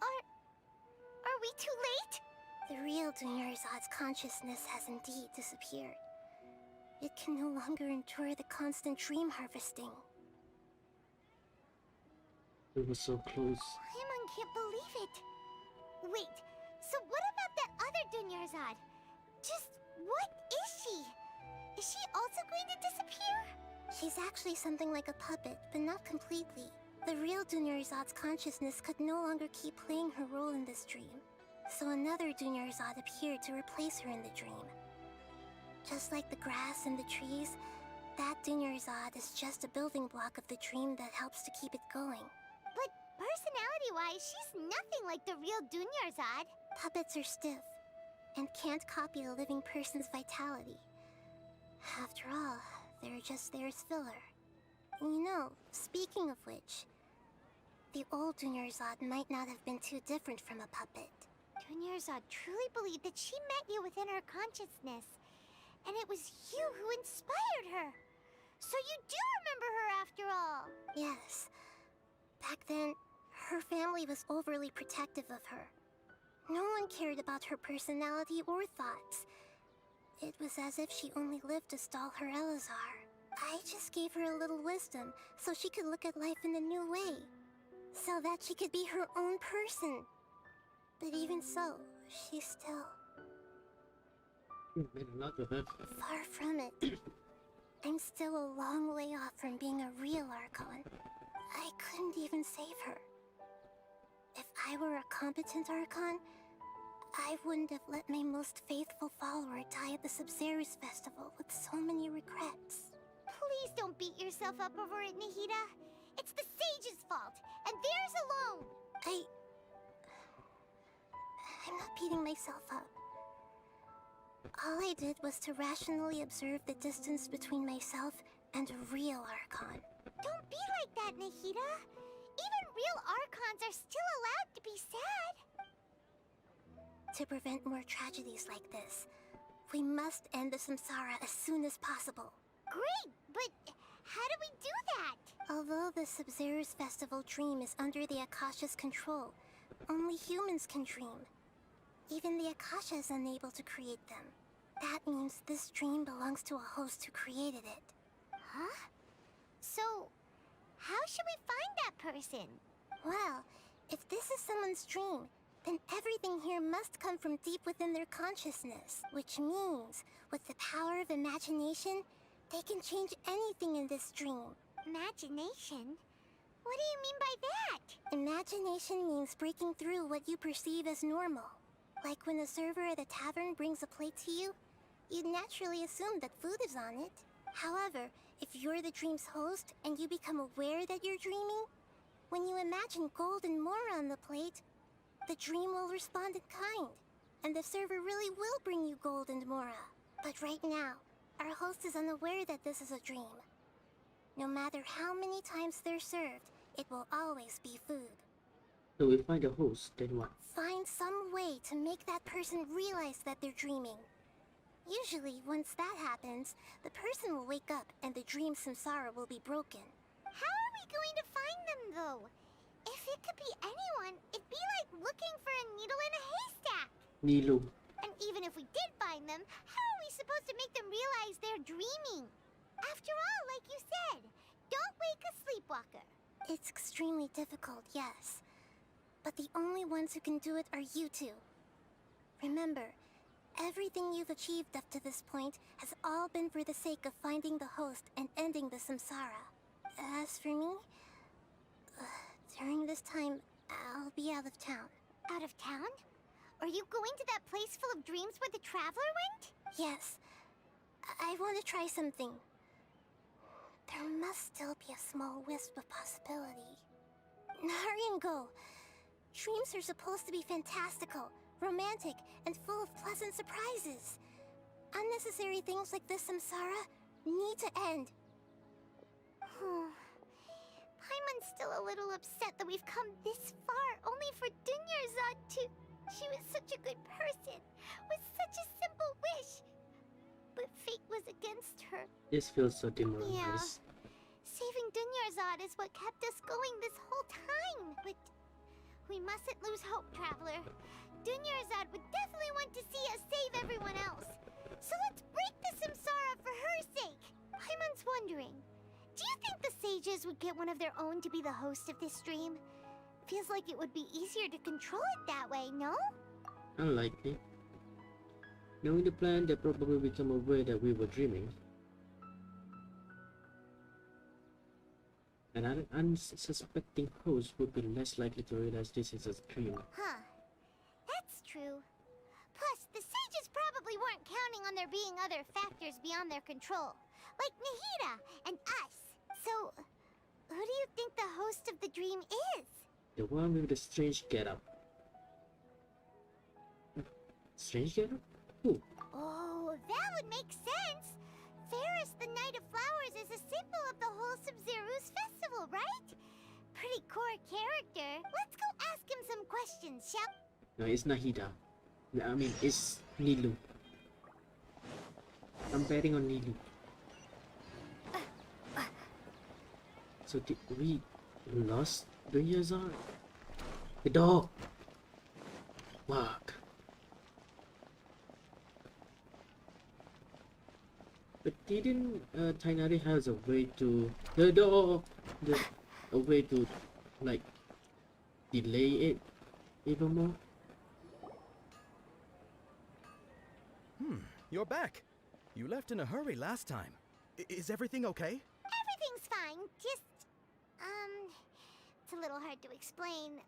Are we too late? The real Dunyarzad's consciousness has indeed disappeared. It can no longer endure the constant dream harvesting. We were so close. Paimon can't believe it. Wait, so what about that other Dunyarzad? Just what is she? Is she also going to disappear? She's actually something like a puppet, but not completely. The real Dunyarzad's consciousness could no longer keep playing her role in this dream. So another Dunyarzad appeared to replace her in the dream. Just like the grass and the trees, that Dunyarzad is just a building block of the dream that helps to keep it going. But Personality-wise, she's nothing like the real Dunyarzad. Puppets are stiff and can't copy a living person's vitality. After all, they're just there as filler. You know, speaking of which, the old Dunyarzad might not have been too different from a puppet. Dunyarzad truly believed that she met you within her consciousness, and it was you who inspired her. So you do remember her after all. Yes. Back then, her family was overly protective of her. No one cared about her personality or thoughts. It was as if she only lived to stall her Elazar. I just gave her a little wisdom so she could look at life in a new way. So that she could be her own person. But even so, she's still... far from it. I'm still a long way off from being a real Archon. I couldn't even save her. If I were a competent Archon, I wouldn't have let my most faithful follower die at the Sabzeruz festival with so many regrets. Please don't beat yourself up over it, Nahida. It's the sage's fault, and theirs alone. I'm not beating myself up. All I did was to rationally observe the distance between myself and a real Archon. Don't be like that, Nahida. Even real Archons are still allowed to be sad. To prevent more tragedies like this, we must end the Samsara as soon as possible. Great, but how do we do that? Although the Sabzeruz festival dream is under the Akasha's control, only humans can dream. Even the Akasha is unable to create them. That means this dream belongs to a host who created it. Huh? So, how should we find that person? Well, if this is someone's dream, then everything here must come from deep within their consciousness. Which means, with the power of imagination, they can change anything in this dream. Imagination? What do you mean by that? Imagination means breaking through what you perceive as normal. Like when a server at a tavern brings a plate to you, you'd naturally assume that food is on it. However, if you're the dream's host and you become aware that you're dreaming, when you imagine gold and more on the plate, the dream will respond in kind, and the server really will bring you gold and mora. But right now, our host is unaware that this is a dream. No matter how many times they're served, it will always be food. So we find a host, then what? Find some way to make that person realize that they're dreaming. Usually, once that happens, the person will wake up and the dream samsara will be broken. How are we going to find them, though? If it could be anyone, it'd be like looking for a needle in a haystack. Nilu. And even if we did find them, how are we supposed to make them realize they're dreaming? After all, like you said, don't wake a sleepwalker. It's extremely difficult, yes. But the only ones who can do it are you two. Remember, everything you've achieved up to this point has all been for the sake of finding the host and ending the samsara. As for me, during this time, I'll be out of town. Out of town? Are you going to that place full of dreams where the Traveler went? Yes. I want to try something. There must still be a small wisp of possibility. Hurry and go. Dreams are supposed to be fantastical, romantic, and full of pleasant surprises. Unnecessary things like this samsara need to end. Paimon's still a little upset that we've come this far only for Dunyarzad to... She was such a good person, with such a simple wish. But fate was against her. This feels so demoralized. Yeah. Saving Dunyarzad is what kept us going this whole time. But we mustn't lose hope, Traveler. Dunyarzad would definitely want to see us save everyone else. So let's break the samsara for her sake. Paimon's wondering, do you think the sages would get one of their own to be the host of this dream? Feels like it would be easier to control it that way, no? Unlikely. Knowing the plan, they probably become aware that we were dreaming. An unsuspecting host would be less likely to realize this is a dream. Huh. That's true. Plus, the sages probably weren't counting on there being other factors beyond their control, like Nahida and us. So, who do you think the host of the dream is? The one with the strange getup. Strange getup? Who? Oh, that would make sense. Ferris, the Knight of Flowers, is a symbol of the whole Sub-Zero's festival, right? Pretty core character. Let's go ask him some questions, shall we? No, it's Nahida. I mean, it's Nilu. I'm betting on Nilu. So did we lost Dunyarzad? The dog! Fuck. But didn't Tainari has a way to a way to like delay it even more? You're back. You left in a hurry last time. Is everything okay? Everything's fine. Just, it's a little hard to explain.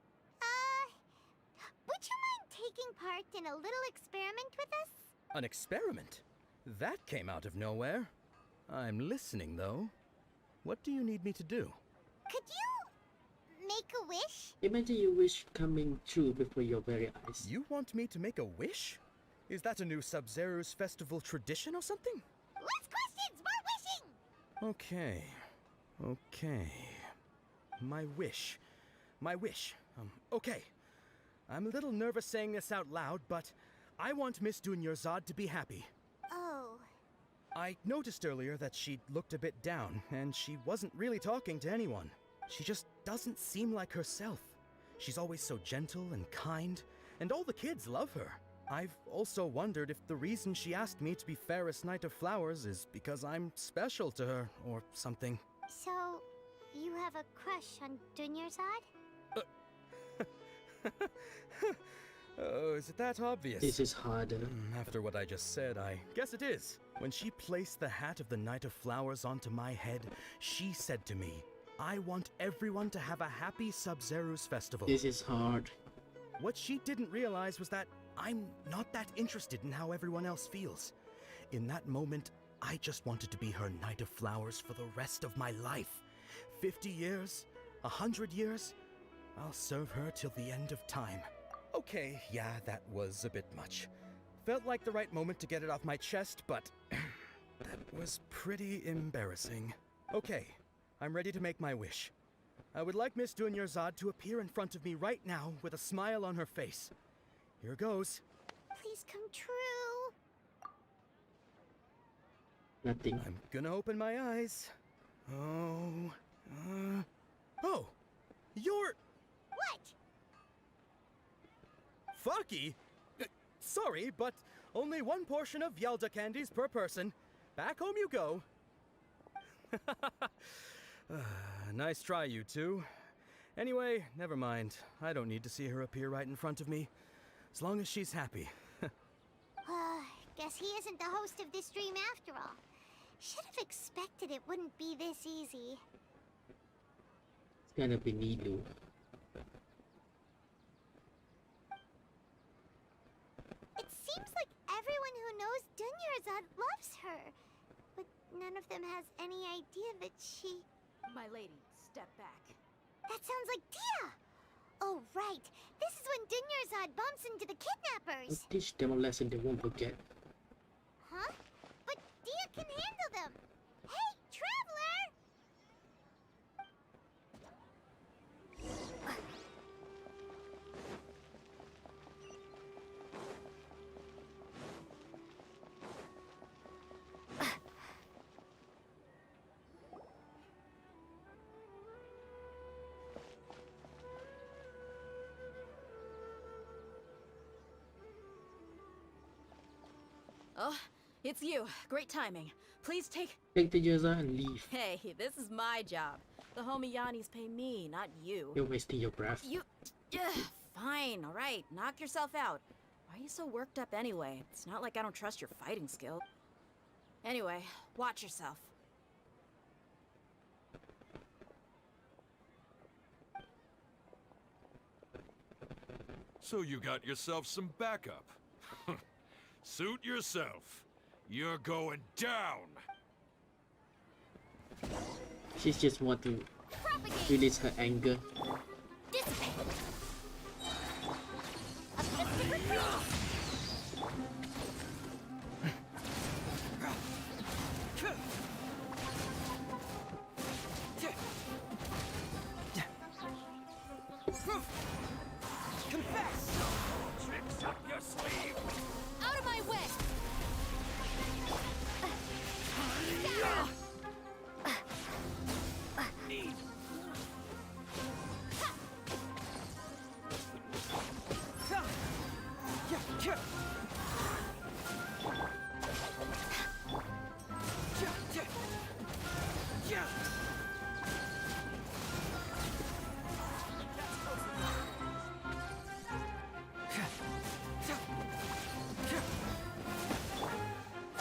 Would you mind taking part in a little experiment with us? An experiment? That came out of nowhere. I'm listening, though. What do you need me to do? Could you make a wish? Imagine your wish coming true before your very eyes. You want me to make a wish? Is that a new Sub-Zero's festival tradition or something? Less questions, more wishing! Okay. My wish. Okay. I'm a little nervous saying this out loud, but I want Miss Dunyarzad to be happy. Oh. I noticed earlier that she looked a bit down, and she wasn't really talking to anyone. She just doesn't seem like herself. She's always so gentle and kind, and all the kids love her. I've also wondered if the reason she asked me to be Ferris Knight of Flowers is because I'm special to her, or something. So, you have a crush on Dunyarzad? Oh, is it that obvious? This is harder. After what I just said, I guess it is. When she placed the hat of the Knight of Flowers onto my head, she said to me, I want everyone to have a happy Sub-Zero's festival. This is hard. What she didn't realize was that I'm not that interested in how everyone else feels. In that moment, I just wanted to be her Knight of Flowers for the rest of my life. 50 years, 100 years, I'll serve her till the end of time. Okay, yeah, that was a bit much. Felt like the right moment to get it off my chest, but that was pretty embarrassing. Okay, I'm ready to make my wish. I would like Miss Dunyarzad to appear in front of me right now with a smile on her face. Here goes. Please come true. Nothing. I'm gonna open my eyes. Oh, you're... What? Fucky? Sorry, but only one portion of Yelda candies per person. Back home you go. Nice try, you two. Anyway, never mind. I don't need to see her appear right in front of me. As long as she's happy. Guess he isn't the host of this dream after all. Should have expected it wouldn't be this easy. It's gonna be Nilu. It seems like everyone who knows Dunyarzad loves her. But none of them has any idea that she... My lady, step back. That sounds like Dia! Oh, right. This is when Dunyarzad bumps into the kidnappers. I'll teach them a lesson they won't forget. Huh? But Dia can handle them. Hey, Traveler! Oh, it's you. Great timing. Please take the Dunyarzad and leave. Hey, this is my job. The homie Yannis pay me, not you. You're wasting your breath. You... Fine, alright. Knock yourself out. Why are you so worked up anyway? It's not like I don't trust your fighting skill. Anyway, watch yourself. So you got yourself some backup. Suit yourself. You're going down. She's just want to release her anger. Dissipate. Confess! Tricks up your sleeve! Out of my way!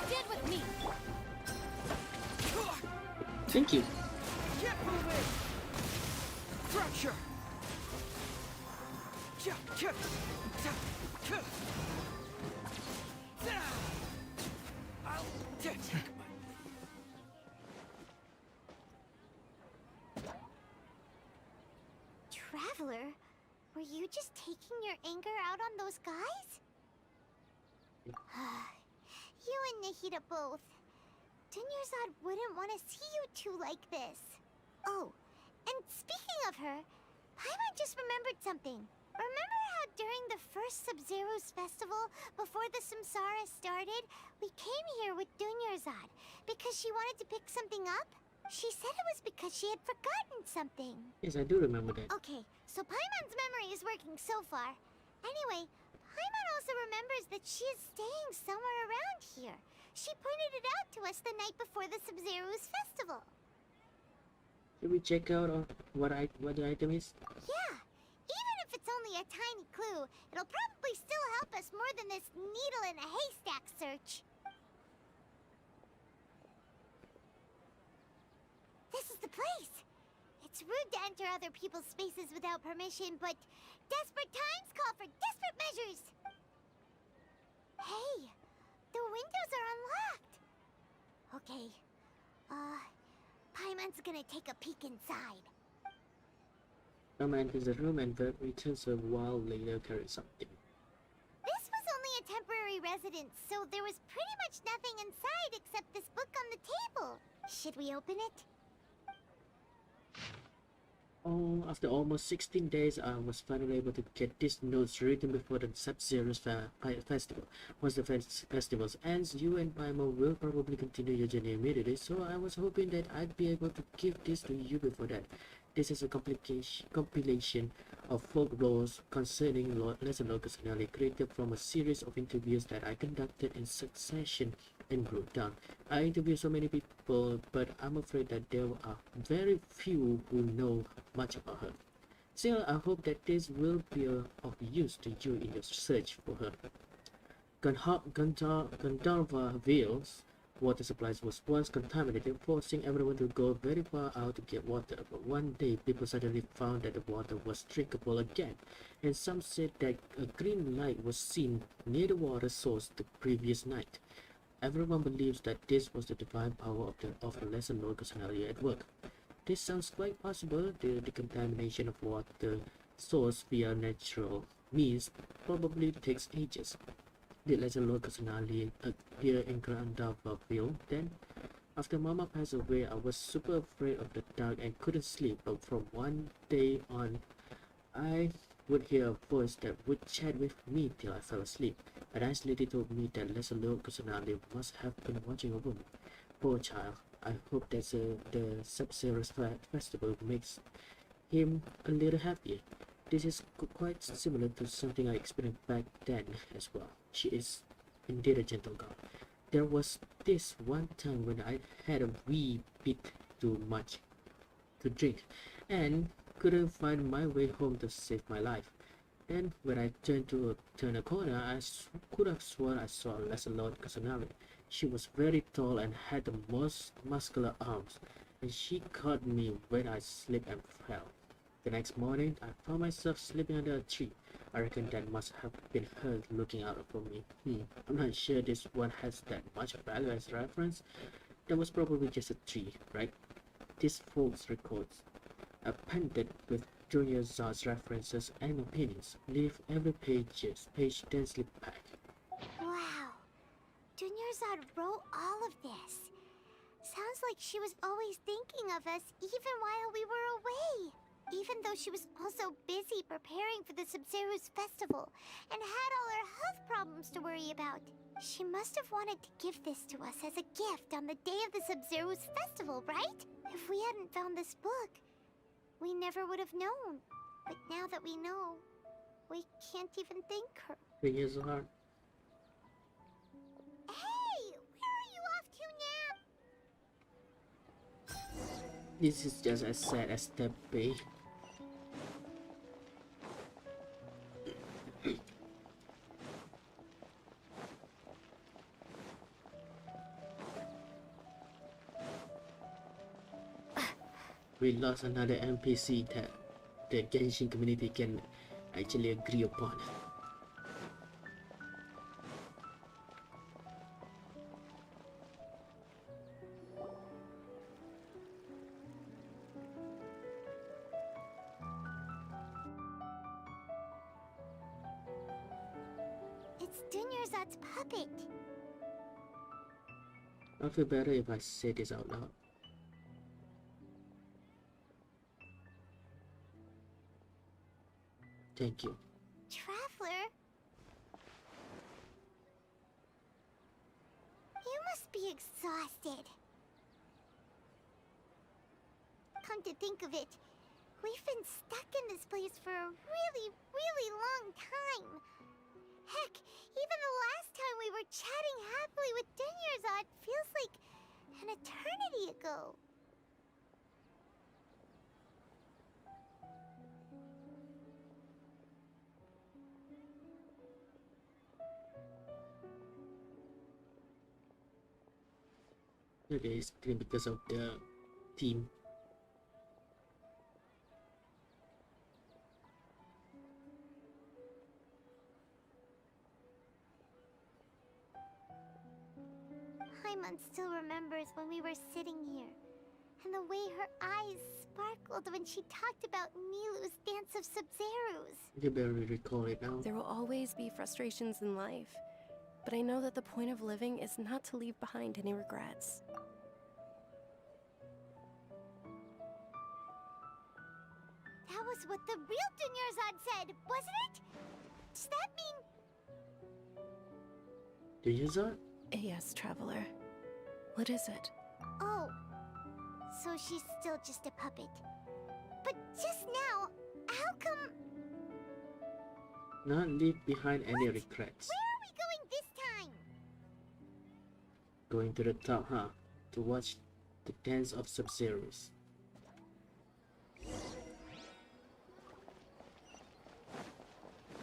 Stand with me! Thank you. Get moving! Fracture! I'll take my... Traveler, were you just taking your anger out on those guys? You and Nahida both. Dunyarzad wouldn't want to see you two like this. Oh, and speaking of her, Paimon just remembered something. Remember how during the first Sub-Zero's festival, before the Samsara started, we came here with Dunyarzad because she wanted to pick something up? She said it was because she had forgotten something. Yes, I do remember that. Okay, so Paimon's memory is working so far. Anyway, Paimon also remembers that she is staying somewhere around here. She pointed it out to us the night before the Sub-Zero's festival. Should we check out what the item is? Yeah, even if it's only a tiny clue, it'll probably still help us more than this needle in a haystack search. This is the place. It's rude to enter other people's spaces without permission, but desperate times call for desperate measures. Hey, the windows are unlocked. Okay, Paimon's gonna take a peek inside. Tom enters the room and returns a while later carrying something. This was only a temporary residence, so there was pretty much nothing inside except this book on the table. Should we open it? Oh, after almost 16 days, I was finally able to get these notes written before the Sub-Zero's festival. Once the festival ends, you and Paimon will probably continue your journey immediately, so I was hoping that I'd be able to give this to you before that. This is a compilation of folklores concerning lesser locals created from a series of interviews that I conducted in succession and wrote down. I interviewed so many people, but I'm afraid that there are very few who know much about her. Still, I hope that this will be of use to you in your search for her. Gandharva Vale's water supplies was once contaminated, forcing everyone to go very far out to get water. But one day, people suddenly found that the water was drinkable again, and some said that a green light was seen near the water source the previous night. Everyone believes that this was the divine power of the lesser Lord personality at work. This sounds quite possible. The decontamination of water source via natural means probably takes ages. Did lesser Lord personality appear in Gandharvaville then? After Mama passed away, I was super afraid of the dark and couldn't sleep, but from one day on, I would hear a voice that would chat with me till I fell asleep. A nice lady told me that lesser Lord personality must have been watching over me. Poor child. I hope that the Sub-Zero's festival makes him a little happier. This is quite similar to something I experienced back then as well. She is indeed a gentle girl. There was this one time when I had a wee bit too much to drink and couldn't find my way home to save my life. Then when I turned a corner, I could have sworn I saw a lesser Lord Kusanari. She was very tall and had the most muscular arms, and she caught me when I slipped and fell. The next morning, I found myself sleeping under a tree. I reckon that must have been her looking out for me. I'm not sure this one has that much value as reference. That was probably just a tree, right? This folks records appended with Junior Zod's references and opinions leave every page densely packed. Wow. Junior Zod wrote all of this. Sounds like she was always thinking of us even while we were away. Even though she was also busy preparing for the Sub-Zero's festival and had all her health problems to worry about. She must have wanted to give this to us as a gift on the day of the Sub-Zero's festival, right? If we hadn't found this book, we never would have known. But now that we know, we can't even thank her. Junior Zod. Hey! Where are you off to now? This is just as sad as Teppei. We lost another NPC that the Genshin community can actually agree upon. It's Dunyarzad's puppet. I feel better if I say this out loud. Thank you. Traveler? You must be exhausted. Come to think of it, we've been stuck in this place for a really, really long time. Heck, even the last time we were chatting happily with Dunyarzad feels like an eternity ago. Okay, it's clean because of the theme. Paimon still remembers when we were sitting here, and the way her eyes sparkled when she talked about Nilu's dance of Sub-Zerus. You barely recall it now. There will always be frustrations in life, but I know that the point of living is not to leave behind any regrets. That was what the real Dunyarzad said, wasn't it? Does that mean... Dunyarzad? Yes, Traveler. What is it? Oh, so she's still just a puppet. But just now, how come... Not leave behind any regrets. Where are we going this time? Going to the top, huh? To watch the dance of Sub-Zerus.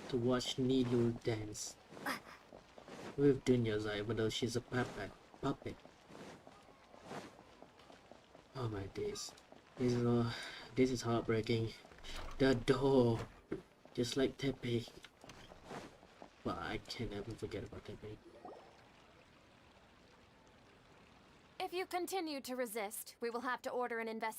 To watch Nilu dance. With Dunyarzad, even though she's a puppet. Oh my days. This is heartbreaking. The door. Just like Teppei. But I can never forget about Teppei. If you continue to resist, we will have to order an investigation.